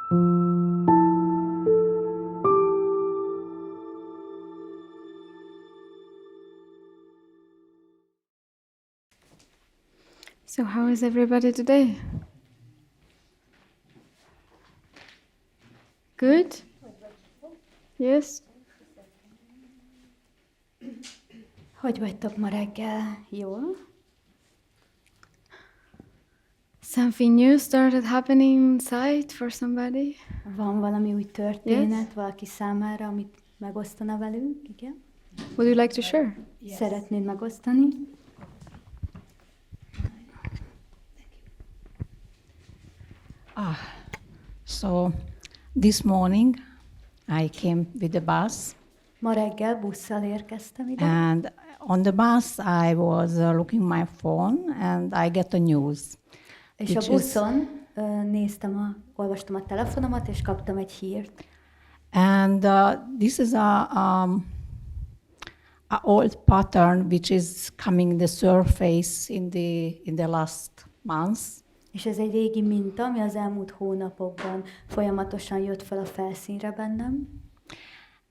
So how is everybody today? Good? Yes? Hogy vagytok ma reggel? Jól? Something new started happening inside for somebody? Van valami új történet valaki számára, amit megosztana velünk? Igen? Would you like to share? Szeretnéd megosztani? So this morning I came with the bus, Ma reggel busszal érkeztem ide, and on the bus I was looking my phone and I get a news. és a buszon olvastam a telefonomat, és kaptam egy hírt. And this is a old pattern which is coming the surface in the last months. És ez egy régi minta, ami az elmúlt hónapokban folyamatosan jött fel a felszínre bennem.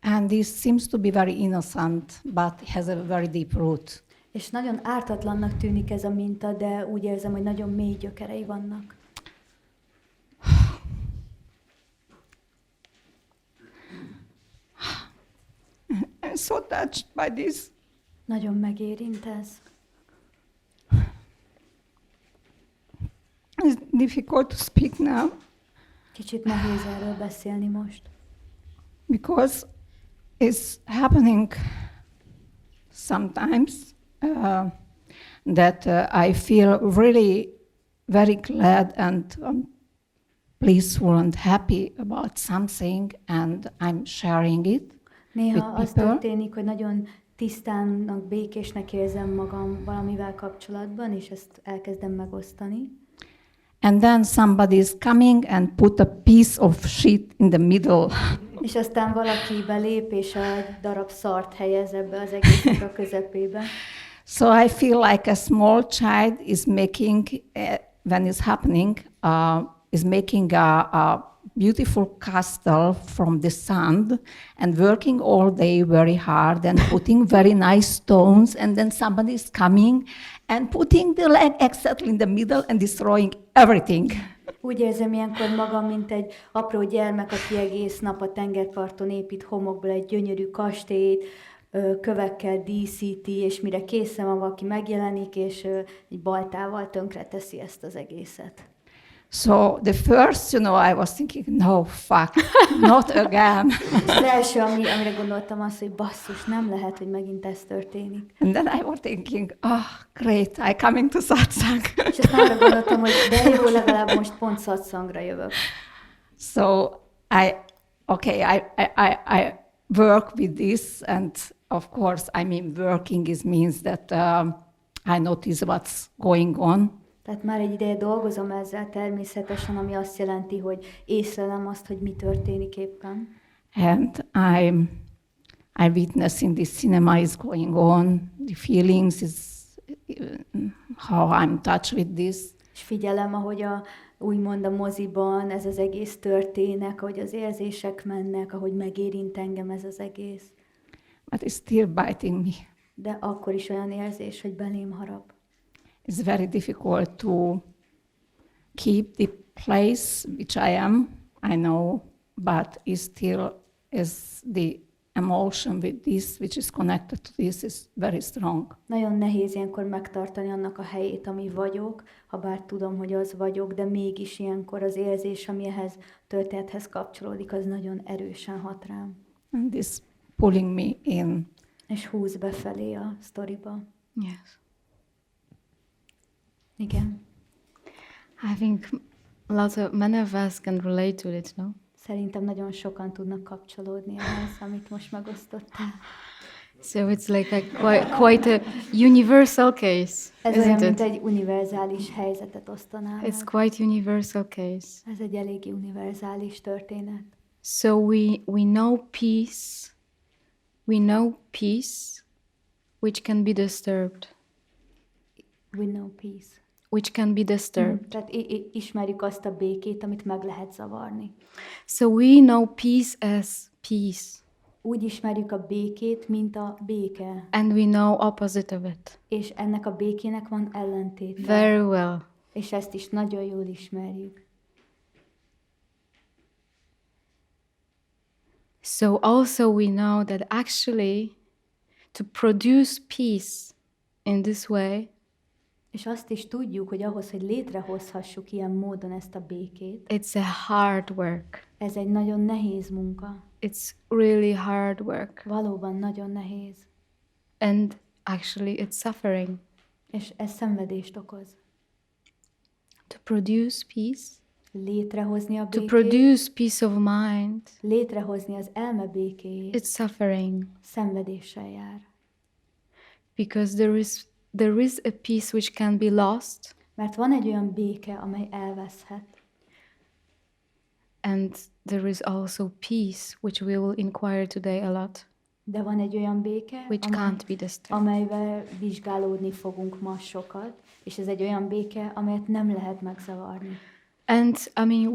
And this seems to be very innocent, but it has a very deep root. És nagyon ártatlannak tűnik ez a minta, de úgy érzem, hogy nagyon mély gyökerei vannak. I'm so touched by this. Nagyon megérint ez. It's difficult to speak now Kicsit nehéz erről beszélni most. because it's happening sometimes that I feel really very glad and blissful and happy about something, and I'm sharing it Néha with az people. történik, hogy nagyon tisztánnak, békésnek érzem magam valamivel kapcsolatban, és ezt elkezdem megosztani. And then somebody is coming and put a piece of shit in the middle. És aztán valaki belép, és egy darab szart helyez ebbe az egésznek a közepébe. So I feel like a small child is making, when it's happening, is making a beautiful castle from the sand and working all day very hard and putting very nice stones, and then somebody is coming and putting the leg exactly in the middle and destroying everything. Úgy érzem ilyenkor magam, mint egy apró gyermek, aki egész nap a tengerparton épít homokból egy gyönyörű kastélyt, kövekkel díszíti, és mire készen van, valaki megjelenik, és egy baltával tönkreteszi ezt az egészet. So the first, I was thinking, no, fuck, not again. Az első, amire gondoltam, az, hogy basszus, nem lehet, hogy megint ez történik. And then I was thinking, oh, great, I coming to Satsang. És aztán arra gondoltam, hogy de jó, legalább most pont Satsangra jövök. So I work with this, and of course, I mean, working means that I notice what's going on. Tehát már egy ideje dolgozom ezzel természetesen, ami azt jelenti, hogy észlelem azt, hogy mi történik éppen. And I witnessing this cinema is going on, the feelings is how I'm touched with this. És figyelem, ahogy úgymond a moziban ez az egész történik, ahogy az érzések mennek, ahogy megérint engem ez az egész. But it's still biting me. De akkor is olyan érzés, hogy belém harap. It's very difficult to keep the place which I am, I know, but it still is the emotion with this, which is connected to this, is very strong. Nagyon nehéz ilyenkor megtartani annak a helyét, ami vagyok, ha bár tudom, hogy az vagyok, de mégis ilyenkor az érzés, ami ehhez történethez kapcsolódik, az nagyon erősen hat rám. And this pulling me in. És húz befelé a sztoriba. Yes. Igen. I think many of us can relate to it, no? Szerintem nagyon sokan tudnak kapcsolódni ehhez, amit most megosztottál. So it's like quite a universal case, Ez olyan, isn't mint it? egy univerzális helyzetet osztanál. It's quite universal case. Ez egy eléggé univerzális történet. So we know peace. We know peace, which can be disturbed. We know peace. which can be disturbed. Tehát ismerjük azt a békét, amit meg lehet zavarni. So we know peace as peace, Úgy ismerjük a békét, mint a béke. and we know opposite of it És ennek a békének van ellentéte. very well. És ezt is nagyon jól ismerjük. So also we know that actually to produce peace in this way, És azt is tudjuk, hogy ahhoz, hogy létrehozhassuk ilyen módon ezt a békét, it's a hard work. ez egy nagyon nehéz munka. It's really hard work. Valóban nagyon nehéz. And actually it's suffering. És ez szenvedést okoz. To produce peace, Létrehozni a to békét, produce peace of mind, létrehozni az elme békéjét, it's suffering. szenvedéssel jár. Because there is a peace which can be lost, Mert van egy olyan béke, amely elveszhet. and there is also peace which we will inquire today a lot, De van egy olyan béke, which can't be disturbed. amelyvel vizsgálódni fogunk ma sokat, és ez egy olyan béke, amelyet nem lehet megzavarni. And I mean,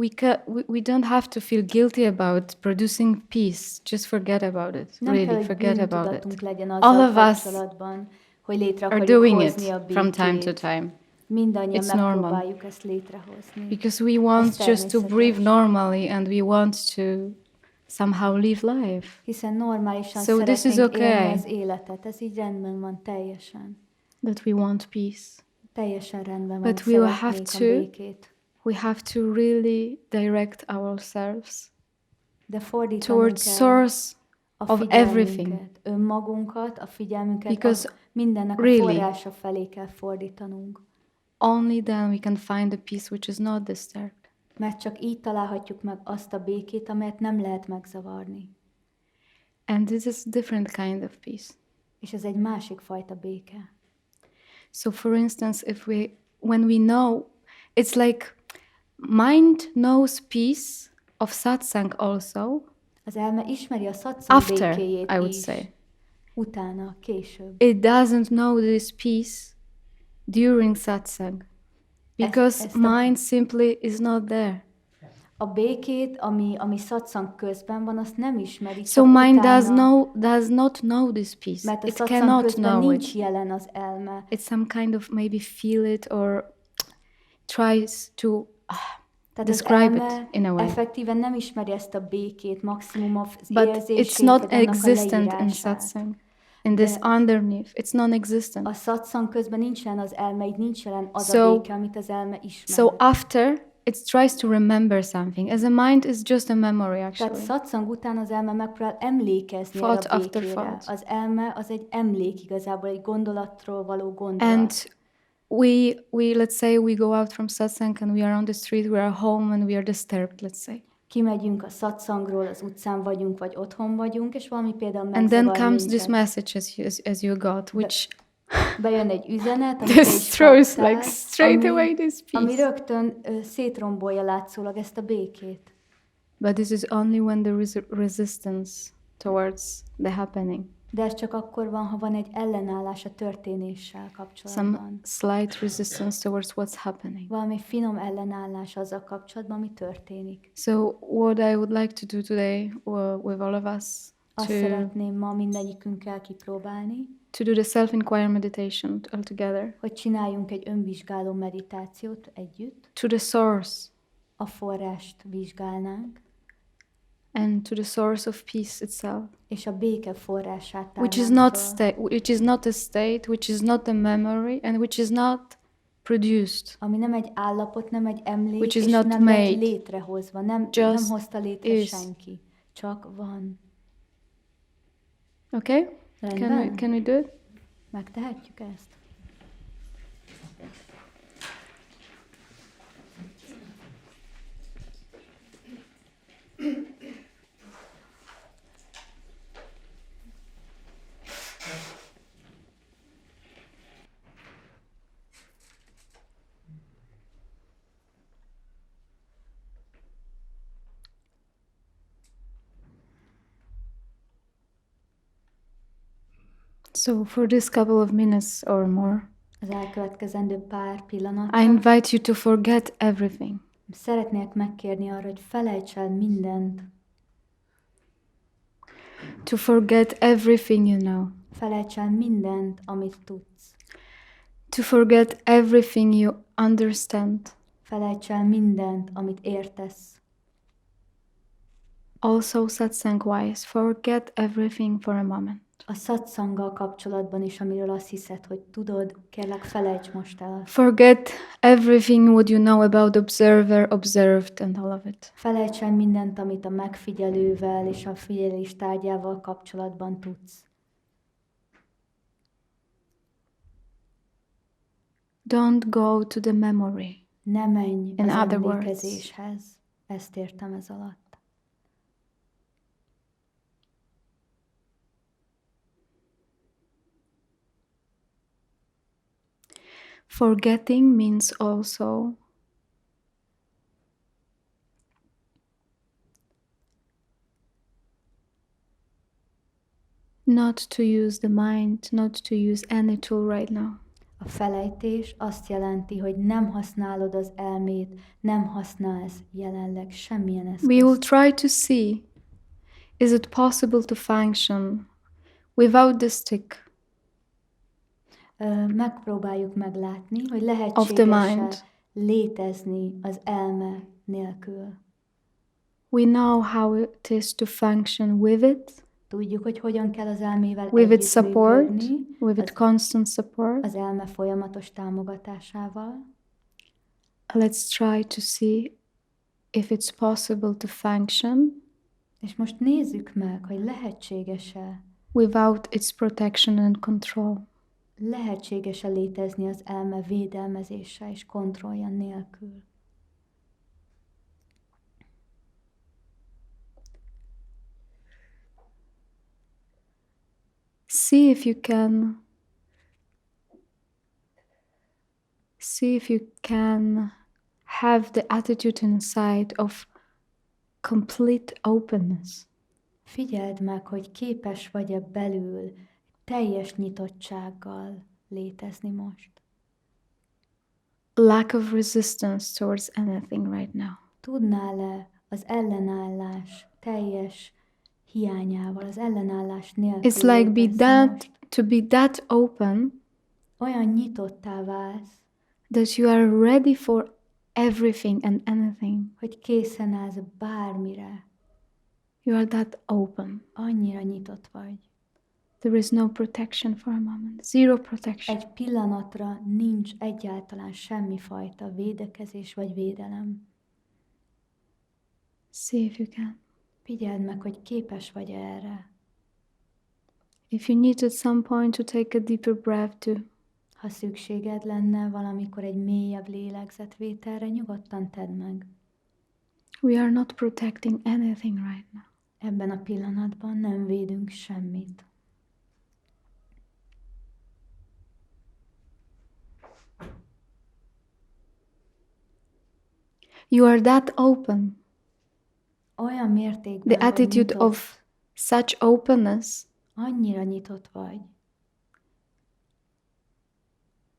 we don't have to feel guilty about producing peace. Just forget about it. Nem kell, Really, hogy forget about bűntudatunk it. legyen All azzal of us kapcsolatban, hogy létre Are akarjuk doing hozni a it békét. from time to time Mindannyian It's normal. megpróbáljuk ezt létrehozni. because we want Ez just to breathe természetes. normally and we want to somehow live life. Hiszen normálisan So this is szeretnénk élni okay. az életet. Ez így rendben van teljesen. That we want peace. Teljesen rendben van, But we will have szeretnénk a to- békét. We have to really direct ourselves De fordítanunk towards kell source a of everything. figyelmünket, önmagunkat, a figyelmünket Because mindennek really- a forrása felé kell fordítanunk. Only then we can find a peace which is not disturbed. Mert csak így találhatjuk meg azt a békét, amelyet nem lehet megzavarni. And this is a different kind of peace. És ez egy másik fajta béke. So for instance, when we know, it's like mind knows peace of satsang also Az elme ismeri a satszang after, békéjét I would is. say. Utána, később. It doesn't know this peace during satsang because ezt a- mind simply is not there. A békét, ami satszang közben van, azt nem ismeri. So csak mind utána, does not know this peace. mert a It satszang cannot közben know nincs it. jelen az elme. It's some kind of maybe feel it or tries to Tehát az describe elme it in a way. effektíven nem ismeri ezt a békét, maximum az But érzését, it's not vagy annak a existent in leírását. satsang. In this De- underneath, it's non-existent. A satszang közben nincs jelen az elme, így nincs jelen az So- a béke, amit az elme ismer. So after, it tries to remember something. As a mind is just a memory, Tehát actually. satszang után az elme megpróbál emlékezni erre Thought a after békére. thought. Az elme az egy emlék igazából, egy gondolatról való gondolat. And we let's say we go out from satsang and we are on the street, we are home and we are disturbed, let's say. Kimegyünk a satszangról, az utcán vagyunk, vagy otthon vagyunk, és valami például And then megzavar comes this minket. message as you got, which Bejön egy üzenet, amit te is destroys kaptál, like straight ami- away this ami peace. rögtön szétrombolja látszólag ezt a békét. But this is only when there is a resistance towards the happening. De ez csak akkor van, ha van egy ellenállás a történéssel Some kapcsolatban. slight resistance towards what's happening. Valami finom ellenállás azzal kapcsolatban, ami történik. So what I would like to do today with all of us Azt szeretném ma mindegyikünkkel kipróbálni, to do the self-inquiry meditation all together, hogy csináljunk egy önvizsgáló meditációt együtt, to the source a forrást vizsgálnánk, and to the source of peace itself, és a béke forrását which is tárnánk not föl, which is not a state, which is not a memory, and which is not produced. ami nem egy állapot, nem egy emlék, Which is és not nem lett made. létrehozva, nem Just hozta létre is. senki, csak van. Okay? Rendben? Can we do it? Megtehetjük ezt? So for this couple of minutes or more, Az elkövetkezendő pár I pillanatra invite you to forget everything. szeretnék megkérni arra, hogy felejts el mindent. To forget everything you know. Felejts el mindent, amit tudsz. To forget everything you understand. Felejts el mindent, amit értesz. Also, satsang-wise, forget everything for a moment. A satsanggal kapcsolatban is, amiről azt hiszed, hogy tudod, kérlek felejts most el azt. Forget everything what you know about observer, observed, and all of it. Felejts el mindent, amit a megfigyelővel és a figyelés tárgyával kapcsolatban tudsz. Don't go to the memory. Ne menj In az other words. emlékezéshez. Ezt értem ez alatt. Forgetting means also not to use the mind, not to use any tool right now. A felejtés azt jelenti, hogy nem használod az elmét, nem használsz jelenleg semmilyen eszközt. We will try to see, is it possible to function without the stick Megpróbáljuk meglátni, hogy of the lehetséges-e mind? létezni az elme nélkül. We know how it is to function with it, Tudjuk, hogy hogyan kell az elmével with its support, együttműködni, with its constant support. az elme folyamatos támogatásával. Let's try to see if it's possible to function És most nézzük meg, hogy lehetséges-e, without its protection and control. lehetséges-e létezni az elme védelmezése és kontrollja nélkül. See if you can have the attitude inside of complete openness. Figyeld meg, hogy képes vagy-e belül teljes nyitottsággal létezni most. Lack of resistance towards anything right now. Tudnál-e az ellenállás teljes hiányával, az ellenállás nélkül It's like létezni most? to be that open Olyan nyitottá válsz, that you are ready for everything and anything. hogy készen állsz bármire. You are that open. Annyira nyitott vagy. There is no protection for a moment. Zero protection. Egy pillanatra nincs egyáltalán semmifajta védekezés vagy védelem. See if you can. Figyeld meg, hogy képes vagy erre. If you need at some point to take a deeper breath to Ha szükséged lenne valamikor egy mélyebb lélegzetvételre, nyugodtan tedd meg. we are not protecting anything right now. Ebben a pillanatban nem védünk semmit. You are that open. Olyan mértékben, The hogy attitude nyitott, of such openness annyira nyitott vagy,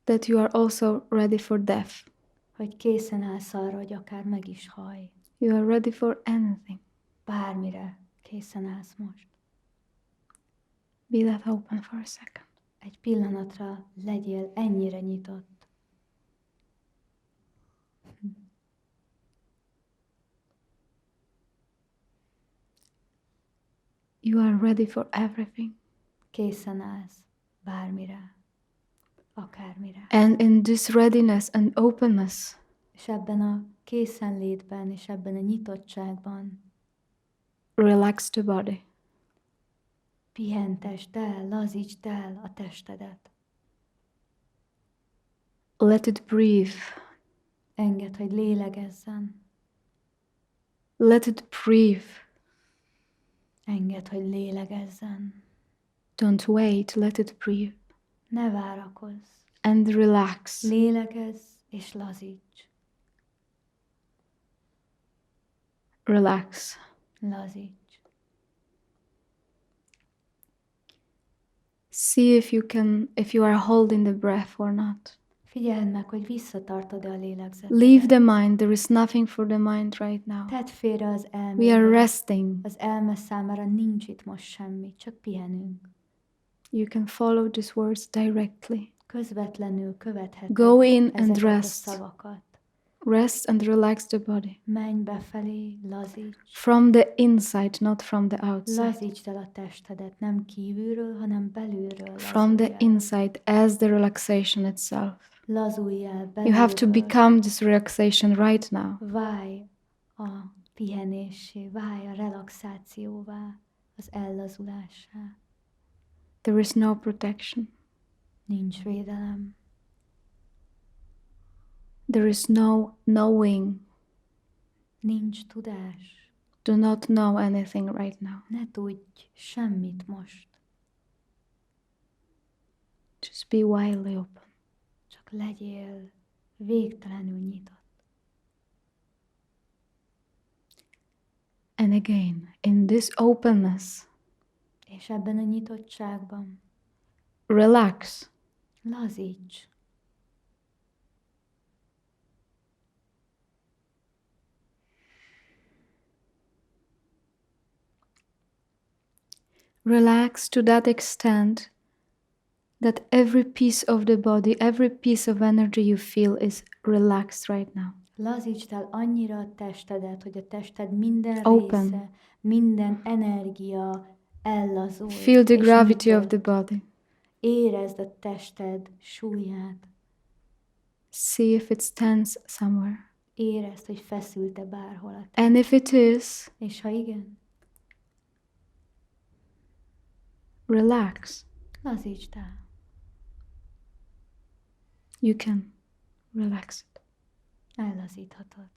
that you are also ready for death. hogy készen állsz arra, hogy akár meg is hallj. You are ready for anything. Bármire készen állsz most. Be that open for a second. Egy pillanatra legyél ennyire nyitott. You are ready for everything. Készen állsz bármire, akármire. And in this readiness and openness, És ebben a készenlétben és ebben a nyitottságban relax the body. pihentesd el, lazítsd el a testedet. Let it breathe. Engedd, hogy lélegezzen. Let it breathe. Engedd, hogy lélegezzen. Don't wait, let it breathe. Ne várakozz. And relax. Lélegezz és lazíts. Relax. Lazíts. See if you are holding the breath or not. Figyeld meg, hogy visszatartod-e a lélegzetet. Leave the mind. There is nothing for the mind right now. Tedd félre az elmédet. We are resting. Az elme számára nincs itt most semmi, csak pihenünk. You can follow these words directly. Közvetlenül követheted Go in and ezeket rest. a szavakat. Rest and relax the body. Menj befelé, lazíts. From the inside, not from the outside. Lazítsd el a testedet, nem kívülről, hanem belülről. From the inside as the relaxation itself. Lazulj el belülről. You have to become this relaxation right now. Válj a pihenésé, válj a relaxációvá, az ellazulássá. There is no protection. Nincs védelem. There is no knowing. Nincs tudás. Do not know anything right now. Ne tudj semmit most. Just be widely open. Csak legyél végtelenül nyitott. And again, in this openness, És ebben a nyitottságban relax. lazíts. Relax to that extent that every piece of the body, every piece of energy you feel is relaxed right now. Lazítsd el annyira a testedet, hogy a tested minden Open. része, minden energia ellazul. Feel the és gravity of nyitott. the body. Érezd a tested súlyát. See if it's tense somewhere. Érezd, hogy feszült-e bárhol a test. And if it is, És ha igen, relax. lazítsd el. You can relax it. Ellazíthatod.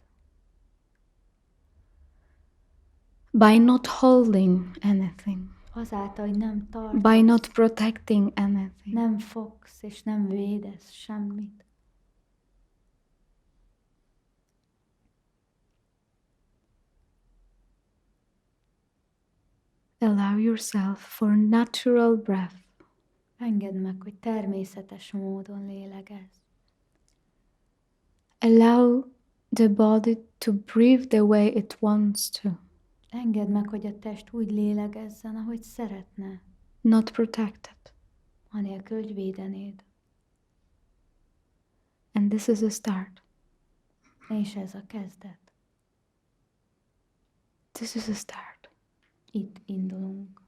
By not holding anything, Azáltal, hogy nem tartasz, by not protecting anything. nem fogsz és nem védesz semmit. Allow yourself for natural breath. Engedd meg, hogy természetes módon lélegezz. Allow the body to breathe the way it wants to, Engedd meg, hogy a test úgy lélegezzen, ahogy szeretne, not protected. anélkül, hogy védenéd. And this is a start. És ez a kezdet. This is a start. Itt indulunk.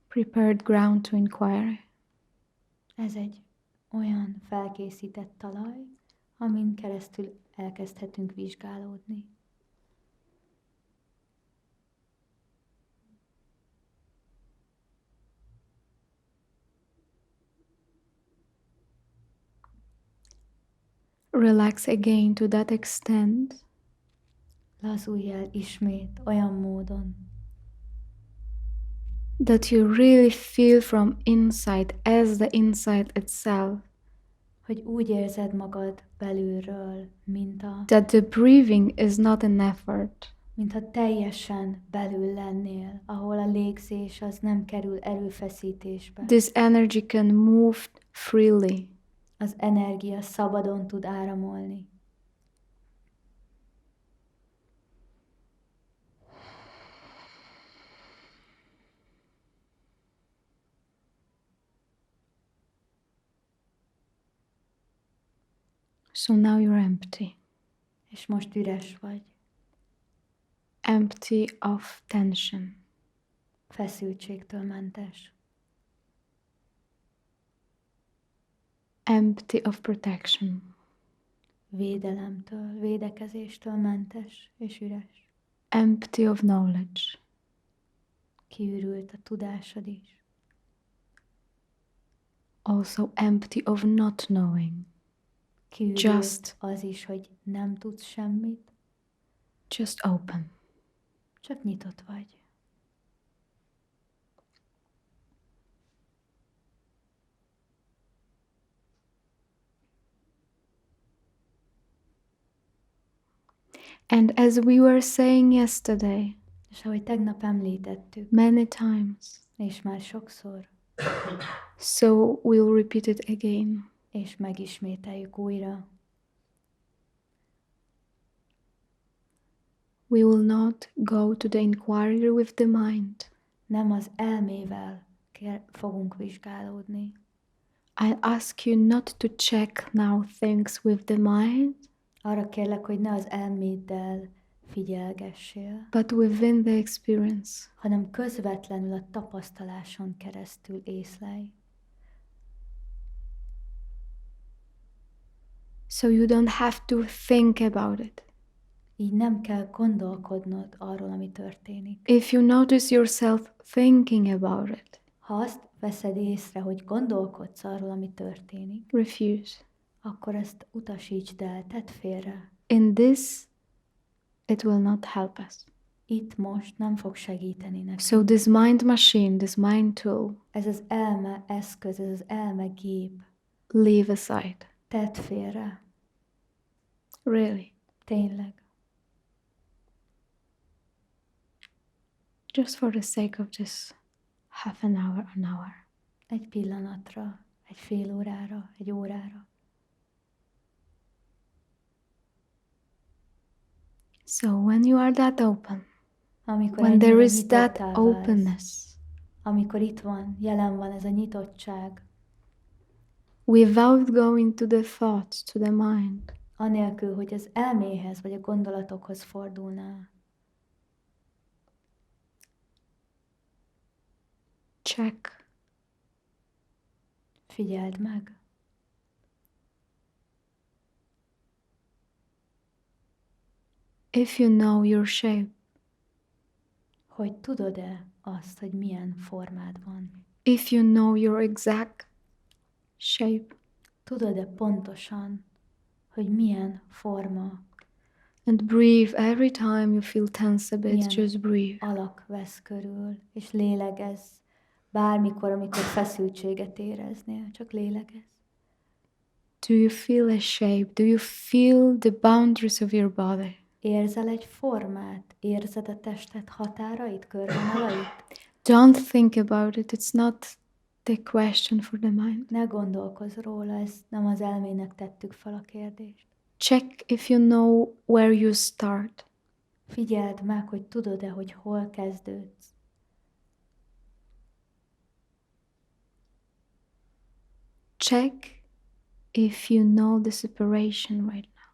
Prepared ground to inquiry. Ez egy olyan felkészített talaj, amin keresztül elkezdhetünk vizsgálódni. Relax again to that extent Lazulj el ismét olyan módon, that you really feel from inside as the inside itself, hogy úgy érzed magad belülről, that the breathing is not an effort, mintha teljesen belül lennél, ahol a légzés az nem kerül erőfeszítésbe. this energy can move freely. Az energia szabadon tud áramolni. So now you're empty. És most üres vagy, Empty of tension. feszültségtől mentes, Empty of protection. védelemtől, védekezéstől mentes és üres. Empty of knowledge. Kiürült a tudásod is. Also empty of not knowing. Kiürült Just. az is, hogy nem tudsz semmit, Just open. csak nyitott vagy. And as we were saying yesterday, És ahogy tegnap említettük, many times. és már sokszor, So we'll repeat it again. és megismételjük újra, We will not go to the inquiry with the mind. nem az elmével fogunk vizsgálódni. I ask you not to check now things with the mind, Arra kérlek, hogy ne az elméddel figyelgessél, but within the experience. hanem közvetlenül a tapasztaláson keresztül észlelj. So you don't have to think about it. Így nem kell gondolkodnod arról, ami történik. If you notice yourself thinking about it, Ha azt veszed észre, hogy gondolkodsz arról, ami történik, refuse. akkor ezt utasítsd el, tedd félre. In this, it will not help us. Itt most nem fog segíteni nekünk. So this mind machine, this mind tool, Ez az elme eszköz, ez az elme gép. leave aside. Tedd félre. Really. Tényleg. Just for the sake of this half an hour. Egy pillanatra, egy fél órára, egy órára. So when you are that open, Amikor when there ennyire is that nyitottá válsz, openness, amikor itt van, jelen van ez a nyitottság, without going to the thoughts, to the mind, anélkül, hogy az elméhez vagy a gondolatokhoz fordulnál. check. Figyeld meg. If you know your shape, Hogy tudod-e azt, hogy milyen formád van? if you know your exact shape, Tudod-e pontosan, hogy milyen forma, and breathe every time you feel tense a bit, milyen just breathe. alak vesz körül, és lélegezz bármikor, amikor feszültséget éreznél, csak lélegezz. Do you feel a shape? Do you feel the boundaries of your body? Érzel egy formát? Érzed a tested határait, körvonalait? Don't think about it. It's not the question for the mind. Ne gondolkozz róla, ezt nem az elmének tettük fel a kérdést. Check if you know where you start. Figyeld meg, hogy tudod-e, hogy hol kezdődsz. Check if you know the separation right now.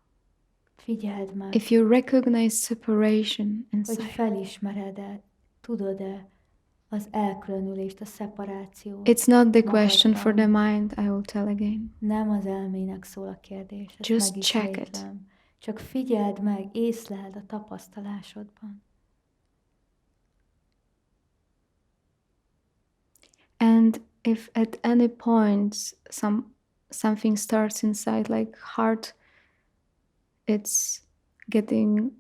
Figyeld meg, If you recognize separation hogy inside. felismered-e, tudod-e az elkülönülést, a szeparációt. It's not the question for the magadban. mind, I will tell again. Nem az elmének szól a kérdés, ezt Just meg is check it. ismétlem. Csak figyeld meg, észleld a tapasztalásodban. And if at any point something starts inside, like heart, it's getting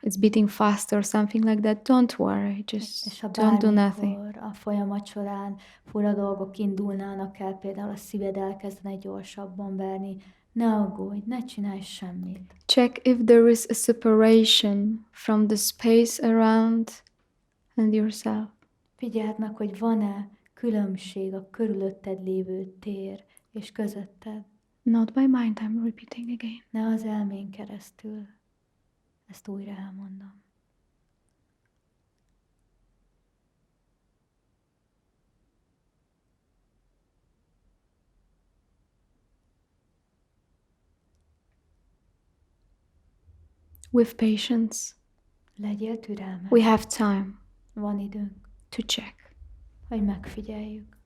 it's beating faster or something like that, don't worry, just És ha don't do nothing. bármikor a folyamat során fura dolgok indulnának el, például a szíved elkezdene gyorsabban verni, ne aggódj, ne csinálj semmit. Check if there is a separation from the space around and yourself. Figyeld meg, hogy van-e különbség a körülötted lévő tér és közötted. Not by mind, I'm repeating again. Ne az elmén keresztül. Ezt újra elmondom. With patience, Legyél türelmes. we have time Van időnk, to check. hogy megfigyeljük.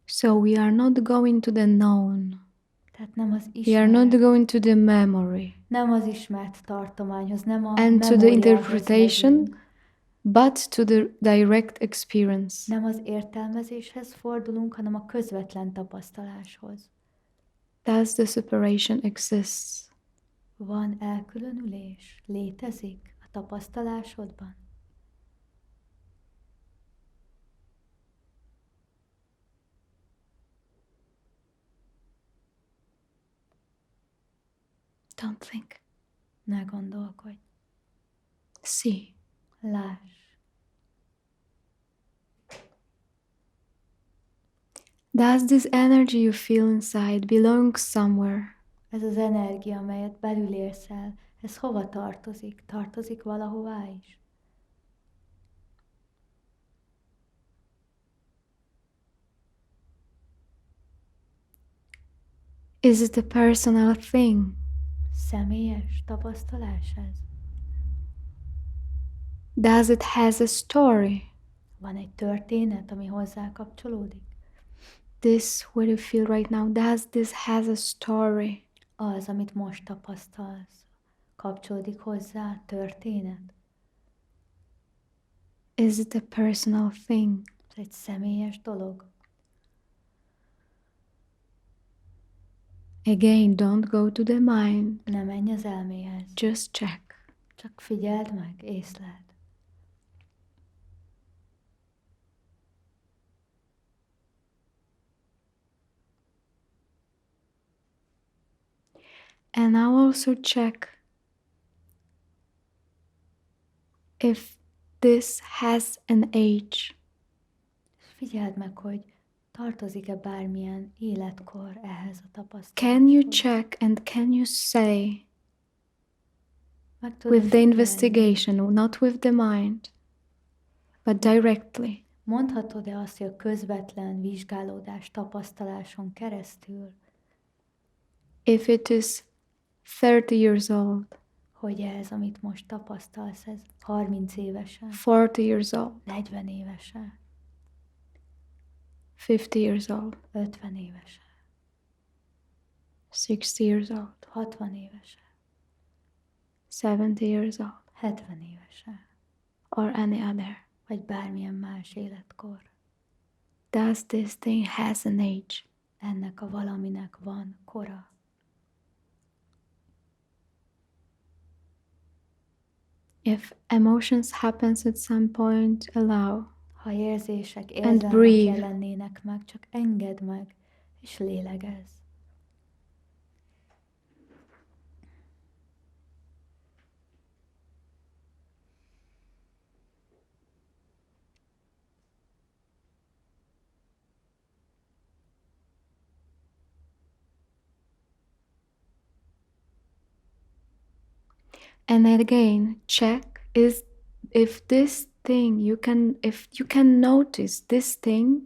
So we are not going to the known. Tehát nem az We are not ismert, going to the memory nem az ismert tartományhoz, nem a and to the memóriához interpretation, megyünk, but to the direct experience. nem az értelmezéshez fordulunk, hanem a közvetlen tapasztaláshoz. Does the separation exists? Van elkülönülés? Létezik a tapasztalásodban? Don't think. Ne gondolkodj. See. Láss. Does this energy you feel inside belong somewhere? Ez az energia, amelyet belül érsz el, ez hova tartozik? Tartozik valahová is? Is it a personal thing? Személyes tapasztalás ez? Does it has a story? Van egy történet, ami hozzá kapcsolódik? This what you feel right now, does this has a story? Az, amit most tapasztalsz, kapcsolódik hozzá történet? Is it a personal thing? Ez egy személyes dolog? Again, don't go to the mind. Ne menj az elméhez. Just check. Csak figyeld meg, észleld. And now also check if this has an age. Figyeld meg, hogy tartozik-e bármilyen életkor ehhez a tapasztalathoz. Can you check and can you say Meg tudod with the figyelni? investigation, not with the mind, but directly? Mondhatod-e azt, hogy a közvetlen vizsgálódás tapasztaláson keresztül, If it is 30 years old, hogy ez, amit most tapasztalsz, ez 30 évesen, 40 years old, 40 évesen, 50 years old, 50 évesen, 60 years old, 60 évesen, 70 years old, 70 évesen, or any other. vagy bármilyen más életkor. Does this thing has an age? Ennek a valaminek van kora. If emotions happens at some point, allow. Ha érzések, And érzelmek breathe. jelennének meg, csak engedd meg, és lélegezz. And again, check is if this thing if you can notice this thing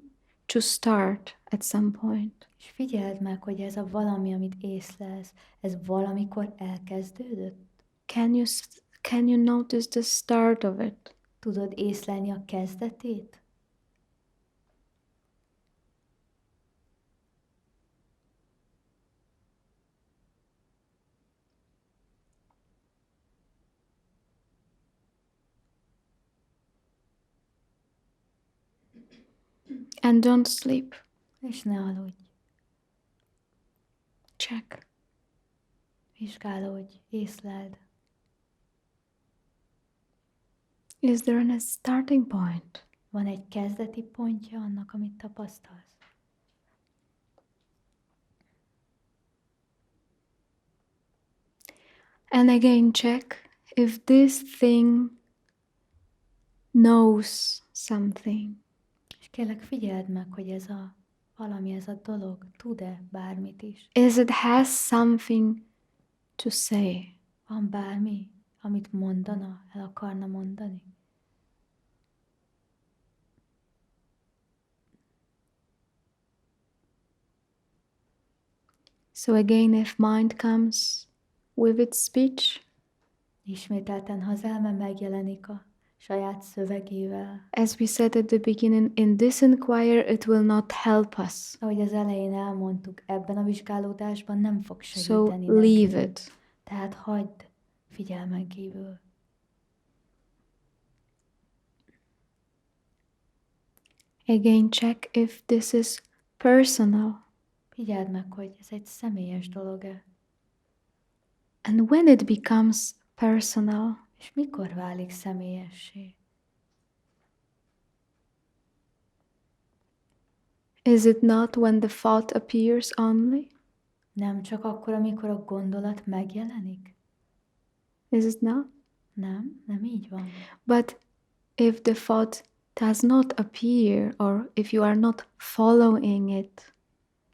to start at some point. És figyeld meg, hogy ez a valami, amit észlelsz, ez valamikor elkezdődött. Can you notice the start of it? Tudod észlelni a kezdetét? And don't sleep. És ne aludj. Check. Vizsgálódj, észleld. Is there a starting point? Van egy kezdeti pontja annak, amit tapasztalsz. And again, check if this thing knows something. És kérlek, figyeld meg, hogy ez a valami, ez a dolog tud-e bármit is. Is it has something to say? Van bármi, amit mondana, el akarna mondani? So again, if mind comes with its speech, Ismételten, ha az elme megjelenik a saját szövegével, as we said at the beginning, in this inquiry, it will not help us. ahogy az elején elmondtuk, ebben a vizsgálódásban nem fog So segíteni leave nekünk. it. Tehát hagyd figyelmen kívül. Again, check if this is personal. Figyeld meg, hogy ez egy személyes dolog-e. And when it becomes personal, És mikor válik személyessé? is it not when the thought appears only? Nem csak akkor, amikor a gondolat megjelenik. Is it not? Nem így van. But if the thought does not appear, or if you are not following it,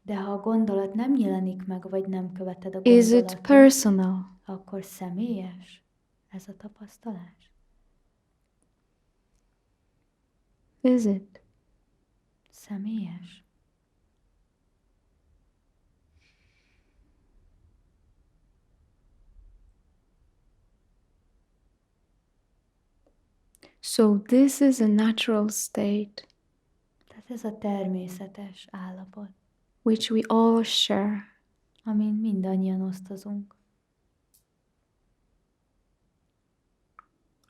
De ha a gondolat nem jelenik meg, vagy nem követed a is it gondolatot, personal? akkor személyes ez a tapasztalás. Is it? Személyes. So this is a natural state Tehát ez a természetes állapot, which we all share. amin mindannyian osztozunk.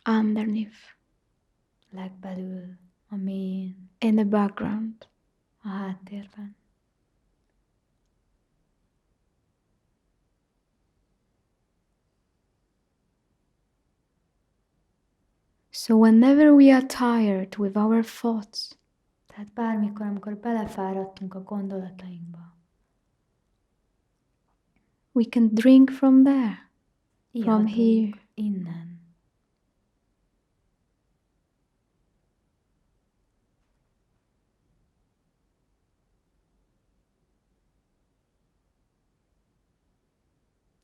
Underneath, Legbelül, a mélyén, in the background. a háttérben. So whenever we are tired with our thoughts, Tehát bármikor, amikor belefáradtunk a gondolatainkba, we can drink from there, from ihatunk here. innen.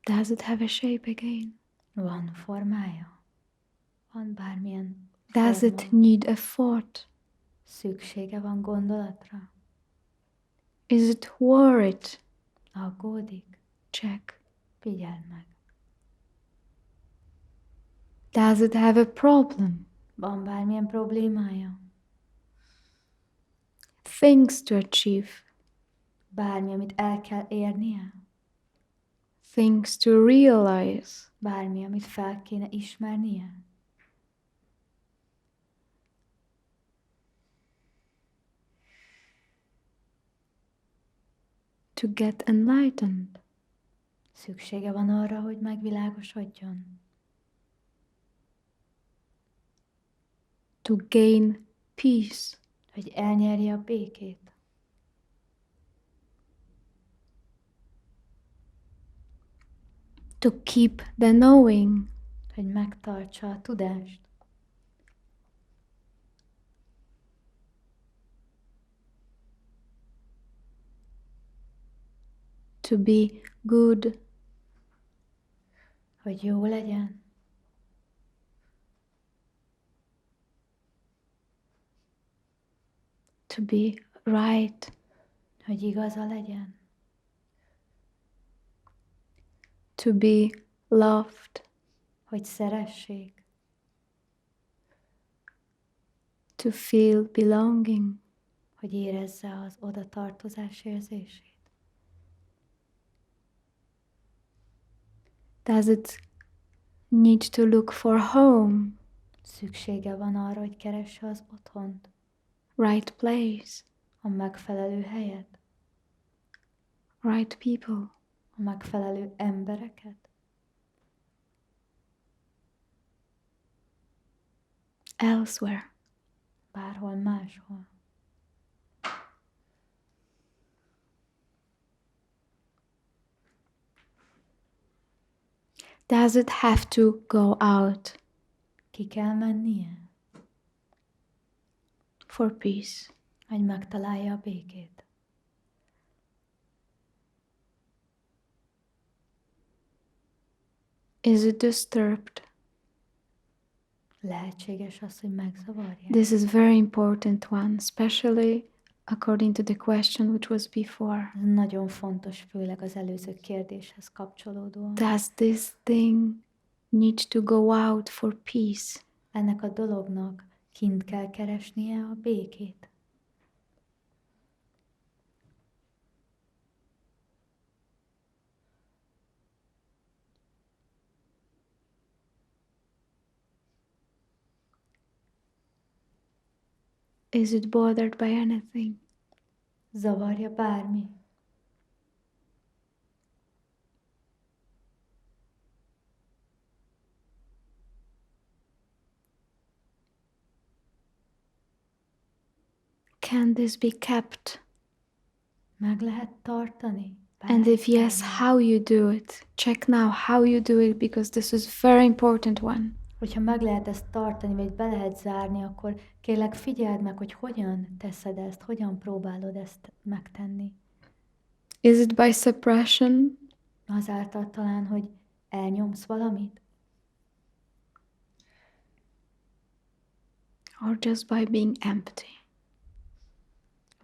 Does it have a shape again? Van formája? Van bármilyen Does forma? it need a thought? Szüksége van gondolatra? Is it worried? Aggódik? Check. Figyeld meg. Does it have a problem? Van bármilyen problémája? Things to achieve, Bármi, amit el kell érnie? things to realize, Bármi, amit fel kéne ismernie? to get enlightened, Szüksége van arra, hogy megvilágosodjon? to gain peace, Hogy elnyerje a békét? to keep the knowing, Hogy megtartsa a tudást? to be good, Hogy jó legyen? to be right, Hogy igaza legyen? to be loved, Hogy szeressék? to feel belonging, Hogy érezze az odatartozás érzését? does it need to look for home, Szüksége van arra, hogy keresse az otthont? right place, A megfelelő helyet? right people, A megfelelő embereket? elsewhere. Bárhol máshol? Does it have to go out Ki kell mennie, for peace? hogy megtalálja a békét? Is it disturbed? Lehetséges az, hogy megzavarja? This is very important one, especially according to the question which was before. Ez nagyon fontos, főleg az előző kérdéshez kapcsolódóan. Does this thing need to go out for peace? Ennek a dolognak kint kell keresnie a békét. Is it bothered by anything? Zavarja bármi? Can this be kept? Meg lehet tartani? And if yes, how you do it. Check now how you do it, because this is very important one. Hogyha meg lehet ezt tartani, vagy be lehet zárni, akkor kérlek figyeld meg, hogy hogyan teszed ezt, hogyan próbálod ezt megtenni. Is it by suppression? Azáltal talán, hogy elnyomsz valamit? Or just by being empty?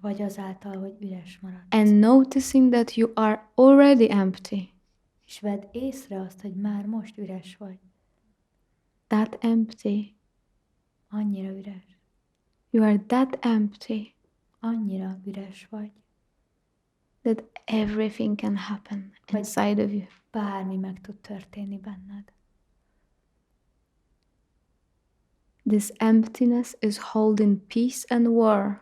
Vagy azáltal, hogy üres maradsz? And noticing that you are already empty. És vedd észre azt, hogy már most üres vagy. That empty. Annyira üres. You are that empty Annyira üres vagy. that everything can happen inside of you. Bármi meg tud történni benned. This emptiness is holding peace and war.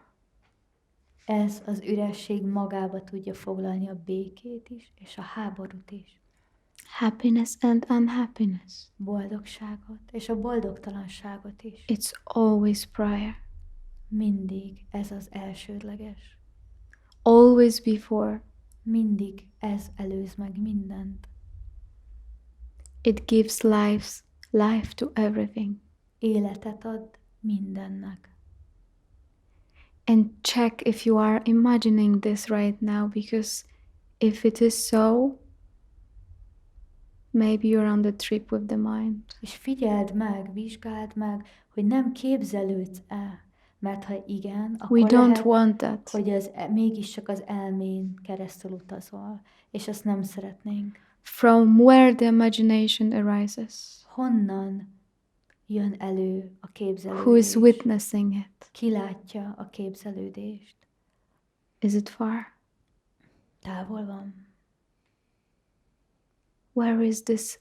Ez az üresség magába tudja foglalni a békét is, és a háborút is. Happiness and unhappiness. Boldogságot, és a boldogtalanságot is. It's always prayer. Mindig ez az elsődleges. Always before. Mindig ez előz meg mindent. It gives life to everything. Életet ad mindennek. And check if you are imagining this right now, because if it is so, maybe you're on the trip with the mind. És figyeld meg, vizsgáld meg, hogy nem képzelődsz el. Mert ha igen, akkor We don't lehet, want that. hogy ez mégiscsak az elmén keresztül utazol, és ezt nem szeretnénk. From where the imagination arises. Honnan jön elő a képzelődés? Who is witnessing it? Ki látja a képzelődést? Is it far? Távol van. Where is this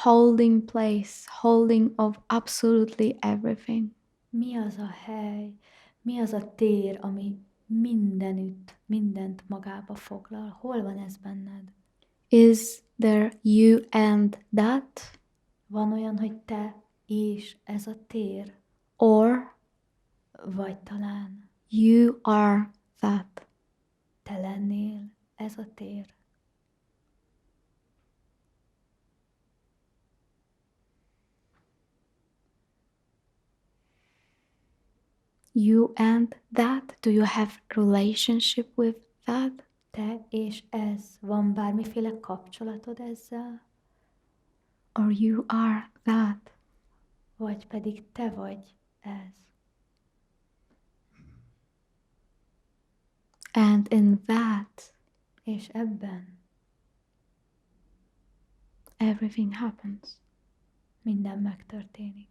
holding place, holding of absolutely everything? Mi az a hely, mi az a tér, ami mindenütt, mindent magába foglal? Hol van ez benned? Is there you and that? Van olyan, hogy te és ez a tér? Or Vagy talán you are that? te lennél ez a tér? You and that? Do you have relationship with that? Te és ez. Van bármiféle kapcsolatod ezzel? Or you are that? Vagy pedig te vagy ez? And in that, És ebben everything happens. minden megtörténik.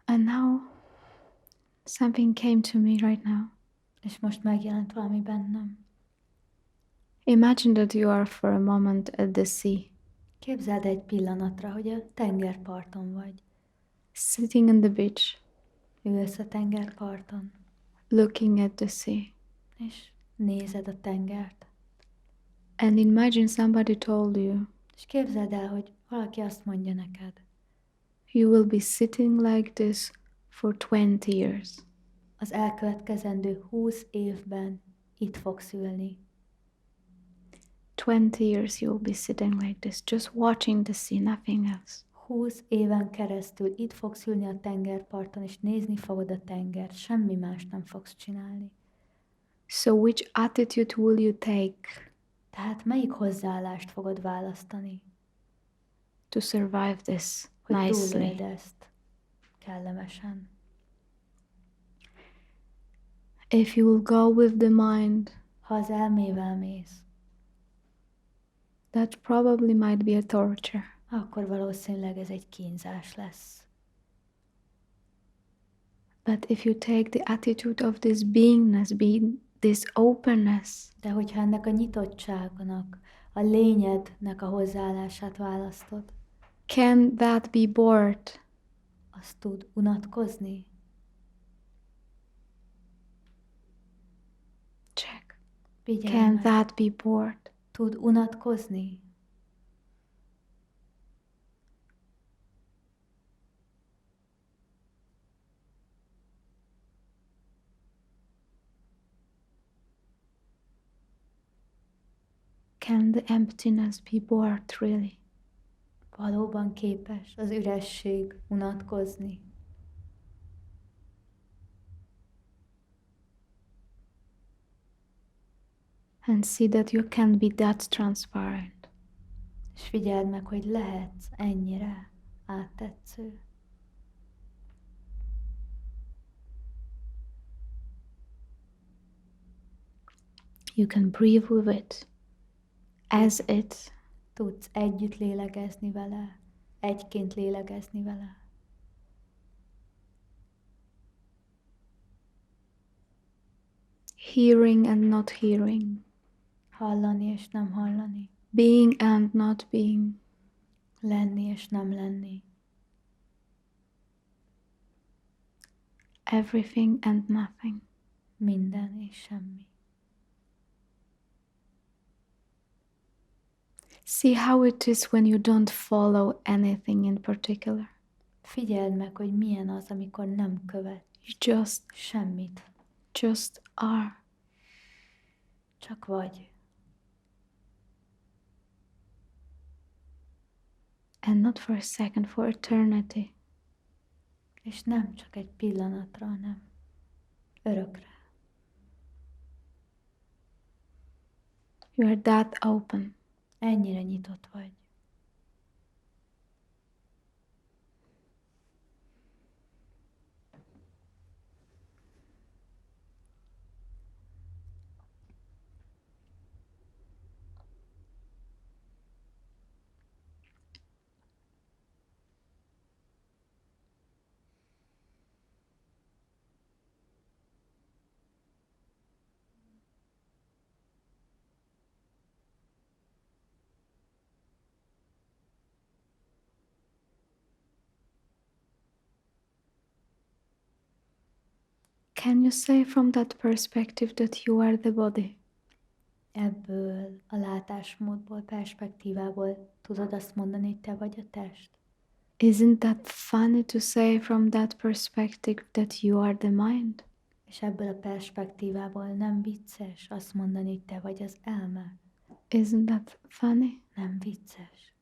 And now, something came to me right now. És most megjelent valami bennem. Imagine that you are for a moment at the sea, Képzeld egy pillanatra, hogy a tengerparton vagy. sitting on the beach, Ülsz a tengerparton, looking at the sea. és nézed a tengert. And imagine somebody told you, És képzeld el, hogy valaki azt mondja neked, you will be sitting like this for 20 years. az elkövetkezendő 20 évben itt fogsz ülni. 20 years you will be sitting like this, just watching the sea, nothing else. 20 éven keresztül itt fogsz ülni a tengerparton, és nézni fogod a tengert, semmi más nem fogsz csinálni. So which attitude will you take Tehát melyik hozzáállást fogod választani, to survive this hogy nicely? túléld ezt kellemesen? If you will go with the mind, Ha az elmével mész, that probably might be a torture. akkor valószínűleg ez egy kínzás lesz. But if you take the attitude of this beingness, being this openness, De hogyha ennek a nyitottságnak, a lényednek a hozzáállását választod, can that be bored? az tud unatkozni. Check. Figyelj Can meg. that be bored? Tud unatkozni. Can the emptiness be bored really? Valóban képes az üresség unatkozni. And see that you can be that transparent. És figyeld meg, hogy lehetsz ennyire áttetsző. You can breathe with it, as it, Tudsz együtt lélegezni vele, egyként lélegezni vele. hearing and not hearing, Hallani és nem hallani. being and not being, Lenni és nem lenni. everything and nothing. Minden és semmi. See how it is when you don't follow anything in particular. Figyeld meg, hogy milyen az, amikor nem követ You semmit. just are. Csak vagy. And not for a second, for eternity. És nem csak egy pillanatra, hanem örökre. You are that open. Ennyire nyitott vagy. Can you say from that perspective that you are the body? Ebből a látásmódból, perspektívából tudod azt mondani, hogy te vagy a test? Isn't that funny to say from that perspective that you are the mind? És ebből a perspektívából nem vicces azt mondani, hogy te vagy az elme? Isn't that funny? Nem vicces.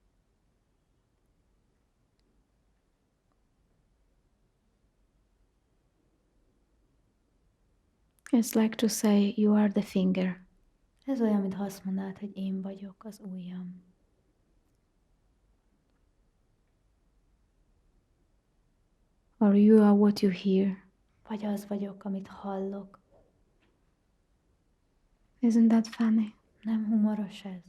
It's like to say you are the finger. Ez olyan, mintha azt mondanád, hogy én vagyok az ujjam. Or you are what you hear. Vagy az vagyok, amit hallok. Isn't that funny? Nem humoros ez?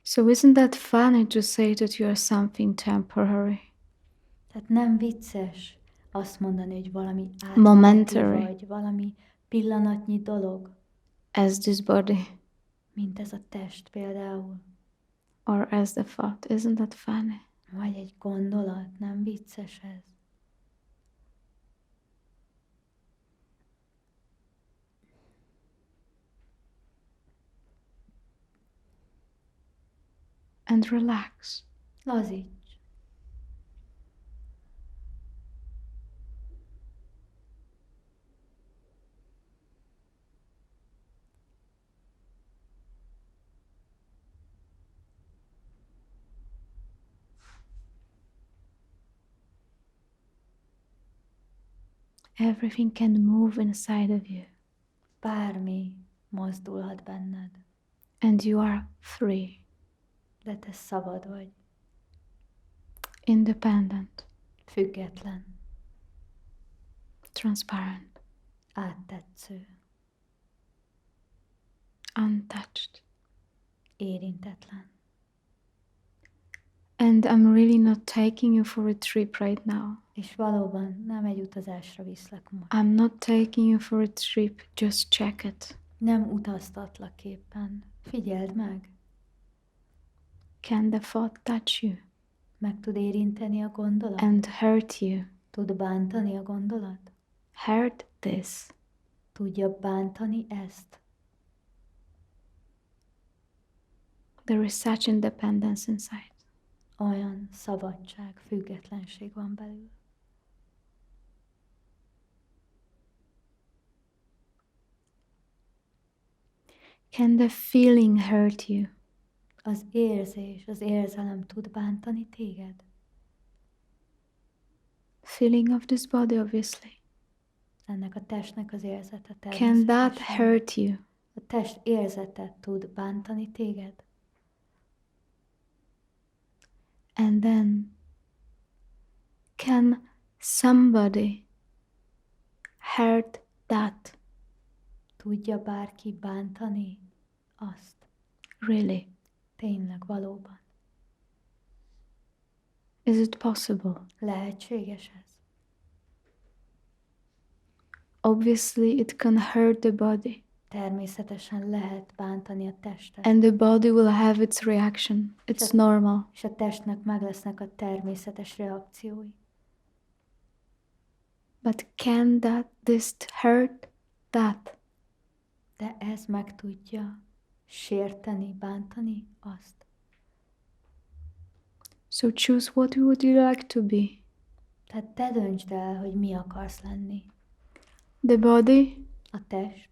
So isn't that funny to say that you are something temporary? Tehát nem vicces azt mondani, hogy valami Momentary. vagy, valami pillanatnyi dolog, As this body mint ez a test például. or as the thought. Isn't that funny? Vagy egy gondolat, nem vicces ez? And relax. Lazíts. Everything can move inside of you. Bármi mozdulhat benned, And you are free, de te szabad vagy, independent, független, transparent, áttetsző, untouched. Érintetlen. And I'm really not taking you for a trip right now. És valóban nem egy utazásra viszlek most. I'm not taking you for a trip, just check it. Nem utaztatlak éppen. Figyeld meg. Can the thought touch you Meg tud érinteni a gondolat? and hurt you? Tud bántani a gondolat? Hurt this? Tudja bántani ezt? There is such independence inside. Olyan szabadság, függetlenség van belül. Can the feeling hurt you? Az érzés, az érzelem tud bántani téged? Feeling of this body, obviously. Ennek a testnek az érzete Can that természetesen. hurt you? A test érzete tud bántani téged? And then, can somebody hurt that? Tudja bárki bántani azt? Really? Tényleg, valóban. Is it possible? Lehetséges ez? Obviously, it can hurt the body, Természetesen lehet bántani a testet. and the body will have its reaction. It's normal. És a testnek meg lesznek a természetes reakciói. But can this hurt that? De ez meg tudja sérteni, bántani azt. So choose what would you like to be. Tehát te döntsd el, hogy mi akarsz lenni. The body A test,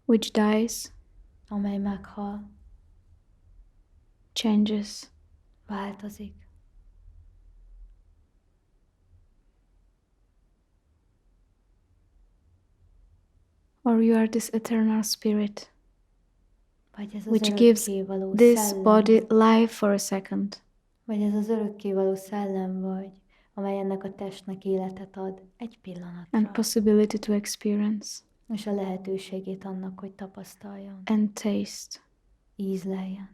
which dies, amely meghal, changes, változik. or you are this eternal spirit Vagy ez az which gives örökkévaló this szellem, body life for a second. vagy ez az örökkévaló szellem vagy, amely ennek a testnek életet ad egy pillanatra. And possibility to experience És a lehetőségét annak, hogy tapasztaljon, and taste. ízleljen.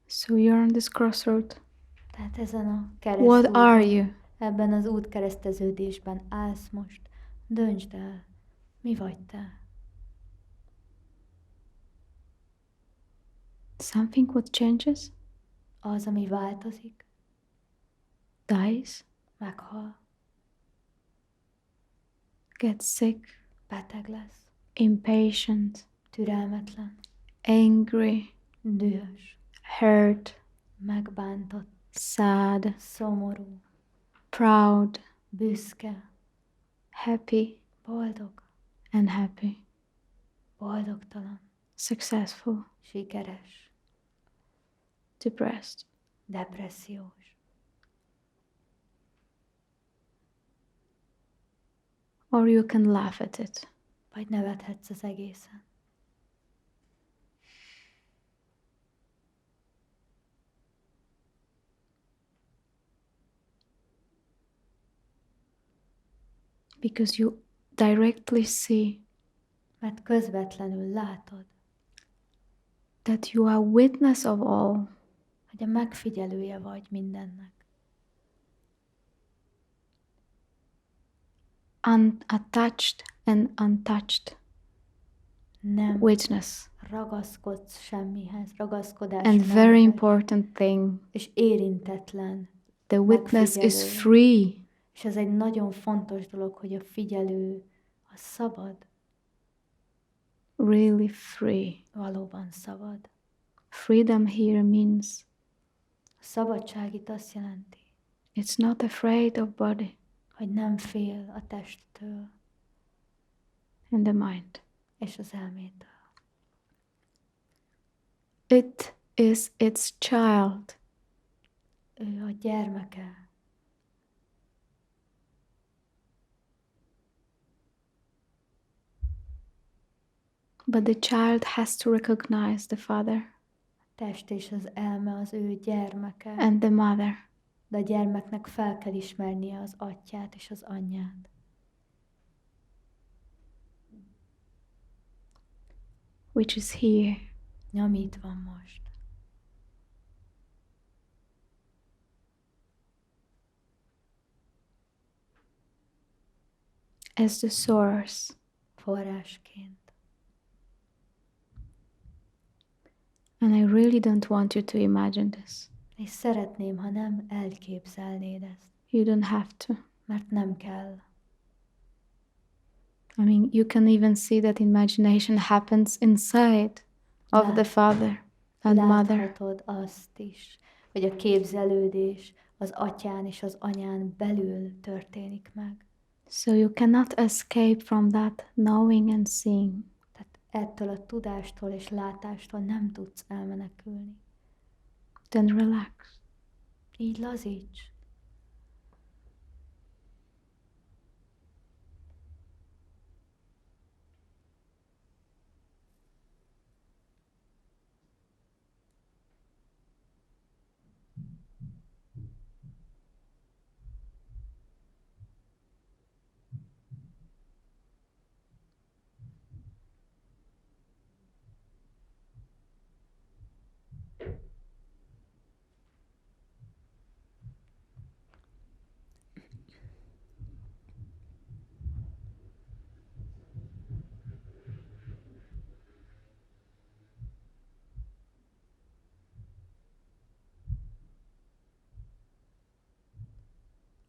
So you're on this crossroad. Tehát ezen a What keresztúton, are you? ebben az útkereszteződésben állsz most, döntsd el, mi vagy te. Something what changes, Az, ami változik, dies, meghal, gets sick, beteg lesz, impatient, türelmetlen, angry, dühös, hurt, megbántott, sad, szomorú, proud, büszke, happy, boldog, and happy, boldogtalan, successful, sikeres, depressed. depressziós. Or you can laugh at it. Vagy nevethetsz az egészen. Because you directly see Mert közvetlenül látod, that you are witness of all. hogy a megfigyelője vagy mindennek. Unattached and untouched Nem witness. ragaszkodsz semmihez, ragaszkodás And very mentes, important thing, és érintetlen. the witness is Megfigyelő. free. És ez egy nagyon fontos dolog, hogy a figyelő a szabad, Really free. valóban szabad. Freedom here means A szabadság itt azt jelenti, it's not afraid of body hogy nem fél a testtől and the mind. és az elmétől. It is its child. Ő a gyermeke. But the child has to recognize the father test és az elme az ő gyermeke, and the mother. de a gyermeknek fel kell ismernie az atyát és az anyját. Which is here. Ami itt van most. As the source. Forrásként. And I really don't want you to imagine this. És szeretném, ha nem elképzelnéd ezt. You don't have to. Mert nem kell. I mean, you can even see that imagination happens inside of the father and mother. Láthatod azt is, hogy a képzelődés az atyán és az anyán belül történik meg. So you cannot escape from that knowing and seeing. Tehát ettől a tudástól és látástól nem tudsz elmenekülni. Then relax. Így lazíts.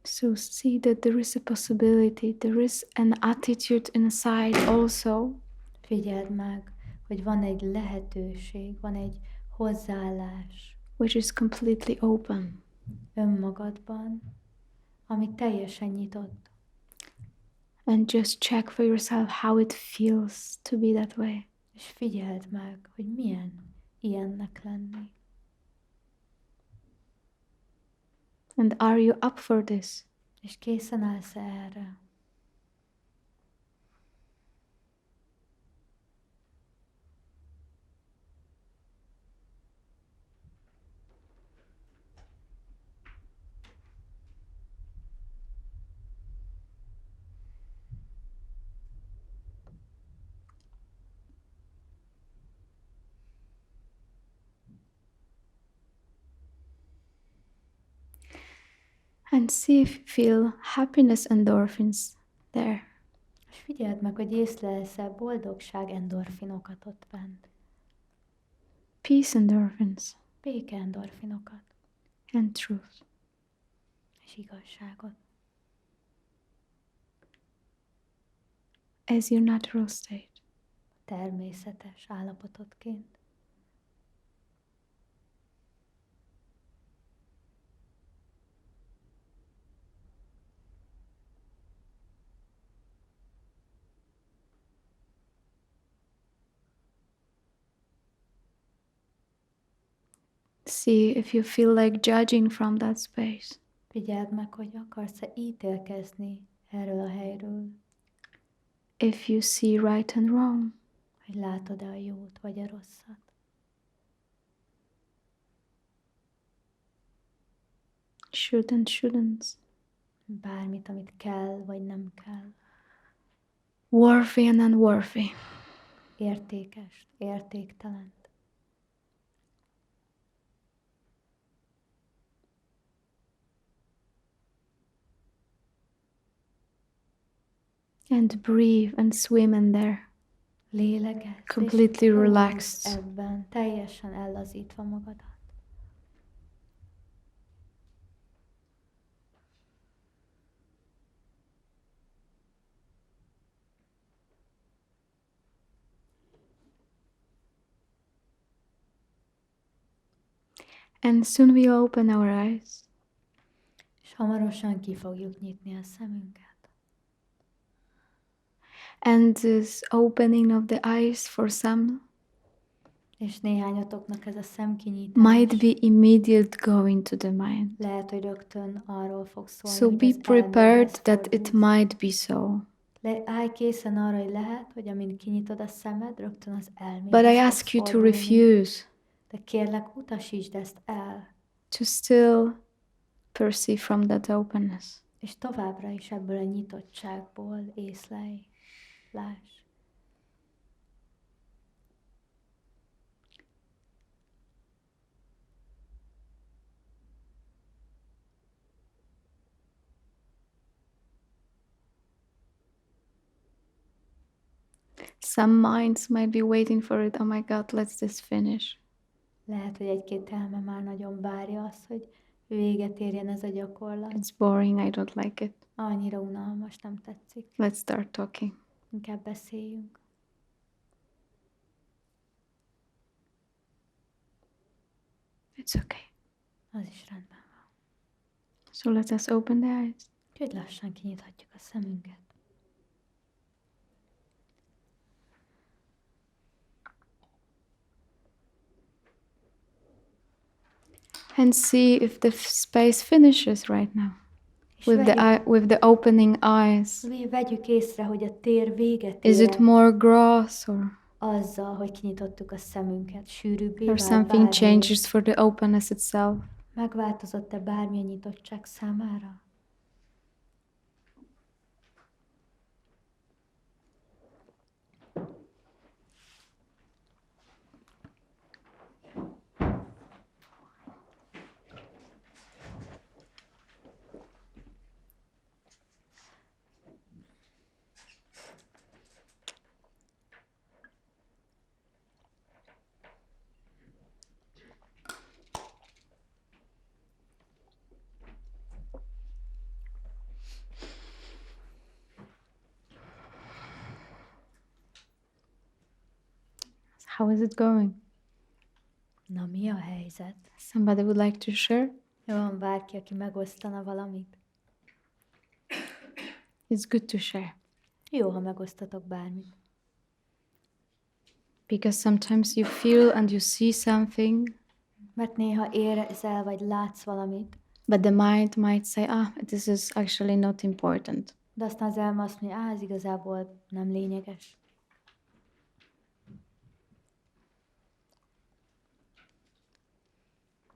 So see that there is a possibility, there is an attitude inside also. Figyeld meg, hogy van egy lehetőség, van egy hozzáállás Which is completely open. önmagadban, ami teljesen nyitott. And just check for yourself how it feels to be that way. És figyeld meg, hogy milyen ilyennek lenni. And are you up for this? És készen állsz erre. And see if you feel happiness endorphins there. És figyeld meg, hogy észlelsz-e boldogság endorfinokat ott bent. Peace endorphins Béke endorfinokat. and truth. És igazságot. As your natural state. Természetes állapotodként. See if you feel like judging from that space. Figyeld meg, hogy akarsz-e ítélkezni erről a helyről. If you see right and wrong. Hogy látod-e a jót vagy a rosszat. Should and shouldn't. Bármit, amit kell vagy nem kell. Worthy and unworthy. Értékes, értéktelen. And breathe and swim in there. Lélegezz, Completely és relaxed. ebben, teljesen ellazítva magadat. And soon we open our eyes. És hamarosan ki fogjuk nyitni a szemünket. And this opening of the eyes for some És néhányatoknak ez a szemkinyitás might be immediate going to the mind. lehet, hogy rögtön arról fog szólni, So hogy be az prepared elméhez that it fordulsz. might be so. Állj készen arra, hogy lehet, hogy amint kinyitod a szemed, rögtön az elméhez But I fogsz ask you to fordulni. refuse. De kérlek, utasítsd ezt el, to still perceive from that openness. és továbbra is ebből a nyitottságból észlelj, láss. Some minds might be waiting for it. Oh my God, let's just finish. Lehet, hogy egy-két elme már nagyon várja azt, hogy véget érjen ez a gyakorlat. It's boring. I don't like it. Annyira unalmas, nem tetszik. Let's start talking. Inkább beszéljünk. It's okay. Az is rendben van. So let us open the eyes. Úgyhogy lassan kinyithatjuk a szemünket. And see if the space finishes right now. És With the opening eyes. vegyük észre, hogy a tér véget Is it ér more gross or azzal, hogy kinyitottuk a szemünket, sűrűbbé or vált something bármi. changes for the openness itself? Megváltozott-e bármi a nyitottság számára? How is it going? Na, mi a helyzet? Somebody would like to share? Van bárki, aki megosztana valamit? It's good to share. Jó, ha megosztatok bármit. Because sometimes you feel and you see something, Mert néha érzel, vagy látsz valamit, but the mind might say, this is actually not important. de aztán az elme azt mondja, ez igazából nem lényeges.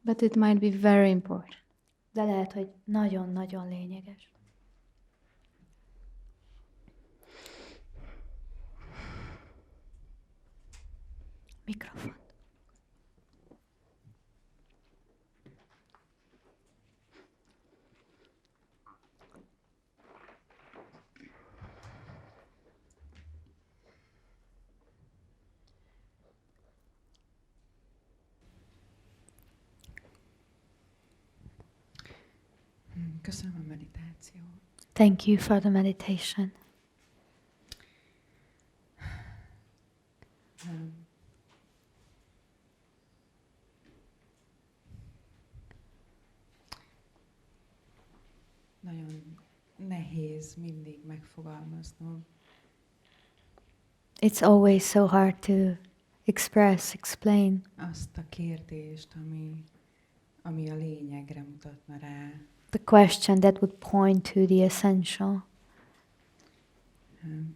But it might be very important. De lehet, hogy nagyon-nagyon lényeges. Mikrofon. Köszönöm a meditációt. Thank you for the meditation. Nagyon nehéz mindig megfogalmaznom, It's always so hard to explain azt a kérdést, ami a lényegre mutatna rá. the question that would point to the essential.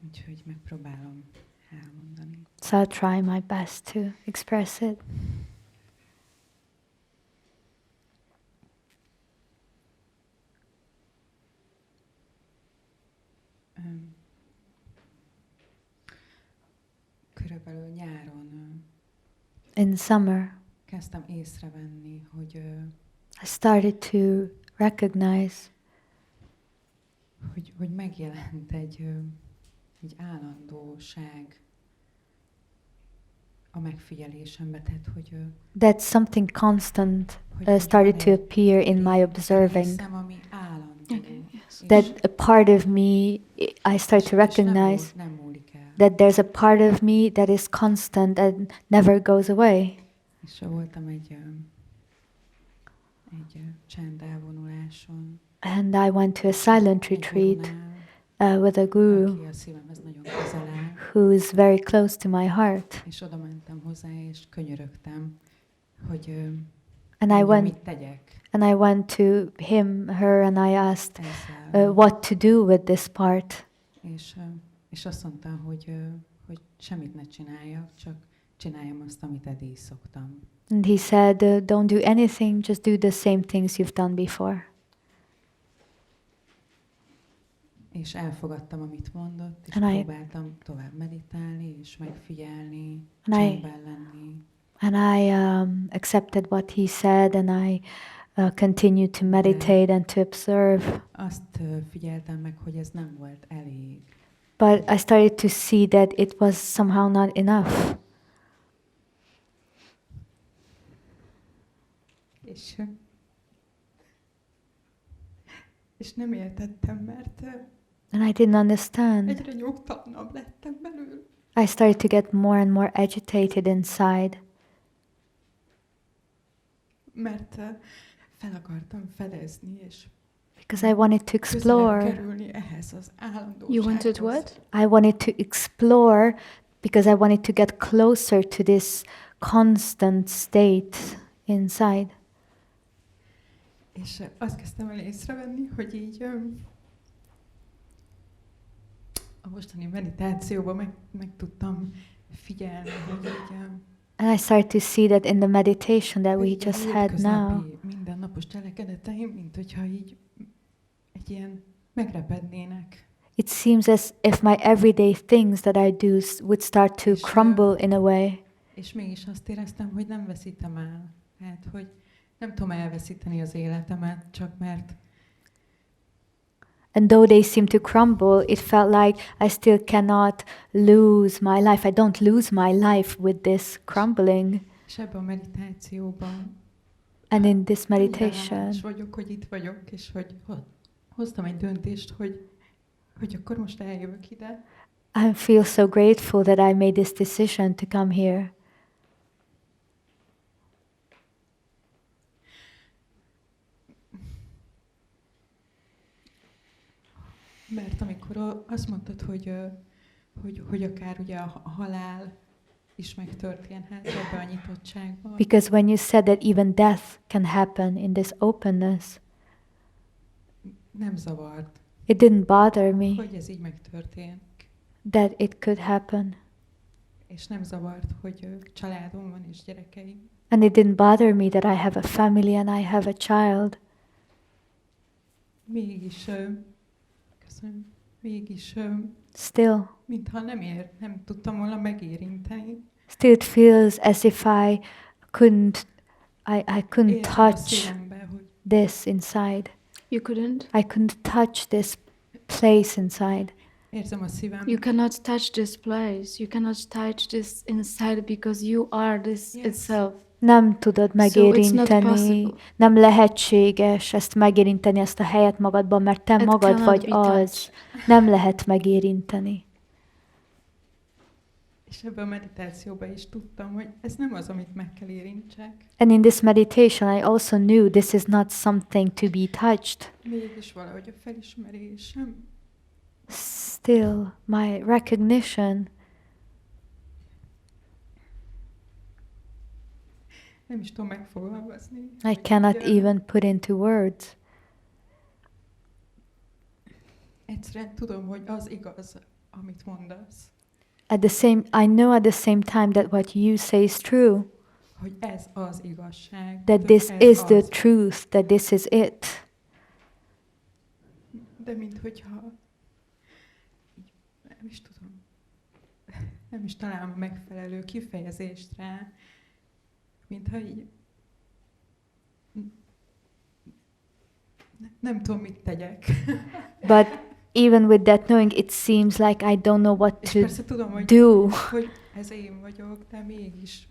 Úgyhogy megpróbálom elmondani. So I'll try my best to express it. Körülbelül nyáron In summer, kezdtem észrevenni, hogy I started to recognize hogy megjelent egy állandóság a megfigyelésembe, tehát hogy that something constant started to appear in my observing. hiszem, ami állandó. Okay, yes. That a part of me, I started to recognize nem múlik el. that there's a part of me that is constant and never goes away. És voltam egy csend elvonuláson. And I went to a silent retreat with a guru aki a szívemhez nagyon közel áll. who is very close to my heart. És oda mentem hozzá, és könyörögtem, hogy And I went mit tegyek and I went to her, and I asked ezzel. what to do with this part. És azt mondta, hogy semmit ne csináljak, csak csináljam azt, amit eddig is szoktam. And he said, don't do anything, just do the same things you've done before. És elfogadtam, amit mondott, és And próbáltam tovább meditálni, és megfigyelni, And csendben lenni. And I accepted what he said, and I continued to meditate and to observe. Azt figyeltem meg, hogy ez nem volt elég. But I started to see that it was somehow not enough. És nem értettem, mert And I didn't understand. egyre nyugtalanabb lettem belül. I started to get more and more agitated inside. Mert fel akartam fedezni, és Because I wanted to közelebb explore. kerülni ehhez az állandósághoz. You wanted what? I wanted to explore because I wanted to get closer to this constant state inside. És azt kezdtem el észrevenni, hogy így a mostani meditációban meg tudtam figyelni, hogy így And I started to see that in the meditation that we így a just had now. hétköznapi, mindennapos cselekedeteim, mint hogyha így egy ilyen megrepednének. It seems as if my everyday things that I do would start to crumble in a way. És mégis azt éreztem, hogy nem veszítem el. Hát, hogy nem tudom elveszíteni az életemet, csak mert And though they seem to crumble, it felt like I still cannot lose my life. I don't lose my life with this crumbling. és ebben a meditációban And in this annyira meditation, hálás vagyok, hogy itt vagyok, és hogy hoztam egy döntést, hogy akkor most eljövök ide. I feel so grateful that I made this decision to come here. Mert amikor azt mondtad, hogy akár ugye a halál is megtörténhet ebbe a nyitottságban. Because when you said that even death can happen in this openness, Nem zavart, it didn't bother me hogy ez így megtörtént. that it could happen. És nem zavart, hogy családom van és gyerekeim. And it didn't bother me that I have a family and I have a child. Mégis, köszönöm, mégis, Still mintha nem tudtam volna megérinteni. Still it feels as if I couldn't Érzem a touch szívembe, hogy this inside. You couldn't? I couldn't touch this place inside. érzem a szívembe. You cannot touch this place. You cannot touch this inside because you are this Yes. itself. Nem tudod So it's not megérinteni, possible. nem lehetséges ezt megérinteni, ezt a helyet magadban, mert te It magad cannot vagy be az. touched. Nem lehet megérinteni. És ebben a meditációban is tudtam, hogy ez nem az, amit meg kell érintsek. And in this meditation I also knew this is not something to be touched. Mégis valahogy a felismerésem, Still, my recognition, nem is tudom megfogalmazni. I cannot Hogy, even put into words. egyszerűen tudom, hogy az igaz, amit mondasz. I know at the same time that what you say is true. Hogy ez az igazság. That this ez is the az. truth, that this is it. De minthogyha nem is tudom, nem is találom a megfelelő kifejezést rá, mintha így nem tudom, mit tegyek. But even with that knowing, it seems like I don't know what És to persze tudom, do. hogy ez én vagyok, de mégis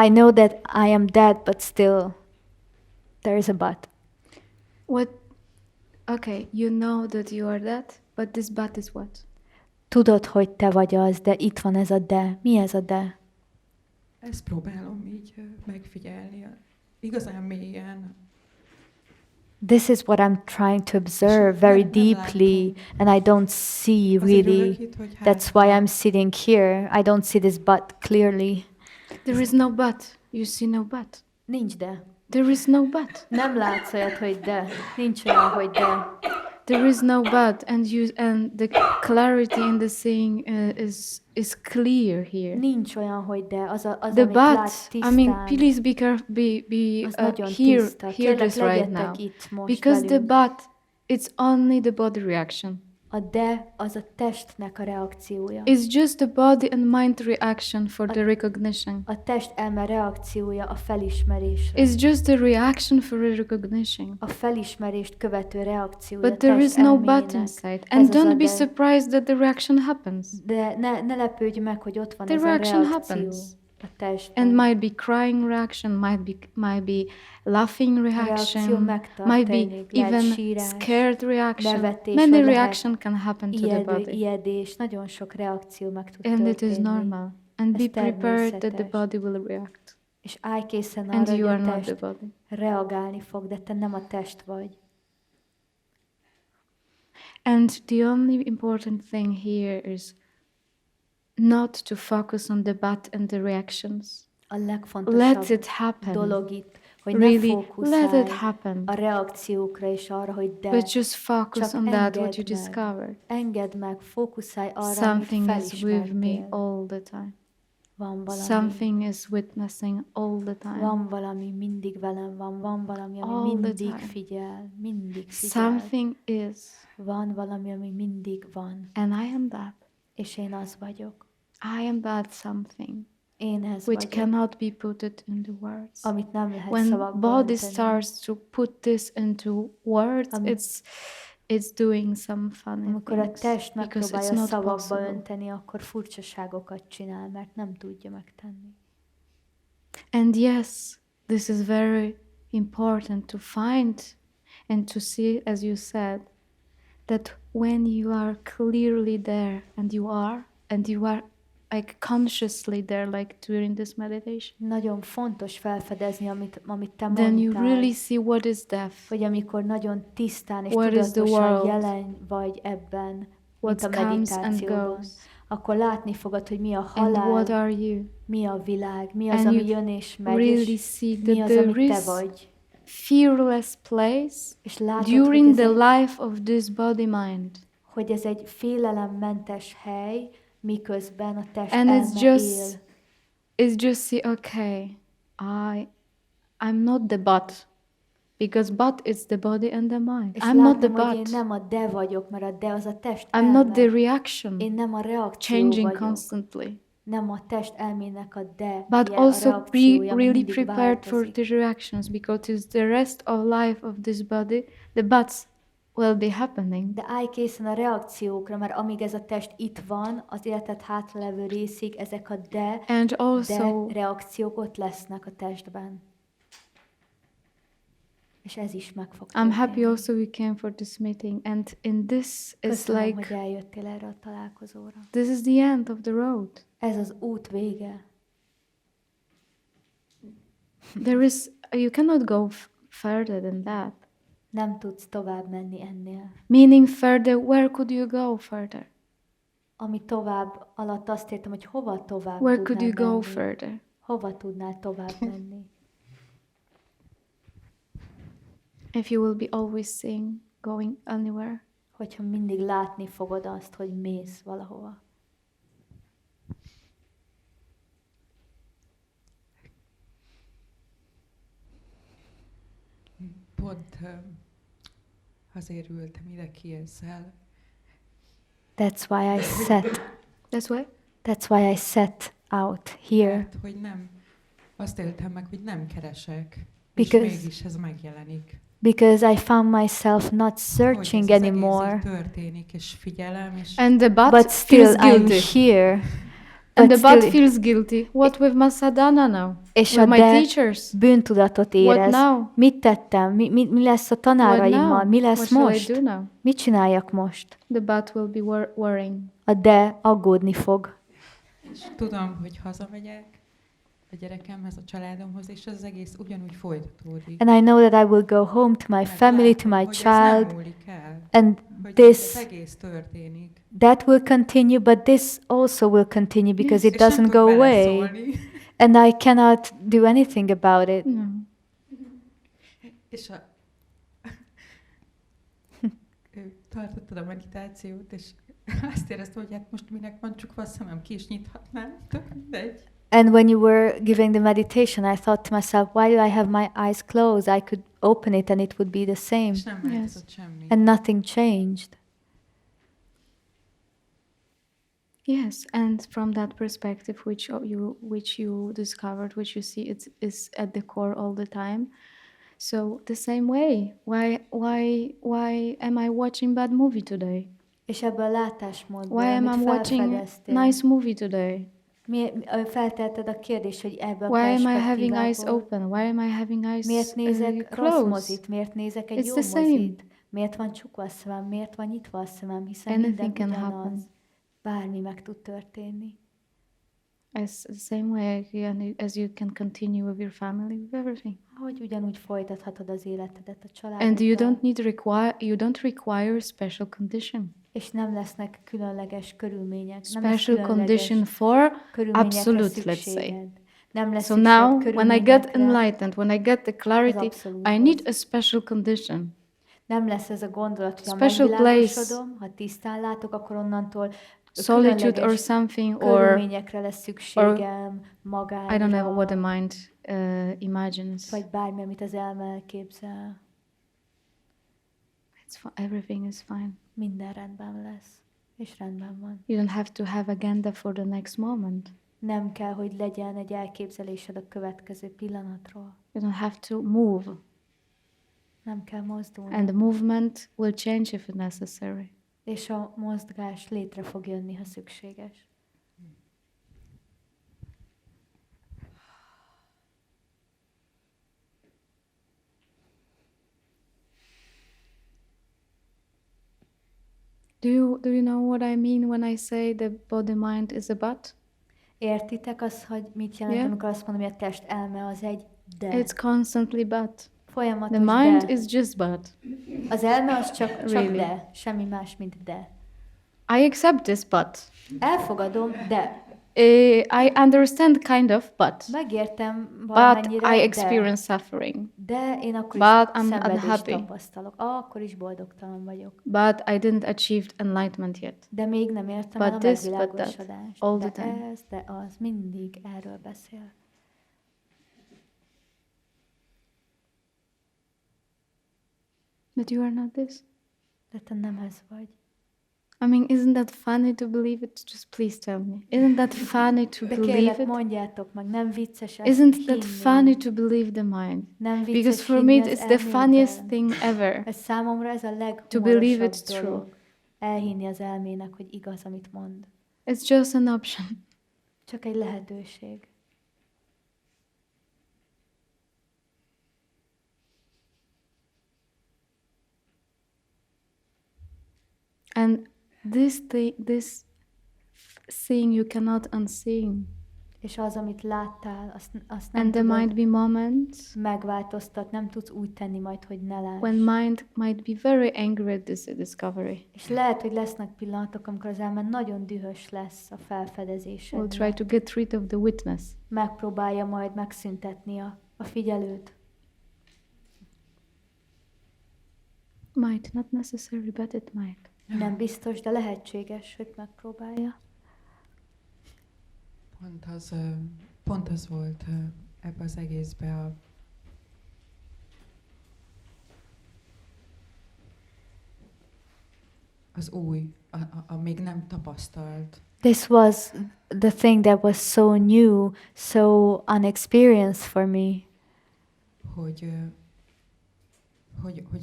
I know that I am that, but still, there is a but. What? Okay, you know that you are that, but this but is what? Tudod, hogy te vagy az, de itt van ez a de. Mi ez a de? ezt próbálom így megfigyelni, igazán mélyen. This is what I'm trying to observe very deeply, and I don't see Azért really. ülök itt, hogy That's why I'm sitting here. I don't see this but clearly. There is no but. You see no but. Nincs de. There is no but. Nem látsz olyat, hogy de. Nincs olyan, hogy de. There is no but, and the clarity in the saying is clear here. Nincs olyan, hogy de, az, The amit but, látsz I mean, tisztán, please be az nagyon hear tiszta. hear Kérlek, this right now, legyetek itt most because the velünk. but it's only the body reaction. A de az a testnek a reakciója. It's just the body and mind reaction for the recognition. A test elme reakciója a felismerésre. It's just the reaction for a recognition. A felismerést követő reakciója But there is no but inside. And Ez az a don't be de. surprised that the reaction happens. De ne lepődj meg, hogy ott van The ez a reaction reakció happens. a testben. And might be crying reaction, might be laughing reaction, might be even scared reaction. nevetés, Many vagy lehet reaction can happen to the body. ijedés, nagyon sok reakció meg tud And it is történni. normal. And Ez be prepared that the természetes. body will react. És állj készen And arra, you hogy are a not the test body. reagálni fog, de te nem a test vagy. And the only important thing here is not to focus on the but and the reactions. A Let legfontosabb it happen. dolog itt, hogy ne Really, let fókuszálj it happen. a reakciókra és arra, hogy de. But just focus Csak on that what you engedd meg. discovered. Engedd meg, fókuszálj arra, Something amit is with me felismertél. all the time. Van valami, Something is witnessing all the time. van valami, mindig velem van valami, ami All the mindig time. mindig figyel. Something is, Van valami, ami mindig van. and I am that. És én az vagyok. I am that something, Én ez which vagyok, cannot be put into words. amit nem lehet When szavakba body önteni. starts to put this into words, Am- it's doing some funny Amikor a things test because it's megpróbálja not szavakba possible. önteni, akkor furcsaságokat csinál, mert nem tudja megtenni. And yes, this is very important to find and to see, as you said, that when you are clearly there, and you are like consciously there, like during this meditation, Nagyon fontos felfedezni, amit te then you mondtál, really see what is death, hogy amikor nagyon tisztán és What is the tudatosan world? jelen vagy ebben, mint what a comes and meditációban, goes, akkor látni fogod, hogy mi a and what halál, are you. mi a világ, mi az, And ami you jön és megy, really és see mi that az, there ami te is vagy. fearless place És látod, during hogy the ez, life of this body-mind. hogy ez egy félelemmentes hely, miközben a test And elme it's él. just see, okay, I'm not the but, because but is the body and the mind. És I'm not the látom, hogy én but. nem a de vagyok, mert a de az a test I'm elme. not the reaction, Én nem a reakció changing vagyok. constantly. Nem a test elmének a de, But a also be reakciója, ami really mindig prepared for változik. the reactions, because it's the rest of life of this body, the buts will be happening. De állj készen a reakciókra, mert amíg ez a test itt van, az életed hátralevő részig ezek a And also, reakciók ott lesznek a testben. És ez is meg fog I'm happy történni. also we came for this meeting, and in this it's Köszönöm, like, hogy eljöttél erre a találkozóra. this is the end of the road. Ez az út vége. There is, you cannot go further than that. Nem tudsz tovább menni ennél. Meaning further, where could you go further? Ami tovább alatt azt értem, hogy hova tovább Where could you tudnál go menni. further? Hova tudnál tovább menni. If you will be always seeing going anywhere. Hogyha mindig látni fogod azt, hogy mész valahova. Pont azért ültem ide ki ezzel. That's why I set. That's why I set out here. Mert, hogy nem, azt éltem meg, hogy nem keresek, Because- és mégis ez megjelenik. Because I found myself not searching hogy ez az anymore, egész így történik, és figyelem, és And the butt but still feels guilty. I'm here. And But the butt still- feels guilty. What with my sadhana now? És With a my de teachers? bűntudatot What érez. now? Mit tettem? Mi lesz a What tanáraimmal? now? Mi What lesz shall I most? do now? Mit csináljak most? The butt will be worrying. A de aggódni fog. és tudom, hogy hazamegyek a gyerekemhez, a családomhoz, és ez az egész ugyanúgy folytatódik. And I know that I will go home to my Mert family, to látom, my hogy ez nem child, múlik el, and hogy this- ez egész történik. that will continue, but this also will continue because it És nem doesn't tud go away. beleszólni. And I cannot do anything about it. No. És tartottad a meditációt, és azt éreztem, hogy hát most minek van csukva a szemem, ki is nyithatnám, tök mindegy. And when you were giving the meditation, I thought to myself, why do I have my eyes closed? I could open it and it would be the same. És nem változott semmi. And nothing changed. Yes, and from that perspective, which you discovered, which you see, is at the core all the time. So the same way, why am I watching bad movie today? És ebből a látásmódból, Why am amit I watching felfedeztél, nice movie today? feltetted a kérdést, hogy ebből a Why am I having eyes perspektívából open? Why am I having eyes miért nézek rossz closed? mozit, miért nézek egy It's jó the same. mozit, miért van csukva a szemem, miért van nyitva a szemem, hiszen Anything minden can ugyanaz. happen. Bármi meg tud történni. As the same way as you can continue with your family, with everything. Hogy ugyanúgy folytathatod az életedet a And you családoddal, don't require special condition. és nem lesznek különleges körülmények. Special condition for körülményekre absolute, let's say. szükséged. Nem lesz So szükséged now, when I get körülményekre, enlightened, when I get the clarity, abszolúthoz. I need a special condition. Nem lesz ez a gondolat, hogy ha Special megvilágosodom, ha tisztán látok, akkor onnantól Solitude or különleges something, or körülményekre lesz szükségem, magára, I don't know what the mind imagines. vagy bármi, amit az elme elképzel. Everything is fine. Minden rendben lesz, és rendben van. You don't have to have agenda for the next moment. Nem kell, hogy legyen egy elképzelésed a következő pillanatról. You don't have to move. Nem kell mozdulni. And the movement will change if necessary. És a mozgás létre fog jönni, ha szükséges. Do you know what I mean when I say the body mind is a but? Értitek azt, hogy mit jelent, Yeah. amikor azt mondom, hogy a test elme az egy de. It's constantly but. Folyamatos The mind de. is just but. Az elme az csak Really. de, semmi más, mint de. I accept this but. Elfogadom, de. I understand kind of but. Megértem But valamennyire, I experience suffering. de én akkor But is I'm szenvedést unhappy. tapasztalok. Akkor is boldogtalan vagyok. But I didn't achieve enlightenment yet. De még nem értem But el a this, but megvilágosodást. all De the time. ez, de az, mindig erről beszél. But you are not this. De te nem ez vagy. I mean, isn't that funny to believe it? Just please tell me. Isn't that funny to De believe kérlek, it? mondjátok meg, nem vicces ezt Isn't that hinni. funny to believe the mind? Nem vicces Because for hinni me, az it's the funniest elmében. thing ever. Ez számomra ez a To believe leghumorosabb it's true. dolog. Elhinni az elmének, hogy igaz, amit mond. It's just an option. Csak egy lehetőség. And this thing you cannot unsee. És az, amit láttál, azt nem And there might tudod be moments megváltoztat, nem tudsz úgy tenni majd, hogy ne láss. when mind might be very angry at this discovery. És lehet, hogy lesznek pillanatok, amikor az elme nagyon dühös lesz a Will felfedezésen. try to get rid of the witness. Megpróbálja majd megszüntetni a figyelőt. Might, not necessary, but it might. Nem biztos, de lehetséges, hogy megpróbálja. Pont az volt ebbe az egészbe az új, a még nem tapasztalt. This was the thing that was so new, so unexperienced for me. Hogy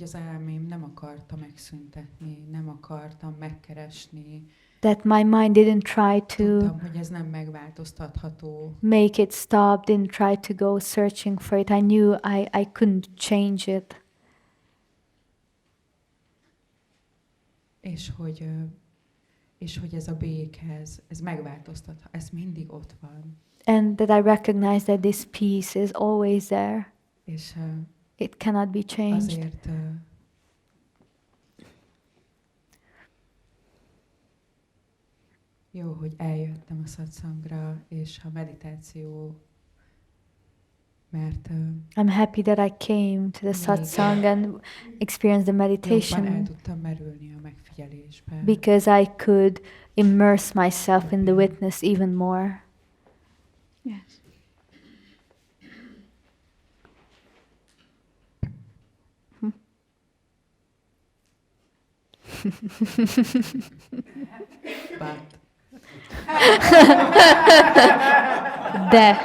az elmém nem akarta megszüntetni, nem akartam megkeresni. That my mind didn't try to Tudtam, hogy ez nem megváltoztatható. make it stop, didn't try to go searching for it. I knew I couldn't change it. És hogy ez a béke, ez megváltoztat, ez mindig ott van. And that I recognize that this peace is always there. És It cannot be changed. azért jó, hogy eljöttem a Satsangra és a meditáció, mert I'm happy that I came to the satsang and experienced the jobban el meditation tudtam merülni a megfigyelésbe. megfigyelésbe. because I could immerse myself in the witness even more. Yes. But De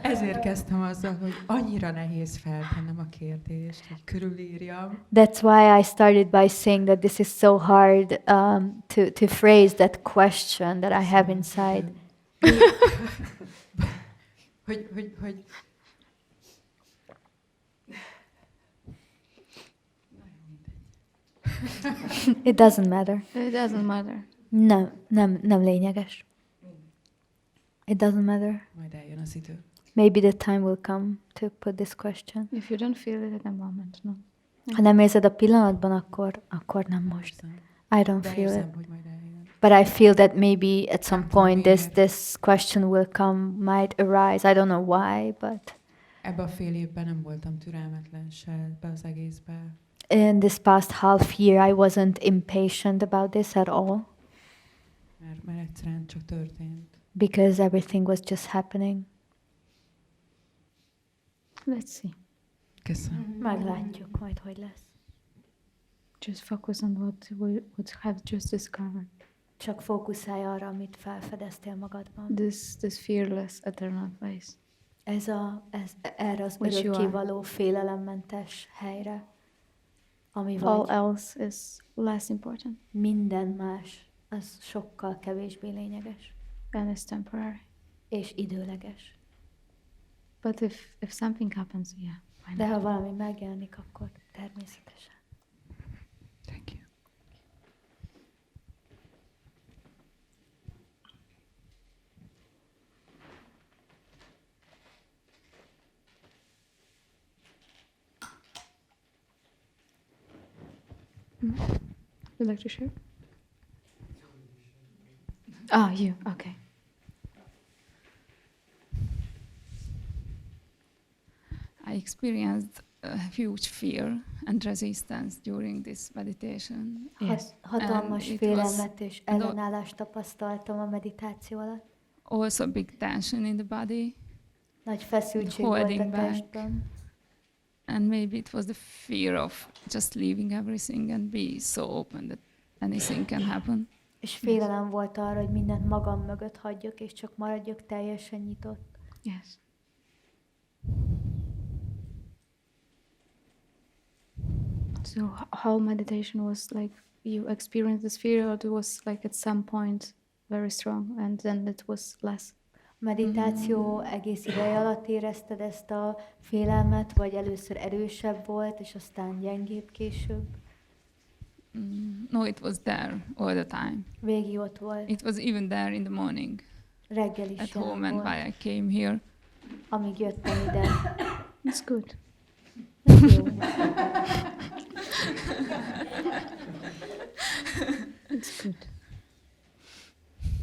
ezért kezdtem azzal, hogy annyira nehéz feltennem a kérdést, hogy körülírjam. that's why I started by saying that this is so hard to phrase that question that I have inside. hogy It doesn't matter. It doesn't matter. Nem lényeges. It doesn't matter. majd eljön az idő. Maybe the time will come to put this question. If you don't feel it at the moment, no. Ha nem érzed a pillanatban, akkor nem most. I don't De feel it. érzem, hogy majd eljön. But I feel that maybe at some point this question will come, might arise. I don't know why, but Ebben a fél évben nem voltam türelmetlen se ebbe az egészbe. in this past half year I wasn't impatient about this at all Mert egyszerűen csak történt. because everything was just happening. Let's see. Köszönöm. Meglátjuk majd, hogy lesz. Just focus on what we would have just discovered. Csak fókuszálj arra, amit felfedeztél magadban. This fearless eternal place. Erre az Which you are. örökkévaló félelemmentes helyre, ami All vagy. else is less important Minden más, az sokkal kevésbé lényeges, and it's temporary. és időleges. But if something happens, yeah, why De not? ha valami megjelenik, akkor természetesen. Thank you. You'd like to share? Ah, you. Okay. I experienced a huge fear and resistance during this meditation. Yes. Hatalmas And it félelmet és ellenállást tapasztaltam a meditáció alatt. Also big tension in the body, Nagy feszültség volt a Holding back. testben. and maybe it was the fear of just leaving everything and be so open that anything can happen. És félelem volt arra, hogy mindent magam mögött hagyjak, és csak maradjak teljesen nyitott. Yes. So how meditation was like? You experienced this fear, or it was like at some point very strong, and then it was less? A meditáció egész ideje alatt érezted ezt a félelmet, vagy először erősebb volt, és aztán gyengébb később? No, it was there all the time. Végig ott volt. It was even there in the morning Reggel is at jelen home and volt, while I came here. amíg jöttem ide. It's good. Ez jó. It's good.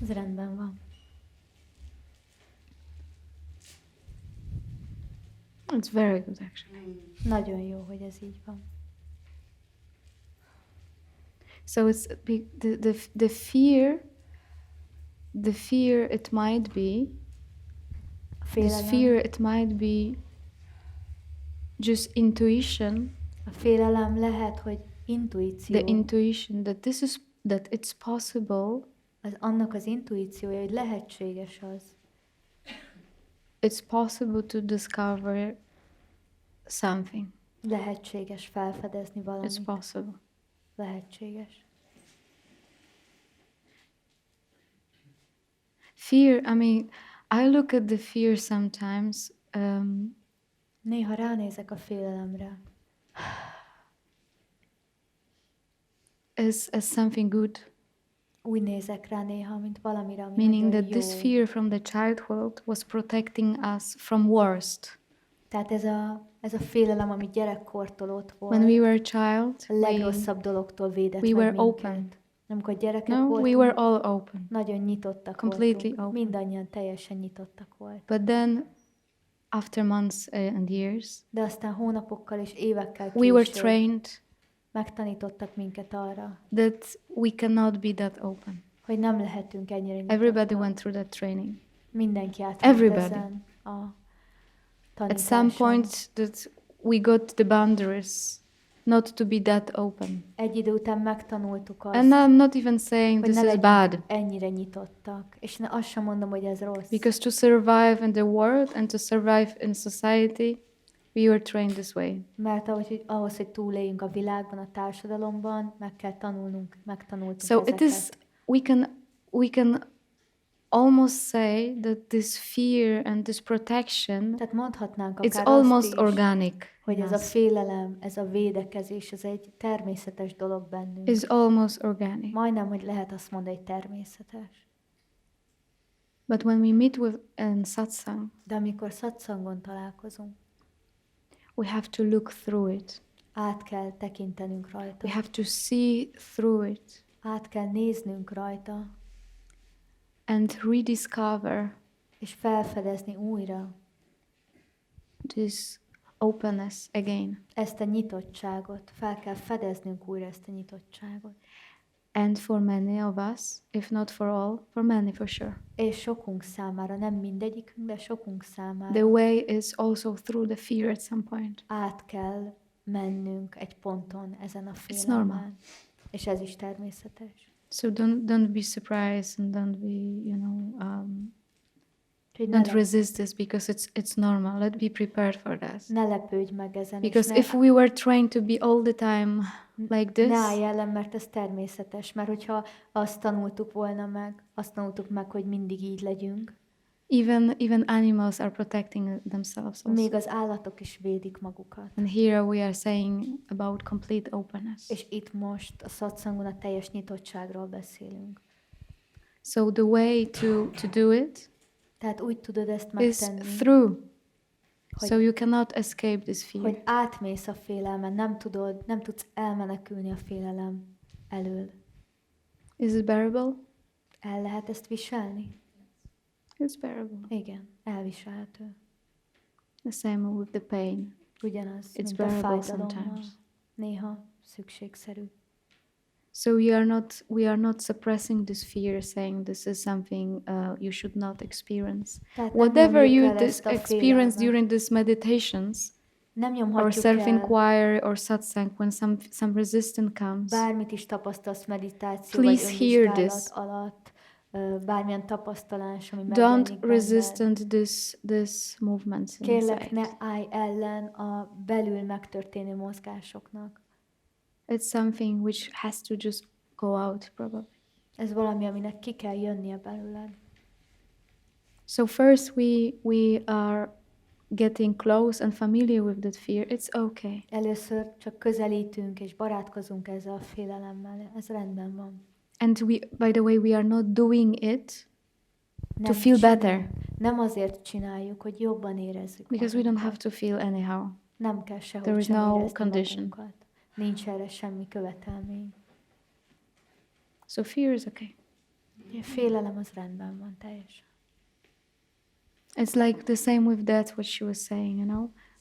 Ez rendben van. It's very good, actually. Nagyon jó, hogy ez így van. So it's the fear. It might be. A This félelem, fear. It might be just intuition. a félelem lehet, hogy intuíció. The intuition that it's possible. Annak az intuíciója, hogy lehetséges az. It's possible to discover something. Lehetséges felfedezni It's valamit. possible. Lehetséges. Fear. I mean, I look at the fear sometimes. Néha ránézek a félelemre, As something good, úgy nézek rá néha, mint valamire, ami meaning nagyon that jó. this fear from the childhood was protecting us from worst. Tehát ez a félelem, ami gyerekkortól ott volt, When we were a child, a legrosszabb dologtól védett we meg were minket. open. Amikor gyerekek No, voltunk, we were all open. nagyon nyitottak Completely voltunk. open. Mindannyian teljesen nyitottak volt. But then after months and years, de aztán hónapokkal és évekkel we were később trained megtanítottak minket arra, that we cannot be that open. hogy nem lehetünk ennyire Everybody nyitottak. went through that training. Mindenki átment Everybody. ezen a At some tanításon. point that we got the boundaries not to be that open. Egy idő után megtanultuk azt, And I'm not even saying hogy this ne is legyünk bad, ennyire nyitottak. És azt sem mondom, hogy ez rossz. because to survive in the world and to survive in society, we were trained this way. Mert ahhoz, hogy túléljünk a világban, a társadalomban, meg kell megtanultunk So ezeket. it is, we can almost say that this fear and this protection, Tehát mondhatnánk it's akár almost azt is, organic, hogy in ez a us. félelem, ez a védekezés, ez egy természetes dolog bennünk. Is almost organic. Majdnem, hogy lehet azt mondani, hogy természetes. But when we meet with in satsang, De amikor satsangon találkozunk, we have to look through it. át kell tekintenünk rajta. We have to see through it Át kell néznünk rajta, and rediscover és felfedezni újra this openness again. ezt a nyitottságot. Fel kell fedeznünk újra ezt a nyitottságot. And for many of us, if not for all, for many for sure, És sokunk számára, nem mindegyikünk, de sokunk számára the way is also through the fear at some point. át kell mennünk egy ponton ezen a It's normal. félelmen. És ez is természetes. So don't be surprised and don't be, Úgyhogy ne, don't resist this, because it's normal. Let's be prepared for that. ne lepődj meg ezen, Because és if we were trained to be all the time like this, ne állj ellen, mert ez természetes. Mert hogyha azt tanultuk meg, hogy mindig így legyünk, even animals are protecting themselves also. még az állatok is védik magukat. And here we are saying about complete openness. És itt most a satsangon a teljes nyitottságról beszélünk. So the way to do it Tehát úgy tudod ezt is megtenni, through. hogy- So you cannot escape this fear. hogy átmész a félelmen, nem tudsz elmenekülni a félelem elől. Is it bearable? El lehet ezt viselni? It's bearable. Igen, elviselhető. The same with the pain. Ugyanaz, It's mint a bearable fájdalommal. sometimes. Néha szükségszerű. So we are not suppressing this fear, saying this is something you should not experience. Tehát nem Whatever nyomjuk you el ezt a experience félelmet. during these meditations Nem or nyomhatjuk el, self-inquiry or satsang, when some resistance comes, bármit is tapasztalsz meditáció Please vagy hear önvizsgálat this. alatt, bármilyen tapasztalás, ami don't megjelenik resist benned. this movement Kérlek, inside. ne állj ellen a belül megtörténő mozgásoknak. It's something which has to just go out, probably. Ez valami, aminek ki kell jönnie belőled. So first we are getting close and familiar with that fear. It's okay. Először csak közelítünk és barátkozunk ezzel a félelemmel. Ez rendben van. And by the way, we are not doing it to Nem feel csináljuk- better, Nem azért csináljuk, hogy jobban érezzük because we don't magunkat. have to feel anyhow. Nem kell sehogy There is sem no érezni condition. magunkat. Nincs erre semmi követelmény. So fear is okay. A félelem az rendben van teljesen. It's like the same with that, what she was saying,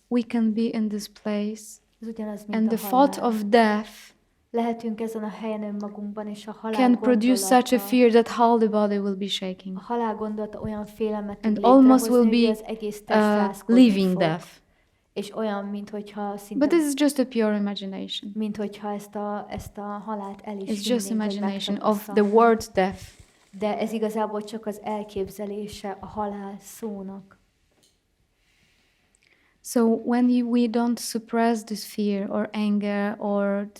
We can be in this place, Ez ugyanaz, mint and a the thought halál. of death Lehetünk ezen a helyen önmagunkban, és a halál can produce such a gondolata- fear that all the body will be shaking. A halál gondolata olyan félelmet And tud almost will létrehozni, be hogy az egész test rázkodni leaving fog. death. És olyan, minthogyha szinte, But this is just a pure imagination. minthogyha ezt a halált el is It's just vinnénk, hogy imagination of the megtapasztalnánk. word death. De ez igazából csak az elképzelése a halál szónak. So when we don't suppress this fear or anger or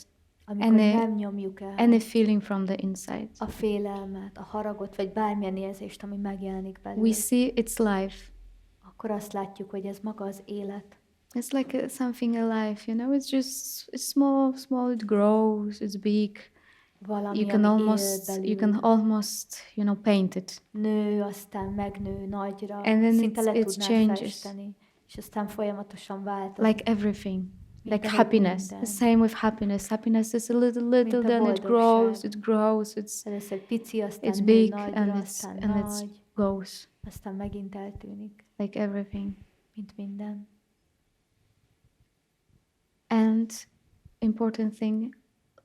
Amikor nem nyomjuk el any feeling from the inside, a félelmet, a haragot, vagy bármilyen érzést, ami megjelenik belőle, we see its life. akkor azt látjuk, hogy ez maga az élet. It's like something alive, It's just it's small. It grows. It's big. Valami, You can ami almost él you can belül. almost paint it. Nő, aztán megnő nagyra, And then szinte le it tudnád changes. festeni, és aztán folyamatosan változik. Like everything. Like ahogy happiness. minden. The same with happiness. Happiness is a little, Mint a then it boldogság. grows. It grows. Először pici, aztán It's nő big nagyra, and aztán it's nagy, goes. aztán megint eltűnik. Like everything. mint minden. And important thing,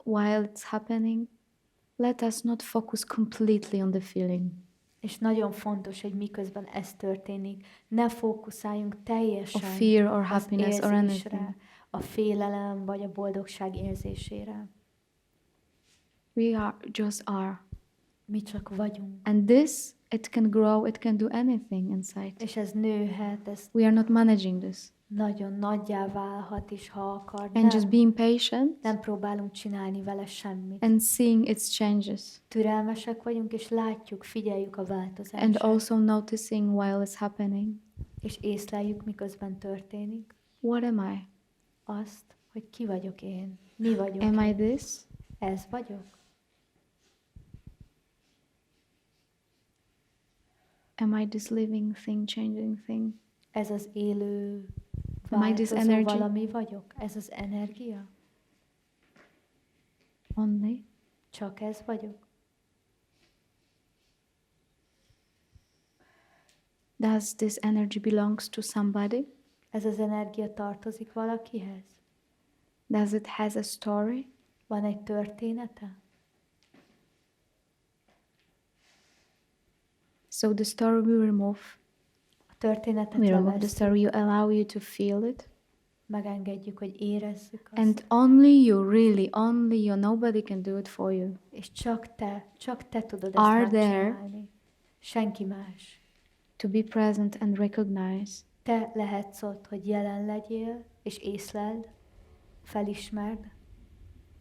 while it's happening, let us not focus completely on the feeling És nagyon fontos, hogy miközben ez történik, ne fókuszáljunk of teljesen fear or az happiness or anything. érzésre, a félelem vagy a boldogság érzésére. We just are. Mi csak vagyunk. And this, it can grow, it can do anything inside. És ez nőhet, ez We are not managing this. nagyon nagyjá válhat is, ha akar. And just being patient Nem próbálunk csinálni vele semmit. and seeing its changes. Türelmesek vagyunk, és látjuk, figyeljük a And változást. also noticing while it's happening. És észleljük, miközben történik. What am I? Azt, hogy ki vagyok én. Mi vagyok Am I én. this? Ez vagyok. Am I this living thing, changing thing? Ez az élő, Am I this változó energy? valami vagyok. Ez az energia. Only? Csak ez vagyok. Does this energy belongs to somebody? Ez az energia tartozik valakihez. Does it has a story? Van egy története. So the story we remove. A történetet We remove the levesszük, story. You allow you to feel it. megengedjük, hogy érezzük azt. And only you, nobody can do it for you. És csak te tudod Are ezt there megcsinálni. Senki más. to be present and recognize Te lehetsz ott, hogy jelen legyél, és észleld, felismerd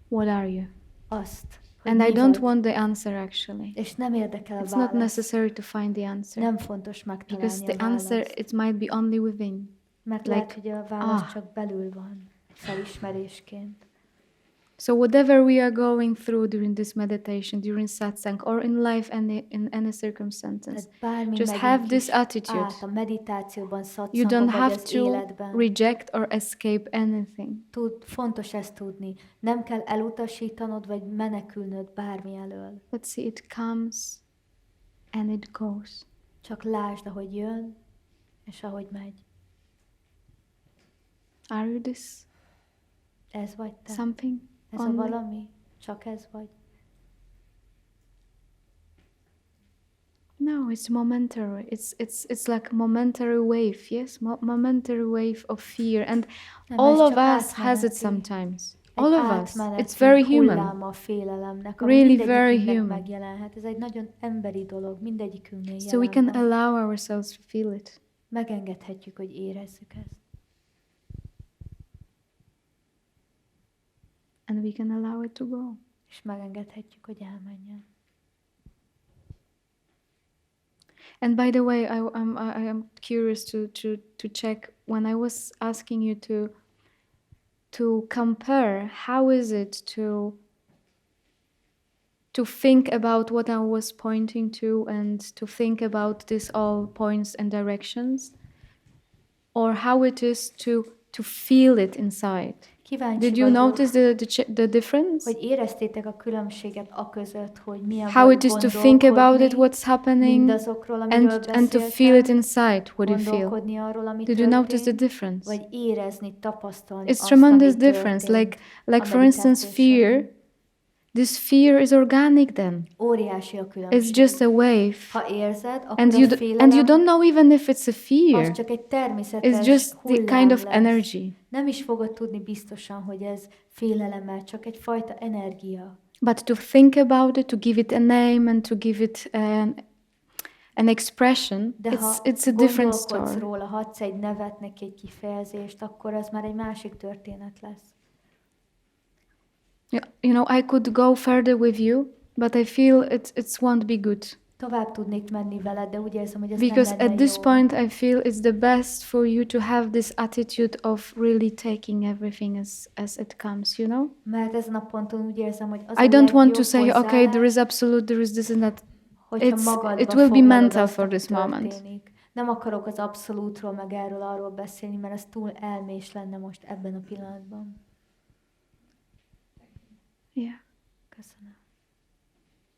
what are you. azt, hogy And mi I don't vagy. want the answer actually. És nem érdekel a It's not válasz. necessary to find the answer. Nem fontos megtalálni Because a the answer, választ. it might be only within. Mert like, lehet, hogy a válasz csak belül van, felismerésként. So whatever we are going through during this meditation, during satsang, or in life in any circumstances, Tehát bármi just megyünk have is this attitude. át a meditációban, You szatszangban, don't vagy have az to életben. reject or escape anything. Fontos ezt tudni. Nem kell elutasítanod, vagy menekülnöd bármi elől. But see, it comes and it goes. Csak lásd, ahogy jön, és ahogy megy. Are you this Ez vagy te. something? Ez a only? valami. Csak ez vagy. No, it's momentary. It's like a momentary wave. Yes, momentary wave of fear, and Nem, all ez of csak us has it átmeneti. sometimes. Egy All of us. átmeneti It's very human. hulláma a félelemnek, ami Really mindegyikünknek very human. megjelenhet. Ez egy nagyon emberi dolog, mindegyikünknél So we jelen can van. allow ourselves to feel it. Megengedhetjük, hogy érezzük ezt. And we can allow it to go. És megengedhetjük, hogy elmenjen. And by the way, I am curious to check when I was asking you to compare. How is it to think about what I was pointing to and to think about this all points and directions, or how it is to feel it inside? Kíváncsi Did you vagyok, notice the difference? hogy éreztétek a különbséget a között, hogy milyen How volt it is to think about it, gondolkodni what's happening, mindazokról, amiről and to feel it inside. What do you feel? gondolkodni arról, ami Did you notice the történt, difference? vagy érezni, tapasztalni It's azt, tremendous ami difference. történt Like a for instance, meditáció fear. során. This fear is organic then. Óriási a különbség. It's just a wave. Ha érzed, akkor And a you félelem don't know even if it's a az fear. csak egy természetes It's just the hullám kind of lesz. energy. Nem is fogod tudni biztosan, hogy ez félelemmel, csak egyfajta energia. But to think about it, to give it a name and to give it an expression, De ha it's a different gondolkodsz story. róla, adsz egy nevet neki, egy kifejezést, akkor az már egy másik történet lesz. You know, I could go further with you, but I feel it won't be good. Tovább tudnék menni veled, de úgy érzem, hogy ez Because nem lenne at this jó. point, I feel it's the best for you to have this attitude of really taking everything as it comes, you know? Mert ezen a ponton úgy érzem, hogy az I a don't want to legjobb say, okay, hozzáállás, there is absolute, there is this and that. hogyha it's- magadba it will be foglalod mental azt, for ami this moment. történik. Nem akarok az abszolútról, meg erről arról beszélni, mert ez túl elmés lenne most ebben a pillanatban. Yeah. Köszönöm.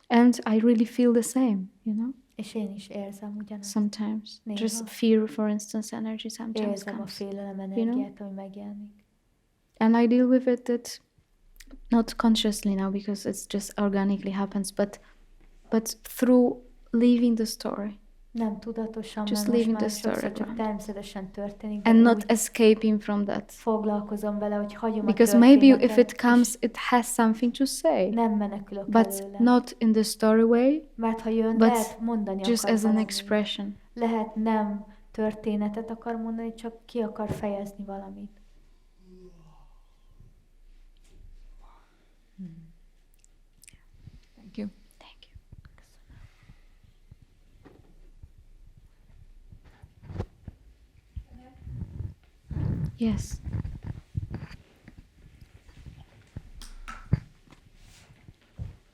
And I really feel the same, you know? És én is érzem ugyanezt. sometimes. Néha. Just fear, for instance, energy sometimes Érzem a comes. félelem know? energiát, ami megjelenik. And I deal with it not consciously now because it's just organically happens, but through leaving the story Nem tudatosan, Just mert most leaving már the sokszor story csak around. természetesen történik, de and not úgy escaping from that. foglalkozom vele, hogy hagyom Because a maybe történetet, if it és comes, it has something to say, nem menekülök but előle. not in the story way, Mert ha jön, but lehet mondani just akar as an valami. expression. Lehet nem történetet akar mondani, csak ki akar fejezni valamit. Thank you. Thank you. Yes.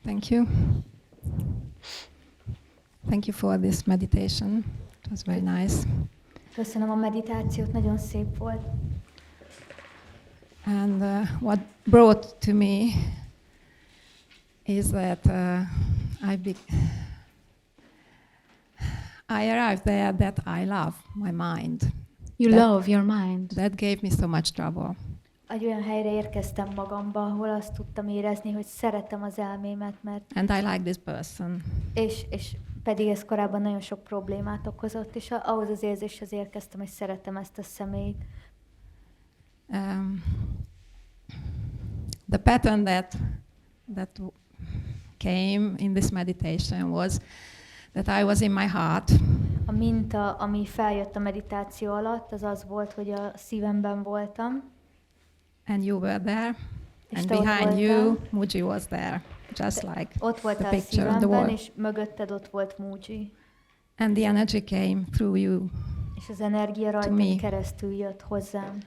Thank you. Thank you for this meditation. It was very nice. Köszönöm a meditációt, nagyon szép volt. And what brought to me is that I arrived there that I love my mind. You That- love your mind. That gave me so much trouble. Egy olyan helyre érkeztem magamba, ahol azt tudtam érezni, hogy szeretem az elmémet, mert And I like this person. és pedig ez korábban nagyon sok problémát okozott, és ahhoz az érzéshez érkeztem, hogy szeretem ezt a személyt. The pattern that came in this meditation was that I was in my heart. A minta, ami feljött a meditáció alatt, az az volt, hogy a szívemben voltam, And you were there, és and te ott behind you, voltál. Muji was there, just like Ott voltál the a picture on the szívemben, wall. és mögötted ott volt Muji. And the energy came through you. És az energia me. rajtad keresztül jött hozzám.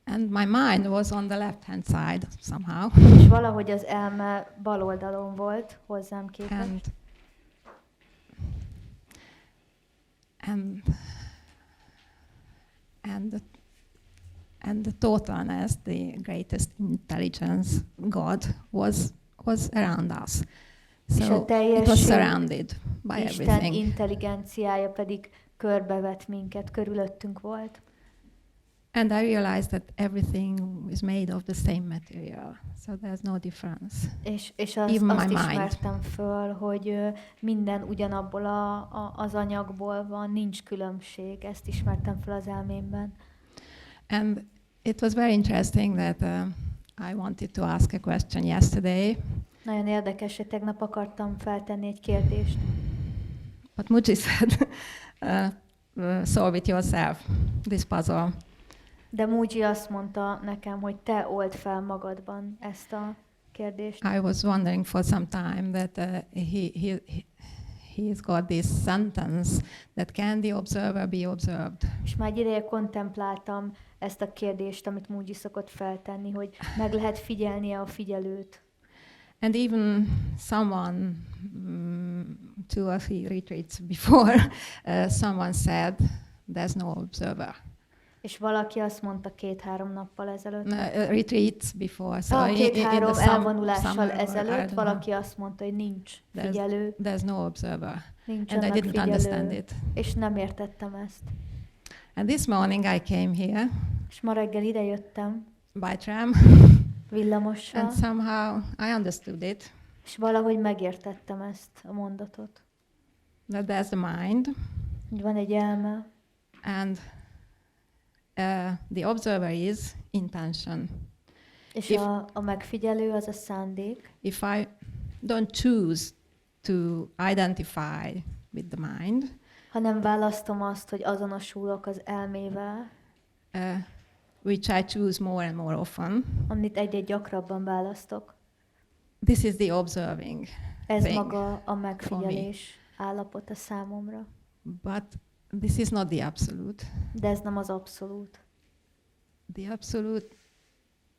And my mind was on the left-hand side somehow. És valahogy az elme bal oldalon volt hozzám képest. And the totalness, the greatest intelligence, God was around us. És a So it was teljesség, surrounded by Isten everything. intelligenciája pedig körbevett minket, körülöttünk volt. And I realized that everything is made of the same material, so there's no difference. És Even azt my mind. ismertem föl, hogy minden ugyanabból az anyagból van, nincs különbség. Ezt ismertem föl az elmémben. And it was very interesting that I wanted to ask a question yesterday, Nagyon érdekes, hogy tegnap akartam feltenni egy kérdést. but Muji said, solve it yourself, this puzzle. De Muji azt mondta nekem, hogy te old fel magadban ezt a kérdést. I was wondering for some time that he's got this sentence that can the observer be observed? És már egy ideje kontempláltam ezt a kérdést, amit Muji szokott feltenni, hogy meg lehet figyelnie a figyelőt. And even someone, 2 or 3 retreats before, someone said, there's no observer. És valaki azt mondta 2-3 nappal ezelőtt. Retreats before. So 2-3 elvonulással summer or I ezelőtt don't valaki azt mondta, hogy nincs figyelő, there's no observer. And I nincsenek didn't understand figyelő. it. És nem értettem ezt. And this morning I came here És ma reggel ide jöttem by tram, villamossal, and somehow I understood it, és valahogy megértettem ezt a mondatot. that there's the mind, Hogy van egy elme, and the observer is intention. és If- a megfigyelő az a szándék. If I don't choose to identify with the mind, Ha nem választom azt, hogy azonosulok az elmével, which I choose more and more often, amit egyre gyakrabban választok, this is the observing ez thing. maga a megfigyelés állapota számomra. But this is not the absolute. De ez nem az abszolút. The absolute,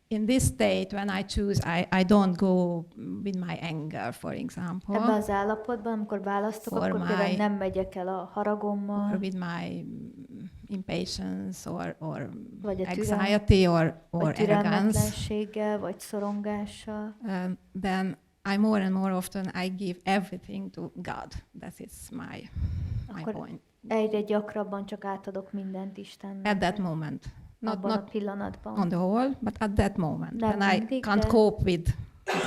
in this state, when I choose, I don't go with my anger, for example, Ebben az állapotban, amikor választok, For akkor például my- nem megyek el a haragommal, or with my impatience, or Vagy a anxiety, or vagy arrogance. türelmetlenséggel, vagy szorongással. Then I more and more often I give everything to God. That is my Akkor point. egyre gyakrabban csak átadok mindent Istennek. At that moment. Abban a Not pillanatban. on the whole, but at that moment. Nem When I mindig, can't de cope with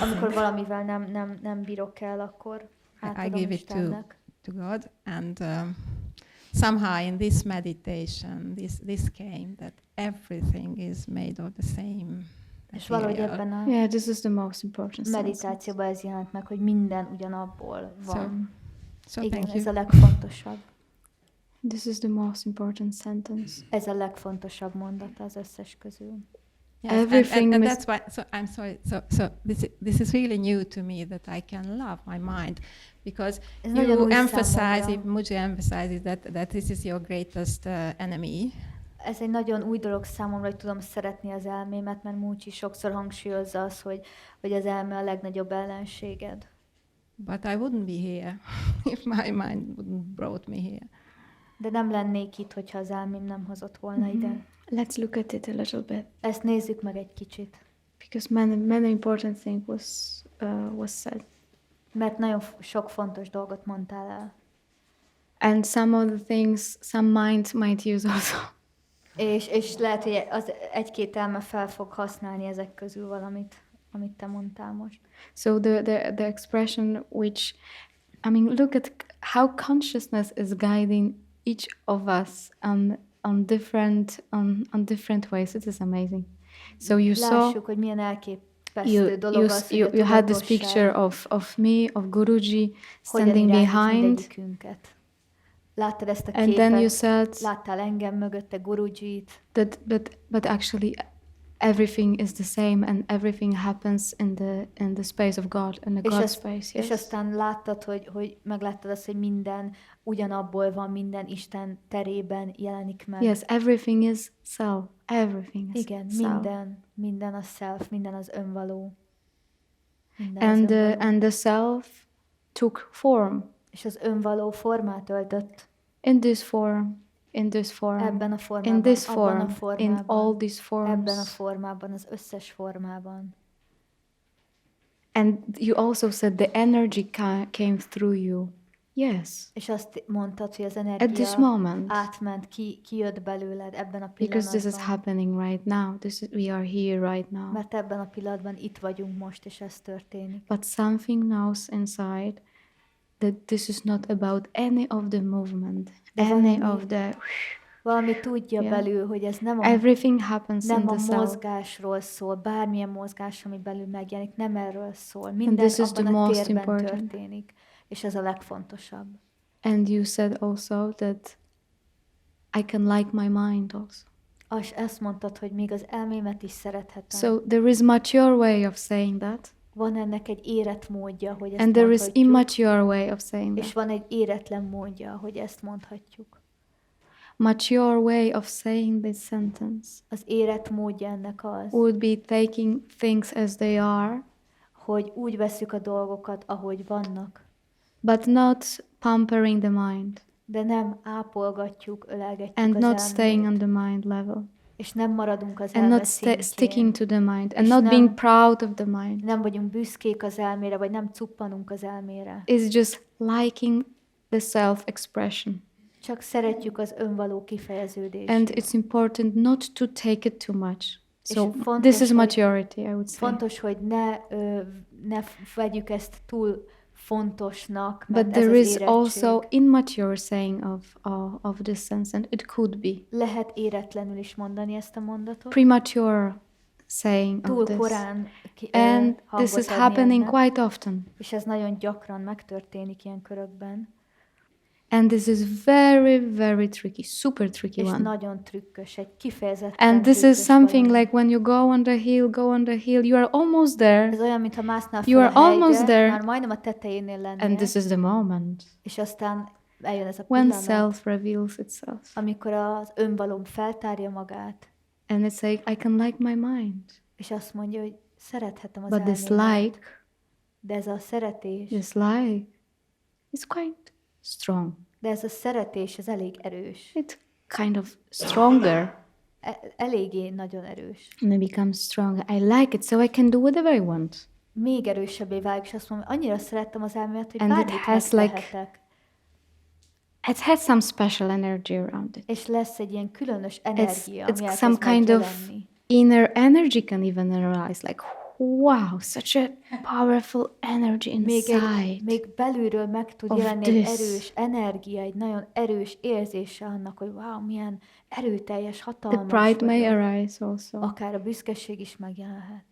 amikor valamivel nem bírok el, akkor I átadom give it Istennek. to God. And somehow in this meditation, this came that everything is made of the same És valahogy material. ebben a Yeah, this is the most important sentence. meditációban ez jelent meg, hogy minden ugyanabból van. So Igen, thank ez you. a legfontosabb. This is the most important sentence. Ez a legfontosabb mondata az összes közül. Yes, Everything and is- that's why. So I'm sorry. So this is really new to me that I can love my mind, because Ez nagyon you új emphasize számomra. it. Muji emphasizes that this is your greatest enemy. Ez egy nagyon új dolog számomra, hogy tudom szeretni az elmémet, mert Múcsi sokszor hangsúlyozza azt, hogy az elme a legnagyobb ellenséged. But I wouldn't be here if my mind wouldn't brought me here. De nem lennék itt, hogyha az elmém nem hozott volna ide. Let's look at it a little bit, Ezt nézzük meg egy kicsit. because many important thing was said, Mert nagyon sok fontos dolgot mondtál el. and some of the things some mind might use also. És lehet, hogy az egy-két elme fel fog használni ezek közül valamit, amit te mondtál most. So the expression which, I mean, look at how consciousness is guiding each of us on different ways. It is amazing. So you saw, Lássuk, hogy milyen elképesztő dolog az, hogy a you had this tudatosság picture of me, of Guruji hogyan standing irányít behind, mindegyikünket. Láttad ezt a and then you képet, said láttál engem mögötte, Gurujit, that but actually everything is the same and everything happens in the space of God, in the és, God azt, space. és Yes. aztán láttad, hogy megláttad azt, hogy minden ugyanabból van, minden Isten terében jelenik meg. Yes, everything is self. Everything is Igen, self. minden a self, minden az önvaló. Minden az And önvaló. the self took form És az önvaló formát öltött in this form, ebben a formában, in this abban a form, in formában, all these ebben a forms. formában, az összes formában. And you also said the energy came through you. Yes, És azt mondtad, hogy az at this energia moment, átment, kijött belőled ebben a because this is pillanatban. happening right now. We are here right now. Mert ebben a pillanatban itt vagyunk most, és ez történik. But something knows inside that this is not about any of the movement, De any valami- of the. Valami tudja Yeah. belül, hogy ez nem a, Everything happens in nem the a self. mozgásról szól, bármilyen mozgás, ami belül megjelenik, nem erről szól. Minden this is abban the a most térben important. történik, és ez a legfontosabb. And you said also that I can like my mind also. És ezt mondtad, hogy még az elmémet is szerethetem. So there is mature way of saying that, Van ennek egy érett módja, hogy ezt and there is mondhatjuk, immature way of saying és that. van egy éretlen módja, hogy ezt mondhatjuk. Mature way of saying this sentence Az érett módja ennek az, would be taking things as they are, hogy úgy veszük a dolgokat, ahogy vannak, but not pampering the mind de nem ápolgatjuk, ölelgetjük and az not staying elmét, on the mind level, és nem maradunk az and elme not szintjén. sticking to the mind, and És not nem- being proud of the mind. Nem vagyunk büszkék az elmére, vagy nem cuppanunk az elmére. It's just liking the self-expression. Csak szeretjük az önvaló kifejeződést. And it's important not to take it too much. So fontos, this is hogy- maturity, I would say. Fontos, hogy ne vegyük ezt túl fontosnak, But mert ez there az is érettség. also immature saying of this sense, and it could be Lehet éretlenül is mondani ezt a mondatot. premature saying Túl of this. korán And hangot this is adni happening ennek, quite often. és ez nagyon gyakran megtörténik ilyen körökben, And this is very, very tricky, super tricky és one. nagyon trükkös, egy kifejezetten And this is trükkös something valami. like when you go on the hill, you are almost there, Ez olyan, mintha másznál You fel are a almost hegyre, there. már majdnem a tetejénél lennél, and this is the moment és aztán eljön ez a when pillanat, self reveals itself. amikor az önvalóm feltárja magát, And it's like, I can like my mind. és azt mondja, hogy szerethetem az But this elmémet, like, de ez a szeretés, this like, is quite strong. de ez a szeretés, ez elég erős. It's kind of stronger. Eléggé nagyon erős. And it becomes stronger. I like it, so I can do whatever I want. még erősebbé válik, és azt mondom, annyira szerettem az elmélet, hogy And it bármit has megtehetek. It has some special energy around it. És lesz egy ilyen különös energia, ami It's elkezd some kind of megjelenni. inner energy can even arise. Like, wow, such a powerful energy inside. Még belülről meg tud of jelenni egy this. erős energia, egy nagyon erős érzése annak, hogy wow, milyen erőteljes, The hatalmas pride may vagyok. arise also. Akár a büszkeség is megjelenhet.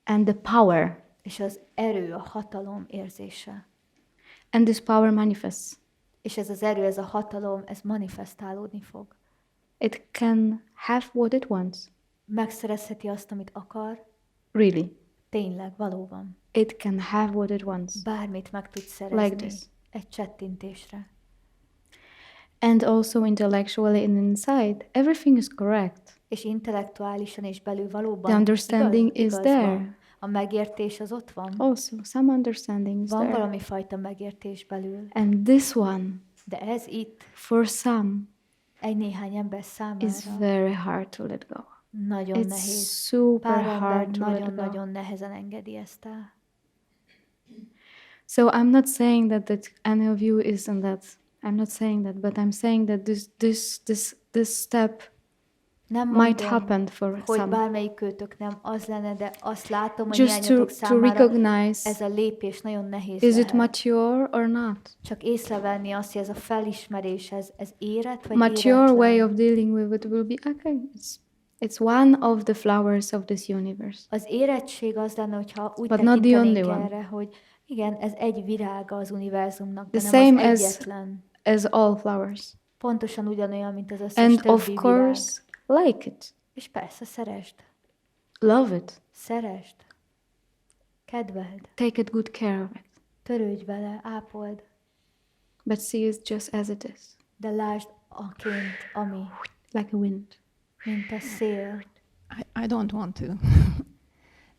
And the power. És az erő, a hatalom érzése. And this power manifests. És ez az erő, ez a hatalom, ez manifestálódni fog. It can have what it wants. Megszerezheti azt, amit akar. Really. Tényleg, valóban. It can have what it wants. Bármit meg tud szerezni. Like this. Egy csettintésre. And also intellectually and inside, everything is correct. És intellektuálisan és belül valóban The understanding is igaz there. van. A megértés az ott van. Also, some understanding is Van there. valami fajta megértés belül. And this one, De ez itt for some, egy néhány ember is számára very hard to let go. nagyon It's nehéz. super Pár ember hard to let go. nagyon-nagyon nehezen engedi ezt el. So I'm not saying that any of you isn't that. I'm not saying that, but I'm saying that this step Nem might mondom, happen for hogy some. bármelyikőtök nem az lenne, de azt látom, hogy Just néhányatok to számára recognize, ez a lépés nagyon nehéz is lehet. it mature or not? Csak észrevenni azt, hogy ez a felismerés, ez érett vagy Mature éretlen. way of dealing with it will be okay. It's one of the flowers of this universe. Az érettség az lenne, hogyha úgy But not the tekintenénk only one. erre, hogy igen, ez egy virága az univerzumnak, de The nem same az as- egyetlen. As all flowers. Pontosan ugyanolyan, mint az összes And többi of course, like it. És persze, szeresd. Love it. Szeresd. Kedveld. Take it good care of it. Törődj vele, ápold. But see it just as it is. De lásd aként, ami, Like a wind. mint a szél. I don't want to.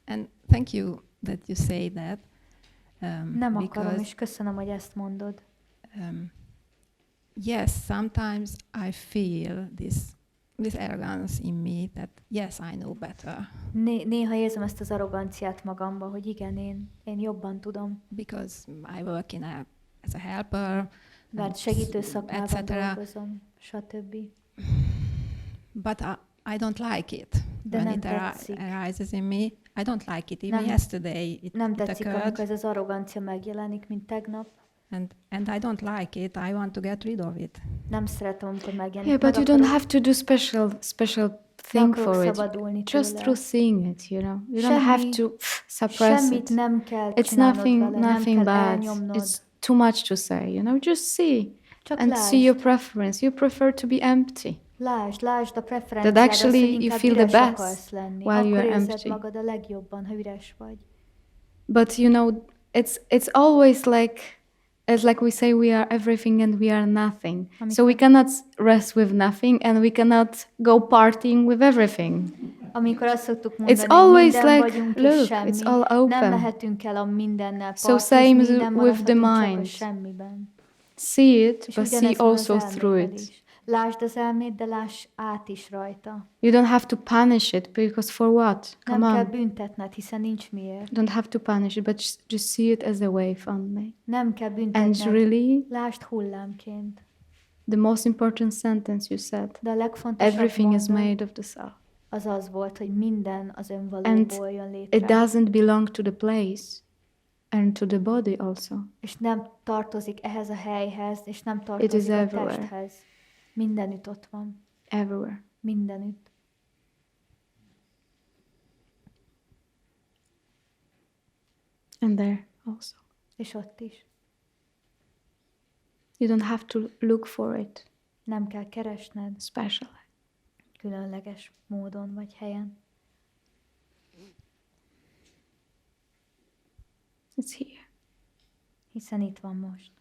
And thank you that you say that. Nem akarom, because, és köszönöm, hogy ezt mondod. yes, sometimes I feel this arrogance in me that yes, I know better. Néha érzem ezt az arroganciát magamba, hogy igen, én jobban tudom. Because I work as a helper, Mert segítő szakmában etc. dolgozom, stb. But I don't like it De when nem it tetszik. arises in me. I don't like it. Even Nem- yesterday Nem it tetszik, occurred. amikor ez az arrogancia megjelenik, mint tegnap. And I don't like it. I want to get rid of it. Nem szeretem, amikor megjelenik. Yeah, but you Meg don't akarok- have to do special meg thing akarok for it. szabadulni Just tőle. through seeing it, you know. You don't have to suppress Semmit it. nem kell It's csinálnod nothing vele, nem nothing kell bad. elnyomnod. It's too much to say, you know. Just see Csak and lásd, see your preference. You prefer to be empty. lásd a preferenciád, azt, actually hogy you inkább feel the üres best akarsz lenni. while you Akkor are érzed empty. magad a legjobban, ha üres vagy. But you know, it's always like, as like we say, we are everything and we are nothing. So we cannot rest with nothing, and we cannot go partying with everything. Amikor azt szoktuk mondani, It's always minden like, vagyunk és look, semmi, it's all nem open. mehetünk el a mindennel So partizni, same nem with the maradhatunk csak a mind. semmiben. See it, És but see ugyanez van az also through elmével it. is. Lásd az elmét, de láss át is rajta. You don't have to punish it, because for what? Nem Come kell on. büntetned, hiszen nincs miért. You don't have to punish it, but just see it as a wave only. Nem kell And büntetned. really, Lásd hullámként. the most important sentence you said, De a legfontosabb everything is mondat made of the self. az az volt, hogy minden az önvalóból jön létre. It doesn't belong to the place and to the body also. És nem tartozik ehhez a helyhez, és nem is tartozik a everywhere. testhez. Mindenütt ott van. Everywhere. Mindenütt. And there also. És ott is. You don't have to look for it Nem kell keresned specially. különleges módon vagy helyen. It's here. Hiszen itt van most.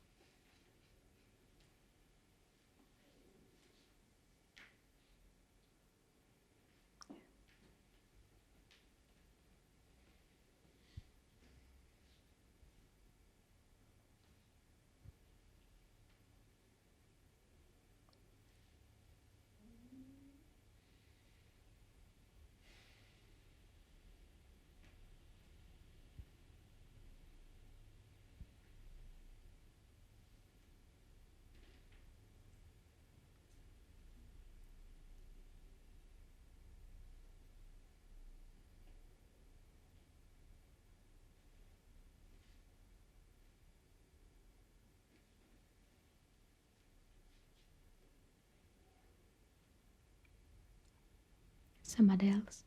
Somebody else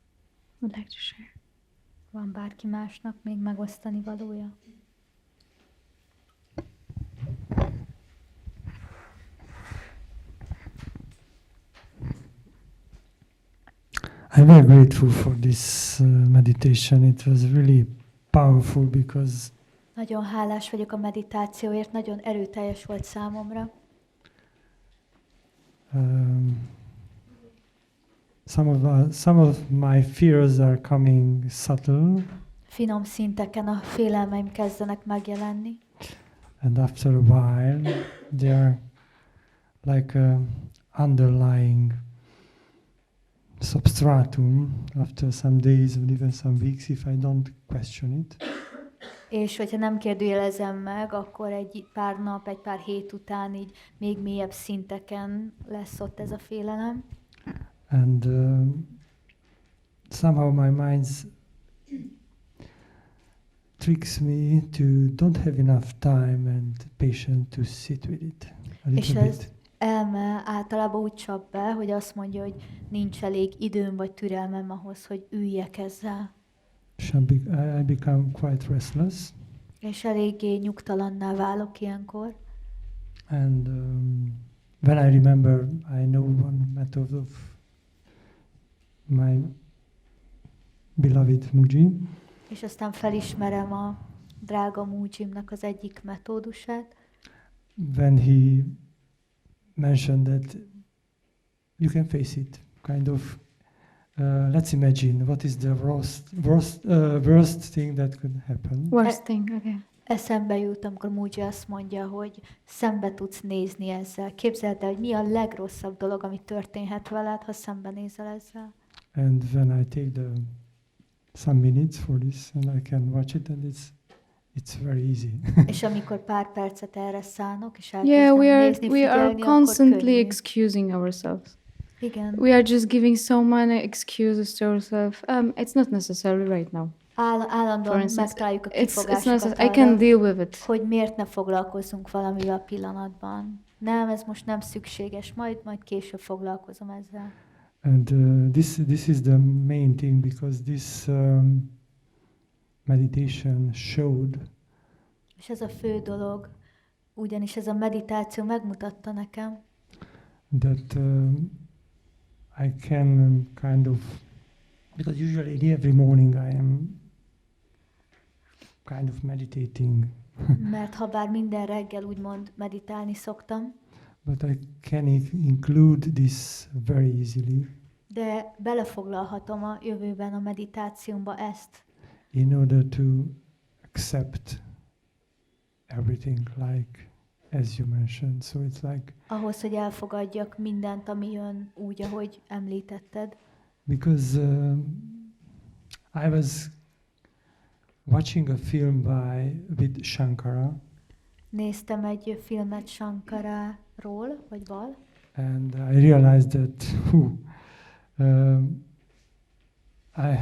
would like to share? Van bárki másnak még megosztani valója? I'm very grateful for this meditation. It was really powerful because Nagyon hálás vagyok a meditációért, nagyon erőteljes volt számomra. Some of my fears are coming subtle, Finom szinteken a félelmeim kezdenek megjelenni, and after a while, they are like a underlying substratum. After some days or even some weeks, if I don't question it. és hogyha nem kérdőjelezem meg, akkor egy pár nap, egy pár hét után így még mélyebb szinteken lesz ott ez a félelem. And somehow my mind tricks me to don't have enough time and patience to sit with it a És little az bit. elme általában úgy csap be, hogy azt mondja, hogy nincs elég időm vagy türelmem ahhoz, hogy üljek ezzel. So I become quite restless, És eléggé nyugtalanná válok ilyenkor. and when I remember, I know one method of my beloved Muji, És aztán felismerem a drága Mujimnak az egyik metódusát, when he mentioned that you can face it, kind of. Let's imagine what is the worst thing that could happen. Worst thing, okay. eszembe jut, amikor Muji azt mondja, hogy szembe tudsz nézni ezzel. Képzeld el, hogy mi a legrosszabb dolog, ami történhet veled, ha szembenézel ezzel. And when I take some minutes for this, and I can watch it, and it's very easy. És amikor pár percet erre szánok, és Yeah, elkezdem nézni, we are figyelni, constantly akkor könnyű. excusing ourselves. Igen. We are just giving so many excuses to ourselves. It's not necessary right now. For Állandóan instance, megtaláljuk a it's not kifogásokat necessary. I can arra, deal with it. hogy miért ne foglalkozzunk valamivel a pillanatban. Nem, ez most nem szükséges, majd később foglalkozom ezzel. And this is the main thing, because this meditation showed És ez a fő dolog, ugyanis ez a meditáció megmutatta nekem, that I can kind of, because usually every morning I am kind of meditating, mert ha bár minden reggel úgymond meditálni szoktam, but I can include this very easily de belefoglalhatom a jövőben a meditációmba ezt, in order to accept everything, like as you mentioned. So it's like, ahhoz, hogy elfogadjak mindent, ami jön úgy, ahogy említetted. because I was watching a film with Shankara, Néztem egy filmet Shankaráról, vagy val, and I realized that I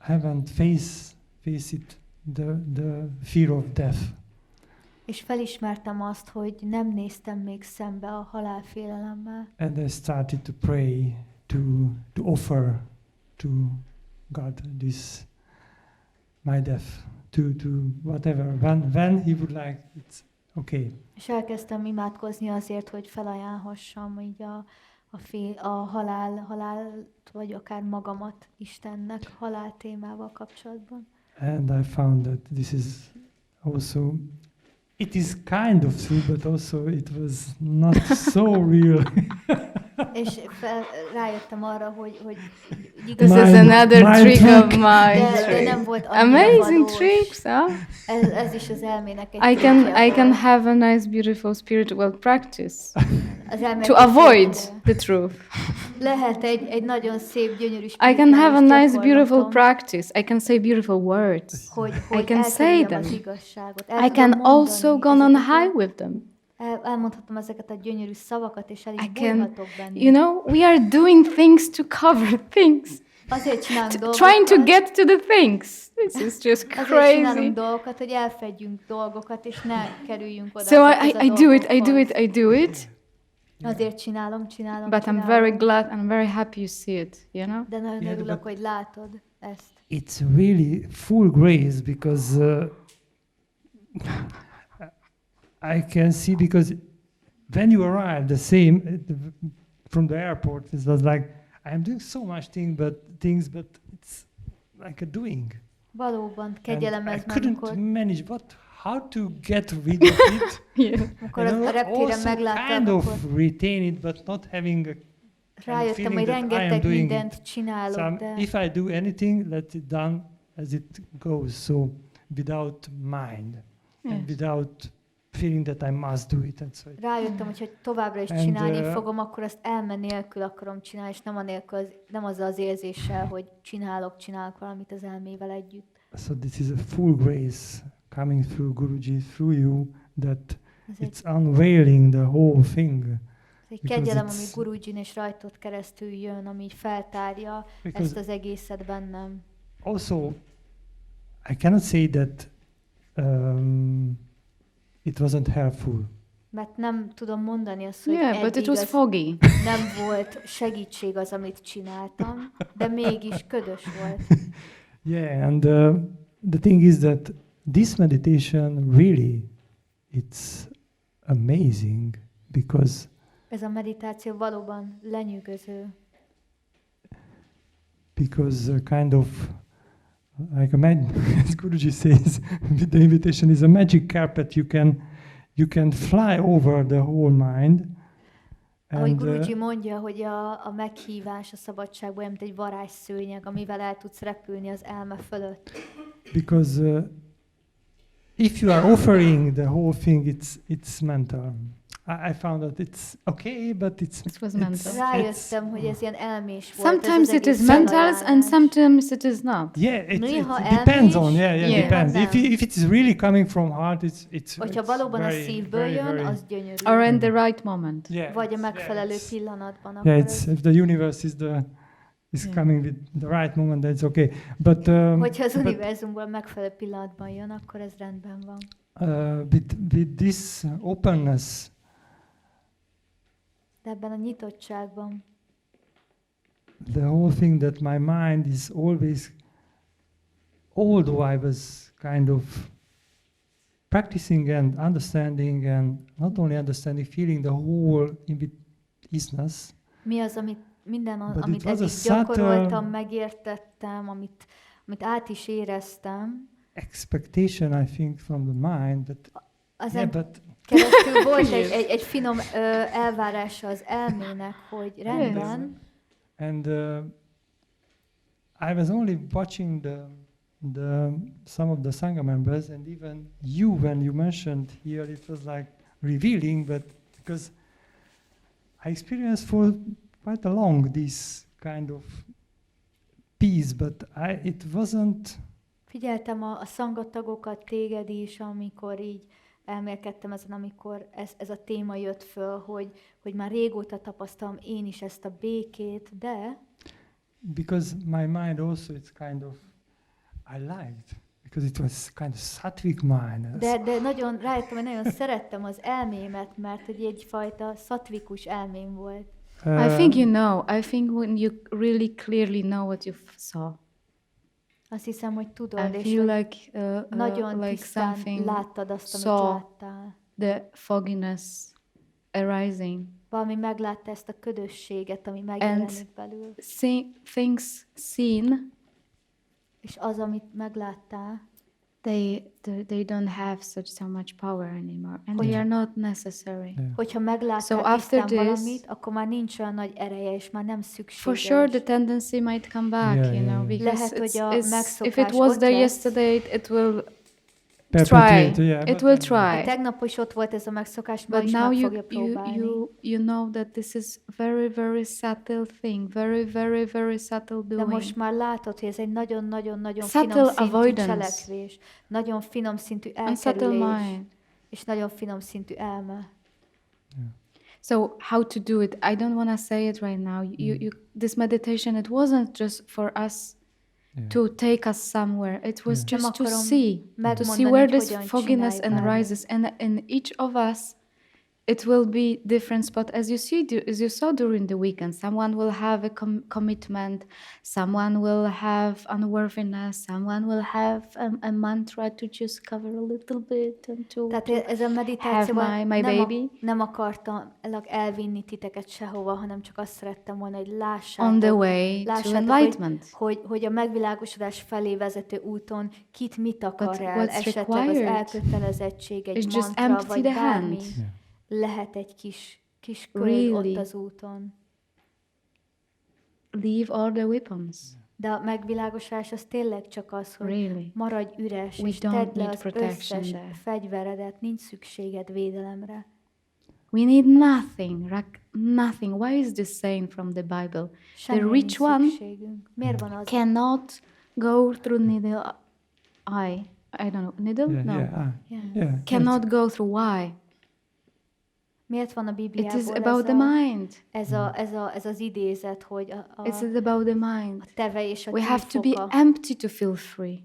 haven't faced it, the fear of death. és felismertem azt, hogy nem néztem még szembe a halálfélelemmel. And I started to pray to offer to God this my death, to whatever, when he would like, it's okay. És elkezdtem imádkozni azért, hogy felajánlhassam így a halált, vagy akár magamat Istennek halál témával kapcsolatban. And I found that this is also, it is kind of true, but also it was not so real. És rájöttem arra, hogy This Mind- is another mind trick trick. of mine. de nem volt annyira Amazing valós. tricks, huh? Ez is az elmének egy I trickje can volt. have a nice, beautiful spiritual practice Az elmének to egy avoid trickje. the truth. Lehet egy nagyon szép, gyönyörű I can have a spirituális nice, beautiful gyakorlatom, practice. I can say beautiful words. hogy I can say elkerüljem az them. igazságot. I can also go on high with them. Elmondhatom ezeket a gyönyörű szavakat, és el I is can, bújhatok bennük. you know, we are doing things to cover things. Azért csinálunk dolgokat. Trying to get to the things. This is just Azért csinálunk crazy. dolgokat, hogy elfedjünk dolgokat, és ne kerüljünk oda. So ezekhez a I do it, dolgokhoz. I do it. Azért csinálom. But I'm very glad and very happy you see it, you know? De nagyon Yeah, örülök, but- hogy látod ezt. It's really full grace because I can see, because when you arrive the same from the airport, it was like I'm doing so much things, but it's like a doing. Valóban And kegyelem I ez, couldn't amikor, manage how to get rid of it. Yeah. amikor And a reptéren also megláttam, kind of akkor retain it, but not having a rájöttem, feeling hogy that I am rengeteg doing mindent it. csinálok, So de if I do anything, let it done as it goes. So without mind Yes. and without feeling that I must do it. And so rájöttem, hogy továbbra is And, csinálni fogom, akkor azt elmen nélkül akarom csinálni, és nem azzal az érzéssel, hogy csinálok valamit az elmével együtt. so this is a full grace coming through Guruji, through you, that Ez egy, it's unveiling the whole thing. egy because kegyelem, ami it's- Gurujin és rajtod keresztül jön, ami így feltárja ezt Because az egészet bennem. also, I cannot say that it wasn't helpful. Mert nem tudom mondani azt, hogy Yeah, but it eddig was az foggy. nem volt segítség az, amit csináltam, de mégis ködös volt. Yeah, and the thing is that this meditation really, it's amazing because Ez a meditáció valóban lenyűgöző, kind of like as Guruji says, with the invitation is a magic carpet. You can fly over the whole mind. ahogy Guruji mondja, hogy a meghívás a szabadságban olyan, mint egy varázsszőnyeg, amivel el tudsz repülni az elme fölött. Because if you are offering the whole thing, it's mental. I found that it's okay, but It was mental. Rájöttem, hogy ez ilyen elmés volt. Sometimes ez az it is egész mental and felajánlás. sometimes it is not. Yeah, it Néha depends on. elmés, Yeah. Depends. nem. If it is really coming from heart, it's Hogyha it's valóban a very, szívből very, jön, very- az gyönyörű. Or in the right moment. yeah, Vagy a it's- megfelelő yeah, pillanatban. yeah, Akkor it's ez, if the universe is Yeah. coming with the right moment, then it's okay. But hogyha az but, univerzumból megfelelő pillanatban jön, akkor ez rendben van. with this openness, De ebben a nyitottságban, the whole thing that my mind is always, although I was kind of practicing and understanding, and not only understanding, feeling the whole isness, mi az, amit But it amit was a eddig subtle- gyakoroltam, megértettem, amit át is éreztem, expectation, I think, from the mind, but ezen but keresztül volt egy finom elvárása az elmének, hogy rendben, and I was only watching some of the Sangha members, and even you, when you mentioned here, it was like revealing, but because I experienced for quite a long this kind of peace, but it wasn't. figyeltem a szangatagokat, téged is, amikor így elmélkedtem ezen, amikor ez a téma jött föl, hogy már régóta tapasztalom én is ezt a békét, de Because my mind also, it's kind of, I liked, because it was kind of sattvic mind. de nagyon rájöttem, hogy nagyon szerettem az elmémet, mert hogy egyfajta szatvikus elmém volt. I think you know. I think when you really clearly know what you saw, Azt hiszem, hogy I tudod, és feel hogy like nagyon like tisztán something láttad azt, amit saw. láttál. the fogginess arising. Valami meglátta ezt a ködösséget, ami megjelenik belül. Things seen, És az, amit megláttál, they don't have so much power anymore, and they Yeah. are not necessary. Yeah. hogyha megláttál So after tisztán this- valamit, akkor már nincs olyan nagy ereje, és már nem For szükséges. sure, the tendency might come back, Yeah, you yeah, know, yeah. because Lehet, hogy a if it megszokás was ott there lesz. yesterday, it will Perpetuate, try. yeah, It but will then- Ha try. tegnap is ott volt ez a megszokás, ma But is now meg you fogja próbálni. you know that this is very subtle thing, very subtle De doing. most már látod, hogy ez egy nagyon Subtle finom szintű avoidance. cselekvés, nagyon finom szintű And subtle elkerülés, mind. és nagyon finom szintű elme. So how to do it? I don't want to say it right now. This meditation, it wasn't just for us to take us somewhere. It was just to see where this fogginess and rises, and in each of us, it will be different spot. As you saw during the weekend, someone will have a commitment, someone will have unworthiness, someone will have a mantra to just cover a little bit and to ez a have meditációban my baby. Nem akartam elvinni titeket sehova, hanem csak azt szerettem volna, hogy On the way to enlightenment. hogy a megvilágosodás felé vezető úton mit akar But el, what's esetleg az required elkötelezettség, egy is just mantra, empty vagy the bármi. hand. Lehet egy kis köd Really. ott az úton. Leave all the weapons. De a megvilágosodás az tényleg csak az, hogy Really. maradj üres, We és don't tedd le need az protection összes there. fegyveredet, nincs szükséged védelemre. We need nothing, nothing. Why is this saying from the Bible? Semmire The rich nincs one szükségünk. Miért van az? cannot go through needle eye. I don't know. Needle? Yeah, No. yeah. Cannot go through. Why? Miért van a It Bibliában is about the mind. ez az idézet, hogy It's about the mind. a teve és a We have to be tűfoka. empty to feel free.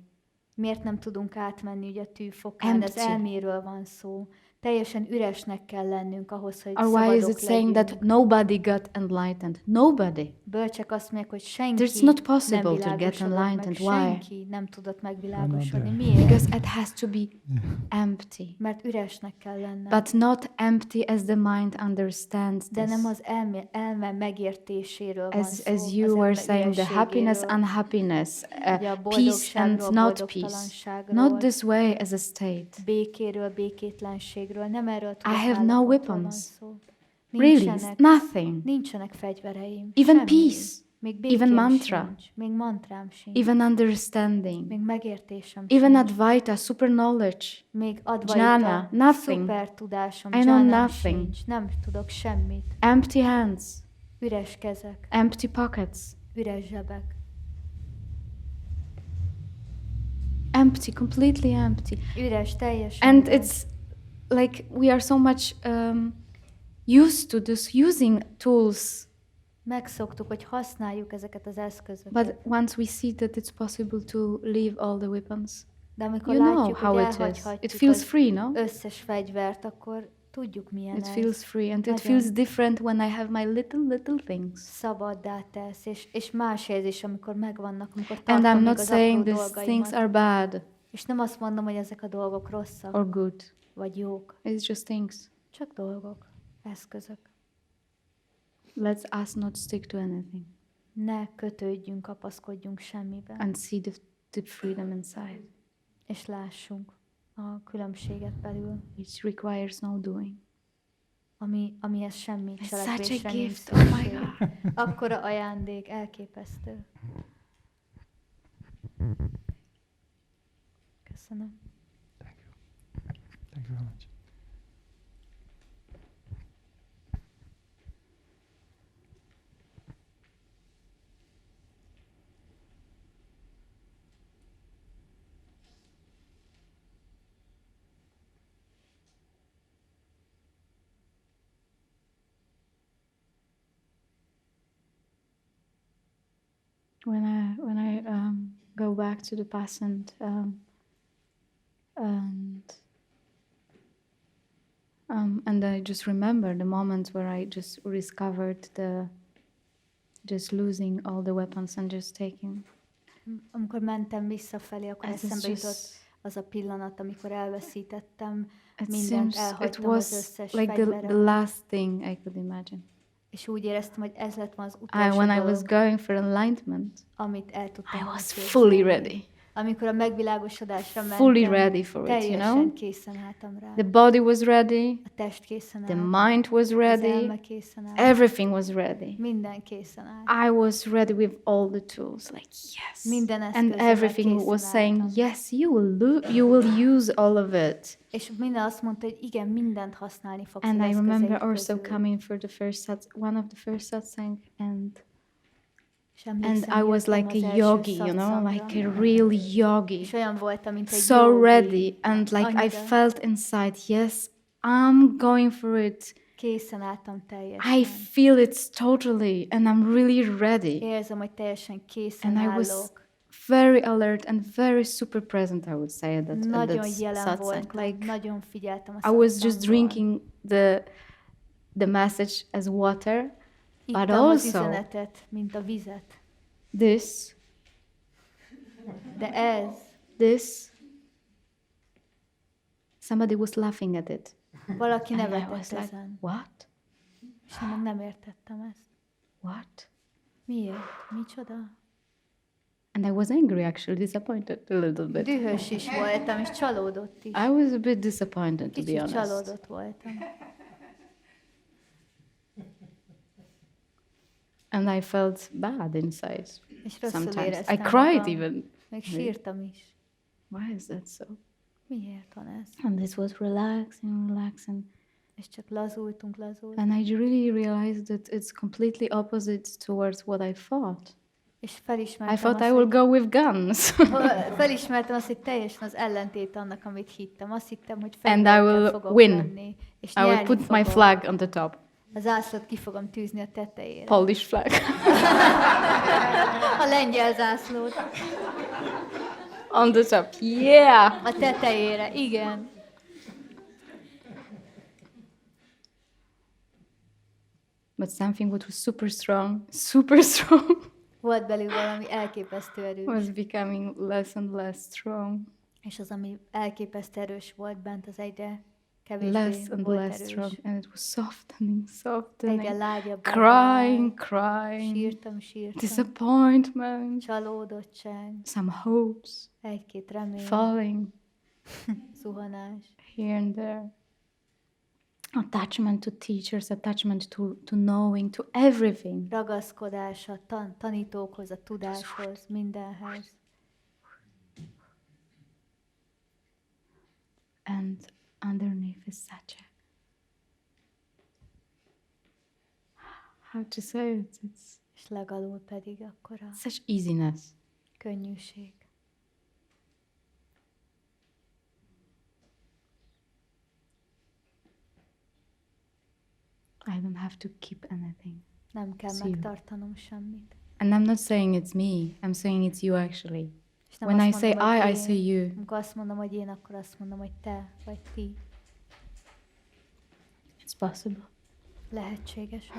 Miért nem tudunk átmenni ugye a tűfokán? Ez Empty. elméről van szó. Teljesen üresnek kell lennünk ahhoz, hogy Or why is szabadok it saying legyünk. that nobody got enlightened? Nobody. Bölcsek azt mondják, hogy senki There's not possible nem to get világosodott meg, enlightened. Why? senki nem tudott megvilágosodni. Another. Miért? Because it has to be empty. Mert üresnek kell lennem. But not empty as the mind understands De nem this. az elme megértéséről van szó. As you were saying, the happiness, unhappiness, Ugye a peace and boldogságról, not peace. boldogtalanságról, Not this way as a state. békéről, békétlenségről. Nem erről I have no weapons. Really, Nincsenek, nothing. nincsenek fegyvereim. Even semmi. peace, Még békém even mantra. sincs. Még mantrám sincs. even understanding, Még megértésem even sincs. Advaita, super knowledge. Még advaita, Jnana, nothing. szuper tudásom, I know jnanám nothing. sincs. Nem tudok semmit. Empty hands, Üres kezek, empty pockets, üres zsebek. empty, completely empty. Üres, teljesen And üres. it's like we are so much used to this using tools, Megszoktuk, hogy használjuk ezeket az eszközöket. but once we see that it's possible to leave all the weapons, De amikor you know látjuk, how hogy it is. elhagyhatjuk It feels az free, no? összes fegyvert, akkor tudjuk milyen It ez. feels free, and it Nagyon. feels different when I have my little things. Szabaddá tesz, és más érzés, amikor megvannak, amikor And tartom I'm még not az saying apró these things dolgaimat. are bad És nem azt mondom, hogy ezek a dolgok rosszak, or good. vagy jók. It's just things. Csak dolgok, eszközök. Let's us not stick to anything Ne kötődjünk, kapaszkodjunk semmibe, and see the freedom inside, és lássunk a különbséget belül, which requires no doing. amihez semmi It's such cselekvésre a nincs gift. Oh my szükség. God. Akkora ajándék, elképesztő. Köszönöm. Thank you very much. When I go back to the past and I just remember the moments where I just discovered just losing all the weapons and just taking. Amikor mentem visszafelé, akkor Ez is eszembe jutott just- az a pillanat, amikor elveszítettem It mindent, seems it elhagytam az was összes like the fegyverem. last thing I could imagine. És úgy éreztem, hogy ez lett volna az utolsó When I dolog, was going for enlightenment, amit el tudtam I volna was képzelni. fully ready. Amikor a megvilágosodásra mentem, Fully ready for it, you teljesen know? készen álltam rá. The body was ready, A test készen the állt, mind was az ready, elme készen állt, everything was ready. minden készen állt. I was ready with all the tools, like yes. Minden And eszközzel everything készen was saying, álltam. yes, you will use all of it. És minden azt mondta, hogy igen, mindent használni fogsz And az I remember eszközeid also közül. coming for the one of the first satsang, and És emlékszem, I was jöttem like az a első yogi, you know, szatszangra, like a real yogi. és olyan voltam, mint egy So yogi. ready, and like I Annyira. felt inside, yes, I'm going for it. Készen álltam teljesen. I feel it totally, and I'm really ready. Érzem, hogy teljesen készen And I was állok. very alert and very super present, I would say, at that Nagyon jelen satsang. voltam, Like, nagyon figyeltem a I was just satsangban. drinking the message as water, but Ittam az also üzenetet, mint a vizet. this, De ez, somebody was laughing at it. valaki And I nevetett was like, ezen. what? És én meg nem értettem ezt. What? Miért? Micsoda? And I was angry, actually, disappointed a little bit. Dühös is voltam, és csalódott is. I was a bit disappointed, to be Kicsit honest. csalódott voltam. And I felt bad inside. És rosszul Sometimes. éreztem I cried magam. even. Még sírtam is. Why is that so? Miért van ez? And this was relaxing. És csak lazultunk. And I really realized that it's completely opposite towards what I thought. És felismertem I thought azt, I will go with guns. felismertem azt, hogy teljesen az ellentét annak, amit hittem. Azt hittem, hogy And I fegyverrel will fogok win. menni, és I will nyerni put my fogom. flag on the top. A zászlót ki fogom tűzni a tetejére. Polish flag. A lengyel zászlót. On the top. Yeah! A tetejére, igen. But something what was super strong, Volt belül valami elképesztő erős. was becoming less and less strong. És az, ami elképesztő erős volt bent, az egyre kevésbé Less and volt less erős. strong. And it was softening. Egyre lágyabb. Crying. Sírtam. Disappointment. Csalódottság. Some hopes. Egy-két remény. Falling Zuhanás. here and there. Attachment to teachers, attachment to knowing, to everything. Ragaszkodás a tanítókhoz, a tudáshoz, mindenhez. And underneath is such a, how to say it? It's És legalul pedig akkor a such easiness. könnyűség. I don't have to keep anything. Nem kell Szív. megtartanom semmit. And I'm not saying it's me. I'm saying it's you actually. És nem When I azt say mondom, hogy I say you. Amikor azt mondom, hogy én, akkor azt mondom, hogy te, vagy ti. It's possible. Lehetséges ez.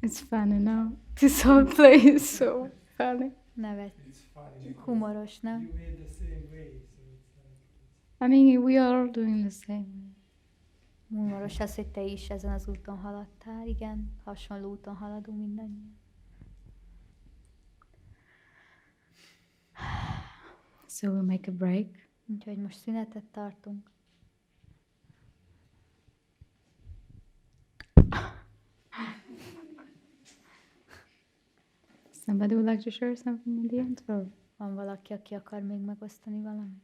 It's funny now. This whole play is so funny. Nevet. Humoros, nem? You made the same way, so it's I mean, we are all doing the same. Humoros az, hogy te is ezen az úton haladtál. Igen, hasonló úton haladunk mindannyian. So we'll make a break. Úgyhogy most szünetet tartunk. Somebody would like to share something in the end? Or? Van valaki, aki akar még megosztani valamit?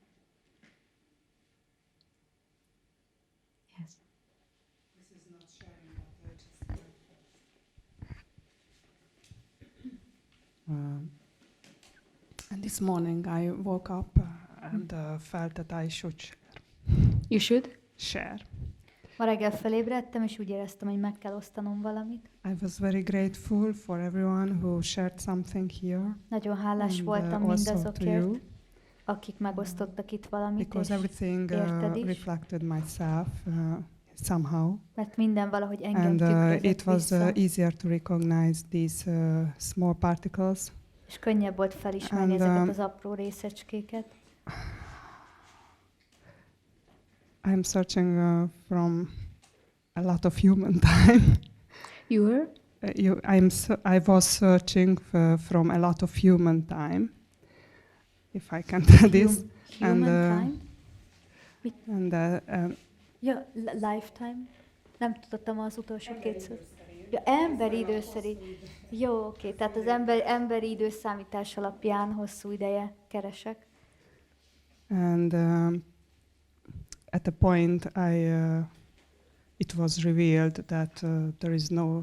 Yes. And this morning I woke up and felt that I should You should? share. Ma reggel felébredtem, és úgy éreztem, hogy meg kell osztanom valamit. I was very grateful for everyone who shared something here. Nagyon hálás And, voltam also to mindazokért, you, akik megosztottak itt valamit, because és everything érted is. reflected myself somehow. Mert minden valahogy engem And tükrözött it was vissza, easier to recognize these small particles. és könnyebb volt felismerni And, ezeket az apró részecskéket. I'm searching from a lot of human time. You were? I was searching from a lot of human time, if I can tell this. Human And, time? And Ja, lifetime? Nem tudtam az utolsó két szót. Ja, emberi időszeri. Jó, oké. Tehát az emberi időszámítás alapján hosszú ideje keresek. And at a point, it was revealed that there is no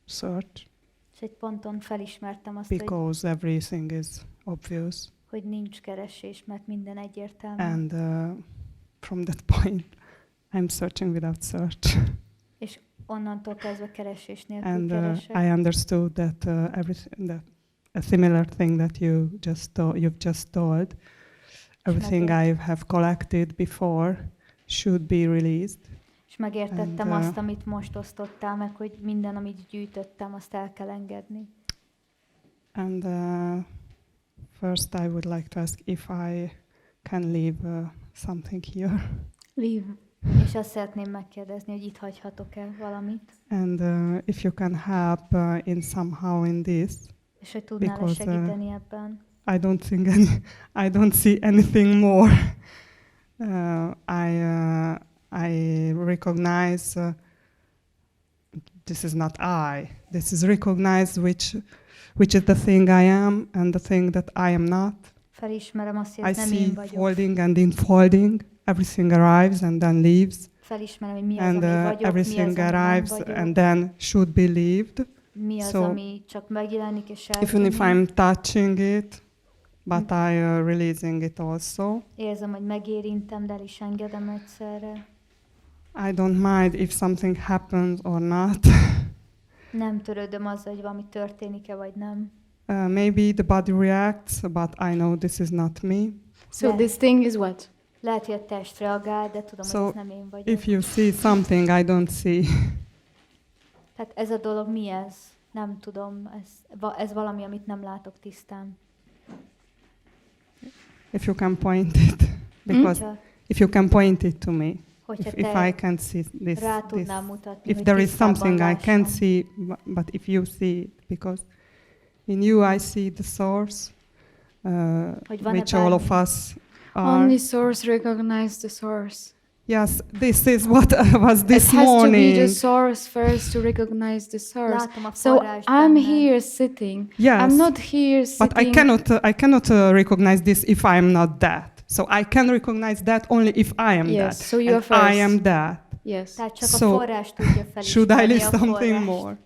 search És egy ponton felismertem azt, because everything is obvious. hogy nincs keresés, mert minden egyértelmű. And from that point, I'm searching without search. És onnantól kezdve keresés nélkül And keresek. I understood that everything, that a similar thing that you've just told, everything I have collected before should be released. És megértettem And, azt, amit most osztottál meg, hogy minden, amit gyűjtöttem, azt el kell engedni. And first, I would like to ask if I can leave something here. Leave. És azt szeretném megkérdezni, hogy itt hagyhatok-e valamit, And if you can help in somehow in this, és hogy tudnál Because, segíteni ebben. I don't see anything more. I recognize this is not I. This is recognize which is the thing I am and the thing that I am not. Felismerem azt, hogy I ez nem see én vagyok. folding and infolding. Everything arrives and then leaves. Felismerem, hogy mi az, And ami vagyok, mi az, everything ami nem arrives vagyok. and then should be lived. Mi az, So, ami csak megjelenik és Even if eltűnik. I'm touching it, but I releasing it also. Érzem, hogy megérintem, de el is engedem egyszerre. I don't mind if something happens or not. Nem törődöm azzal, hogy valami történik-e, vagy nem. Maybe the body reacts, but I know this is not me. So this thing is what? Lehet, hogy a test reagál, de tudom, So, hogy ez nem én vagyok. If you see something I don't see, Tehát ez a dolog mi ez? Nem tudom. Ez valami, amit nem látok tisztán. if you can point it, because Hogyha, if you can point it to me, hogyha if I te can see this, rá tudnám mutatni, if hogy there is tisztában something I lássam. can't see, but if you see it, because in you I see the source, Hogy van-e which all of bármi? us are. Only source recognize the source. Yes, this is what was this it has to be morning. the source first to recognize the source. Látom a So forrás I'm benne. here sitting. Yes, I'm not here sitting. but I cannot recognize this if I am not that. So I can recognize that only if I am Yes, that. so you're And first. I am that. Yes. Tehát csak So, a forrás tudja felismerni Should I list a something forrást. more?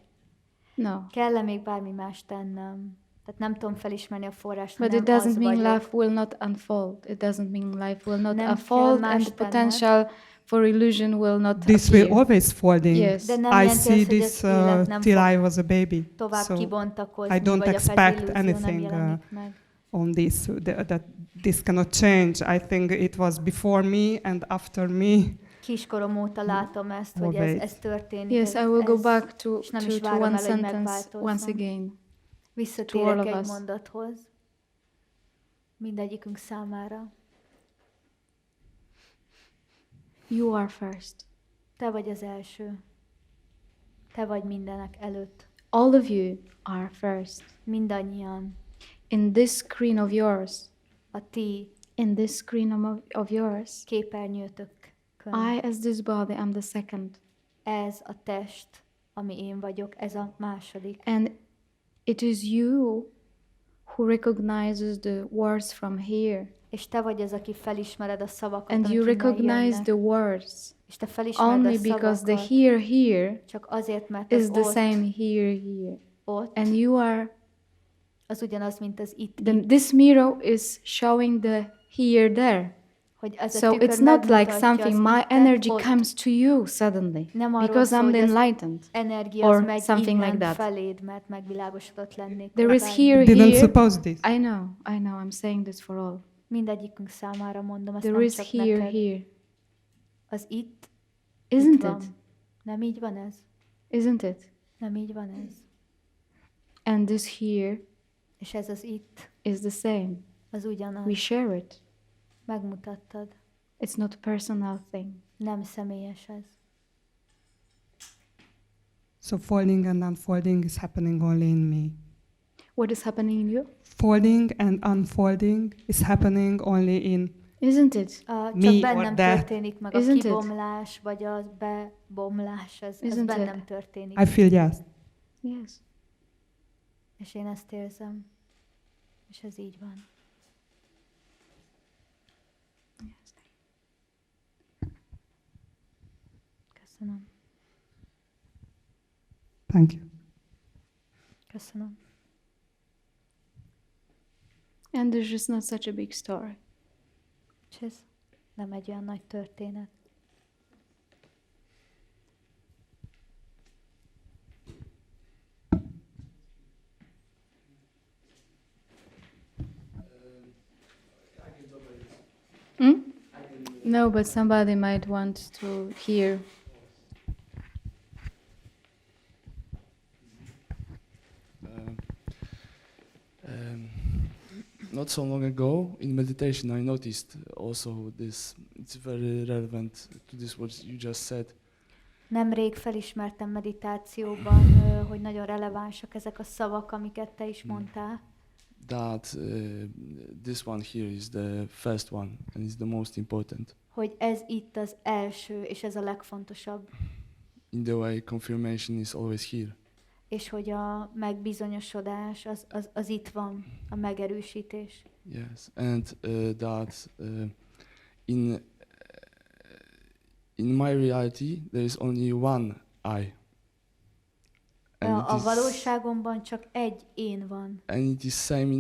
No. Kell-e még bármi más tennem? Tehát nem tudom felismerni a forrást, But hanem it doesn't az mean vagyok. life will not unfold. It doesn't mean life will not Nem kell unfold más and the tenned. potential for illusion will not This appear. will always folding. Yes. De nem I jelenti see azt, hogy this az élet nem till fog I was a baby. tovább So kibontakozni, I don't vagy expect akár az illúzió nem anything, jelenik meg. on this, that this cannot change. I think it was before me and after me. Kiskorom óta látom ezt, hogy ez Always. történik. Yes, ez, I will go ez- back to, és nem to, is to várom one el, hogy sentence megváltozzon. once again. To all Visszatérek of egy us. mondathoz. Mindegyikünk számára. You are first. Te vagy az első. Te vagy mindenek előtt. All of you are first. Mindannyian. In this screen of yours, A ti in this screen of yours, képernyőtökön. I as this body am the second. Ez a test, ami én vagyok, ez a második. And it is you who recognizes the words from here. És te vagy az, aki felismered a szavakat, And amik you innen recognize jönnek. the words És te felismered only a because the szavakat, here csak azért, mert is az the ott, same here. ott, And you are, az ugyanaz, mint az itt. this mirror is showing the here, Hogy ez a So tükör it's not like megmutatja something, az my ittet, energy ott. comes to you suddenly Nem arról because szól, I'm hogy az enlightened. energia or az megy something innen like that. feléd, mert megvilágosodott lennék. There vagy is bármi. here, Didn't here. suppose this. I know, I'm saying this for all. Mindegyikünk számára mondom, ezt There nem is csak here, neked. here. Az itt Isn't itt van. it? Nem így van ez? Isn't it? Nem így van ez. And this here És ez az itt, is the same. az ugyanaz. We share it. Megmutattad. It's not a personal thing. Nem személyes ez. So folding and unfolding is happening only in me. What is happening in you? Folding and unfolding is happening only in Isn't it? Csak Me or bennem that. történik meg a Isn't it? kibomlás, vagy a bebomlás, ez Isn't bennem it? történik. I feel yes. Yes. És én ezt érzem. És ez így van. Köszönöm. Thank you. Köszönöm. And there's just not such a big story. Cheers. nem egy olyan nagy történet. Hmm? No, but somebody might want to hear. Not so long ago in meditation, I noticed also this. It's very relevant to this what you just said. Nemrég felismertem meditációban, hogy nagyon relevánsak ezek a szavak, amiket te is mondtál. That this one here is the first one and is the most important. Hogy ez itt az első, és ez a legfontosabb. In the way confirmation is always here. És hogy a megbizonyosodás az itt van, a megerősítés. Yes, and that in my reality there is only one I. A valóságomban csak egy én van. And it is same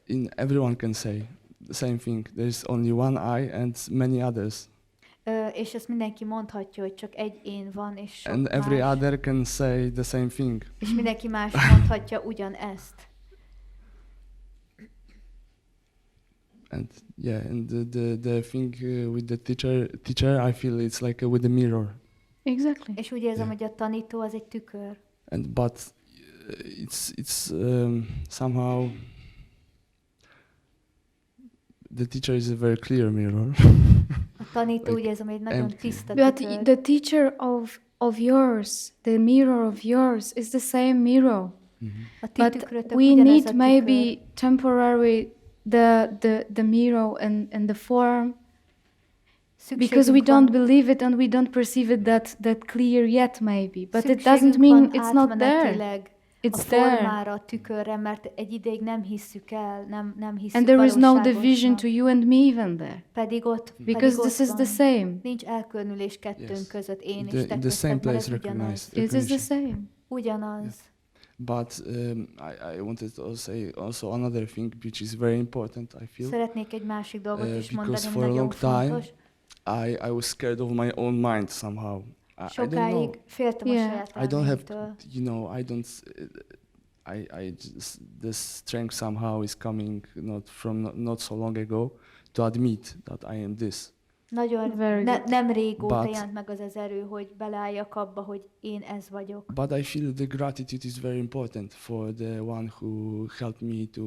in everyone can say the same thing. There is only one I and many others. És ezt mindenki mondhatja, hogy csak egy én van, és sok And every más. other can say the same thing. És mindenki más mondhatja ugyanezt. And yeah, and the thing with the teacher, I feel it's like with the mirror. Exactly. És úgy érzem, hogy a tanító az egy tükör. And but it's somehow the teacher is a very clear mirror. A tanító Like úgy érzem, hogy egy nagyon empty. tiszta But tükör. the teacher of yours, the mirror of yours, is the same mirror. A ti But tükrötök we ugyanez a need tükör. maybe temporary the mirror and the form, because we Szükségünk van- don't believe it and we don't perceive it that clear yet maybe. But it szükségünk doesn't mean van it's not there. átmenetileg a It's there. formára, a tükörre, mert egy ideig nem hisszük el, nem hisszük And there is no valóságosnak. division to you and me even there. Pedig ott, Because this is van. the same. Nincs elkülönülés kettőnk Yes. között, én és The, te in the same közted, mert place ez ugyanaz. recognized. It is the recognition. same. Ugyanaz. But I wanted to say also another thing which is very important, I feel. Szeretnék egy másik dolgot is mondani, Because ami for a nagyon long time fontos. I was scared of my own mind somehow. I don't know. Sokáig féltem a Yeah. saját I don't have, elmémtől. I don't. I just the strength somehow is coming not from not so long ago to admit that I am this. Nagyon Very good. nem régóta But- jelent meg az az erő, hogy beleálljak abba, hogy én ez vagyok. But I feel the gratitude is very important for the one who helped me to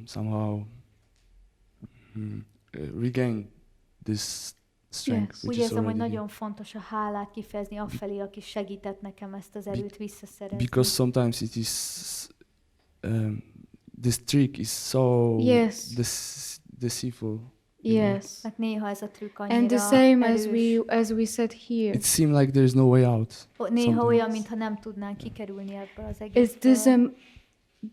somehow regain this strength. Yes. Which Úgy is érzem, hogy already nagyon fontos a hálát kifejezni afelé, aki segített nekem ezt az erőt visszaszerezni. because sometimes it is this trick is so Yes. deceitful. Yes. Mert néha ez a trükk annyira And the same erős. as we said here. It seems like there is no way out. Néha sometimes. olyan, mintha nem tudnánk kikerülni ebből az Is egészből. this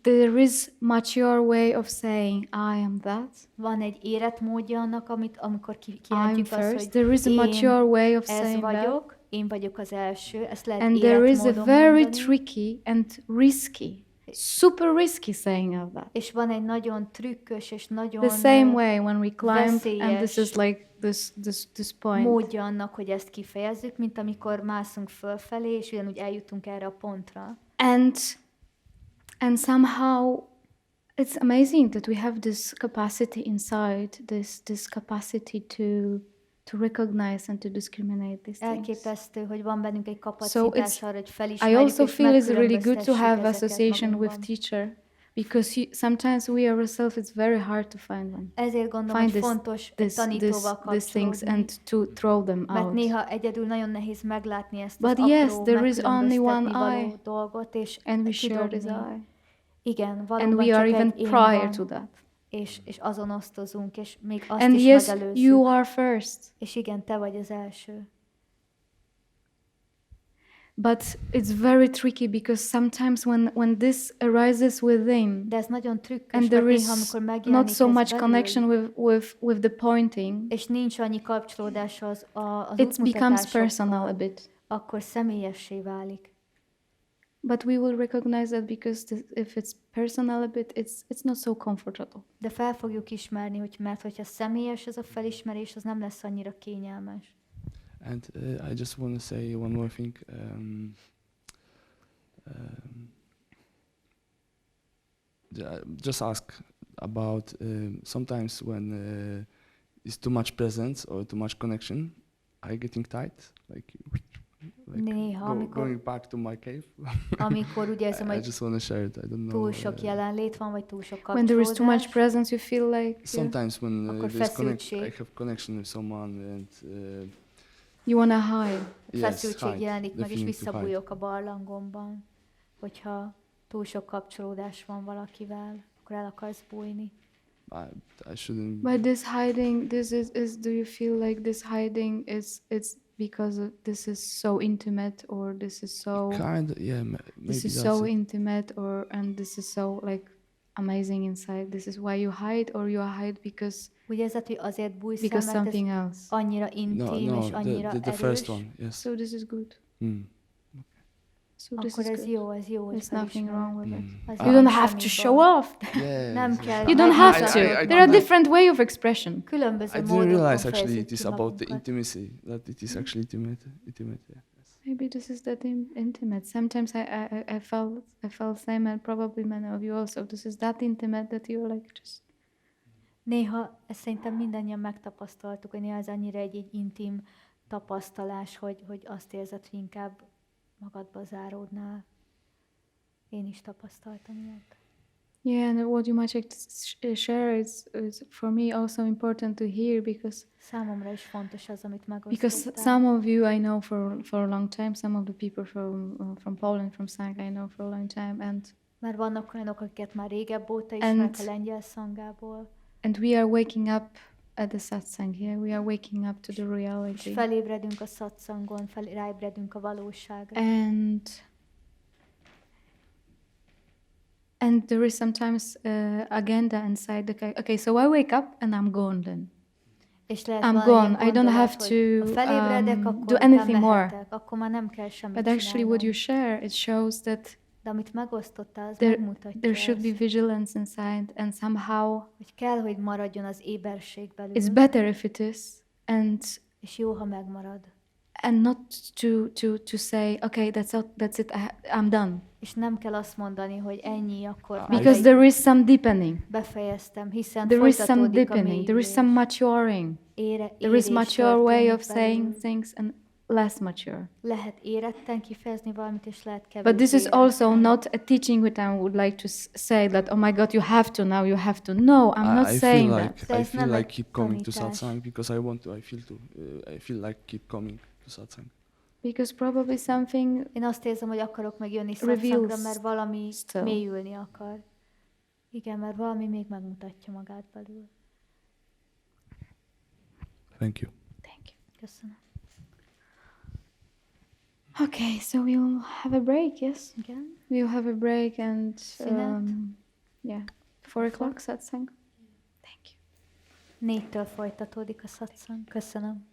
there is mature way of saying I am that. Van egy érett módja annak, amikor I'm kijelentjük azt, first. hogy There is a én mature way of ez saying that. vagyok, én vagyok az első, ezt lehet And érett there is a módon very mondani. tricky and risky, super risky saying of that. És van egy nagyon trükkös és nagyon The same way when we climb, and veszélyes this is like this point. módja annak, hogy ezt kifejezzük, mint amikor mászunk fölfelé, és ugyanúgy eljutunk erre a pontra. And somehow it's amazing that we have this capacity inside, this capacity to recognize and to discriminate these things. Elképesztő, hogy van bennünk egy So kapacitás it's- arra, hogy I felismerjük also és feel it's really good to megkülönböztessük have ezeket association with magunkban. teacher, because sometimes we ourselves it's very hard to find one. Ezért gondolom, Find hogy this- fontos egy tanítóval these things kapcsolódni, and to throw them mert out. néha egyedül nagyon nehéz meglátni ezt But az yes, apró, there is only one megkülönböztetni eye. való dolgot, és And we share this kidobni. eye. Igen, valóban And we csak are even egy én prior van, to that. és azon osztozunk, és még azt And is yes, megelőzzük. you are first. És igen, te vagy az első. But it's very tricky because sometimes when this arises within, De ez nagyon trükkös, and mert there néha, is amikor megjelenik not so ez much belül, connection with the pointing, és nincs annyi kapcsolódás az it becomes útmutatásokkal, personal a bit. akkor személyessé válik. But we will recognize that because if it's personal a bit, it's not so comfortable. De fel fogjuk ismerni, mert hogyha személyes ez a felismerés, az nem lesz annyira kényelmes. And I just want to say one more thing. Just ask about sometimes when it's too much presence or too much connection, are you getting tight? Néha, going back to my cave. Amikor úgy érzem, I just want to share it. I don't know. túl sok jelenlét van, vagy túl sok kapcsolódás. When there is too much presence, you feel like Sometimes when Akkor I have connection with someone and you wanna hide. Feszültség jelenik meg, és visszabújok a barlangomban. Hogyha túl sok kapcsolódás van valakivel, akkor el akarsz bújni. I shouldn't. But this hiding, this is do you feel like this hiding it's because this is so intimate, or this is so Maybe this is so intimate, and this is so like amazing inside. This is why you hide, or you hide because Úgy érzed, hogy azért bújsz, because mert something ez else. annyira intim és annyira the erős. first one, yes. So this is good. So this Akkor is ez good. jó, ez jó, hogy There's nothing wrong with it. Az You jó, don't have semmi to baj. show off. Yeah. Nem kell. You don't have to. I There are different way of expression. Különböző I didn't módokon realize actually fejezzük it is ki about the magunkat. intimacy, that it is actually intimate. Yeah. Maybe this is that intimate. Sometimes I felt same, and probably many of you also. This is that intimate that you're like just. Néha ezt szerintem mindannyian megtapasztaltuk, hogy néha ez annyira egy intim tapasztalás, hogy azt érzed, hogy inkább magadba záródnál. Én is tapasztaltam ilyet. Yeah, and what you might share is for me also important to hear because Számomra is fontos az, amit because megosztottál. some of you I know for a long time, some of the people from Poland, from Sang, I know for a long time, and Mert vannak olyanok, akiket már régebb óta ismerek a lengyel szangából. And we are waking up at the satsang here. We are waking up to the reality. És felébredünk a satsangon, ráébredünk a valóságra. And there is sometimes agenda inside. Okay, so I wake up and I'm gone then. És lehet I'm van gone. ilyen I don't have gondolat, hogy to ha felébredek, akkor do anything nem more. mehetek, akkor már nem kell semmit But actually what csinálnom. you share, it shows that De amit megosztottál, az there megmutatja should be ezt, vigilance inside, and somehow hogy kell, hogy maradjon az éberség belül. it's better if it is, És jó, ha megmarad. and not to say, okay, that's it, I'm done. És nem kell azt mondani, hogy ennyi, akkor Because there is some deepening. befejeztem, hiszen There is some folytatódik a deepening. There is some maturing. There is mature way of saying things and less mature. Lehet éretten kifejezni valamit, és lehet kevésbé. But this is also éretten. not a teaching which I would like to say that, oh my God, you have to now, you have to. No, I'm not saying that. I feel like keep coming to satsang because I want to. I feel like keep coming to satsang. Because probably something Én azt érzem, hogy akarok megjönni reveals szatszangra, mert valami still. mélyülni akar. Igen, mert valami még megmutatja magát belül. Thank you. Thank you. Köszönöm. Okay, so we'll have a break, yes? Igen. We'll have a break and Szünet. yeah, 4:00 satsang. Thank you. 4-től folytatódik a szatszang. Köszönöm.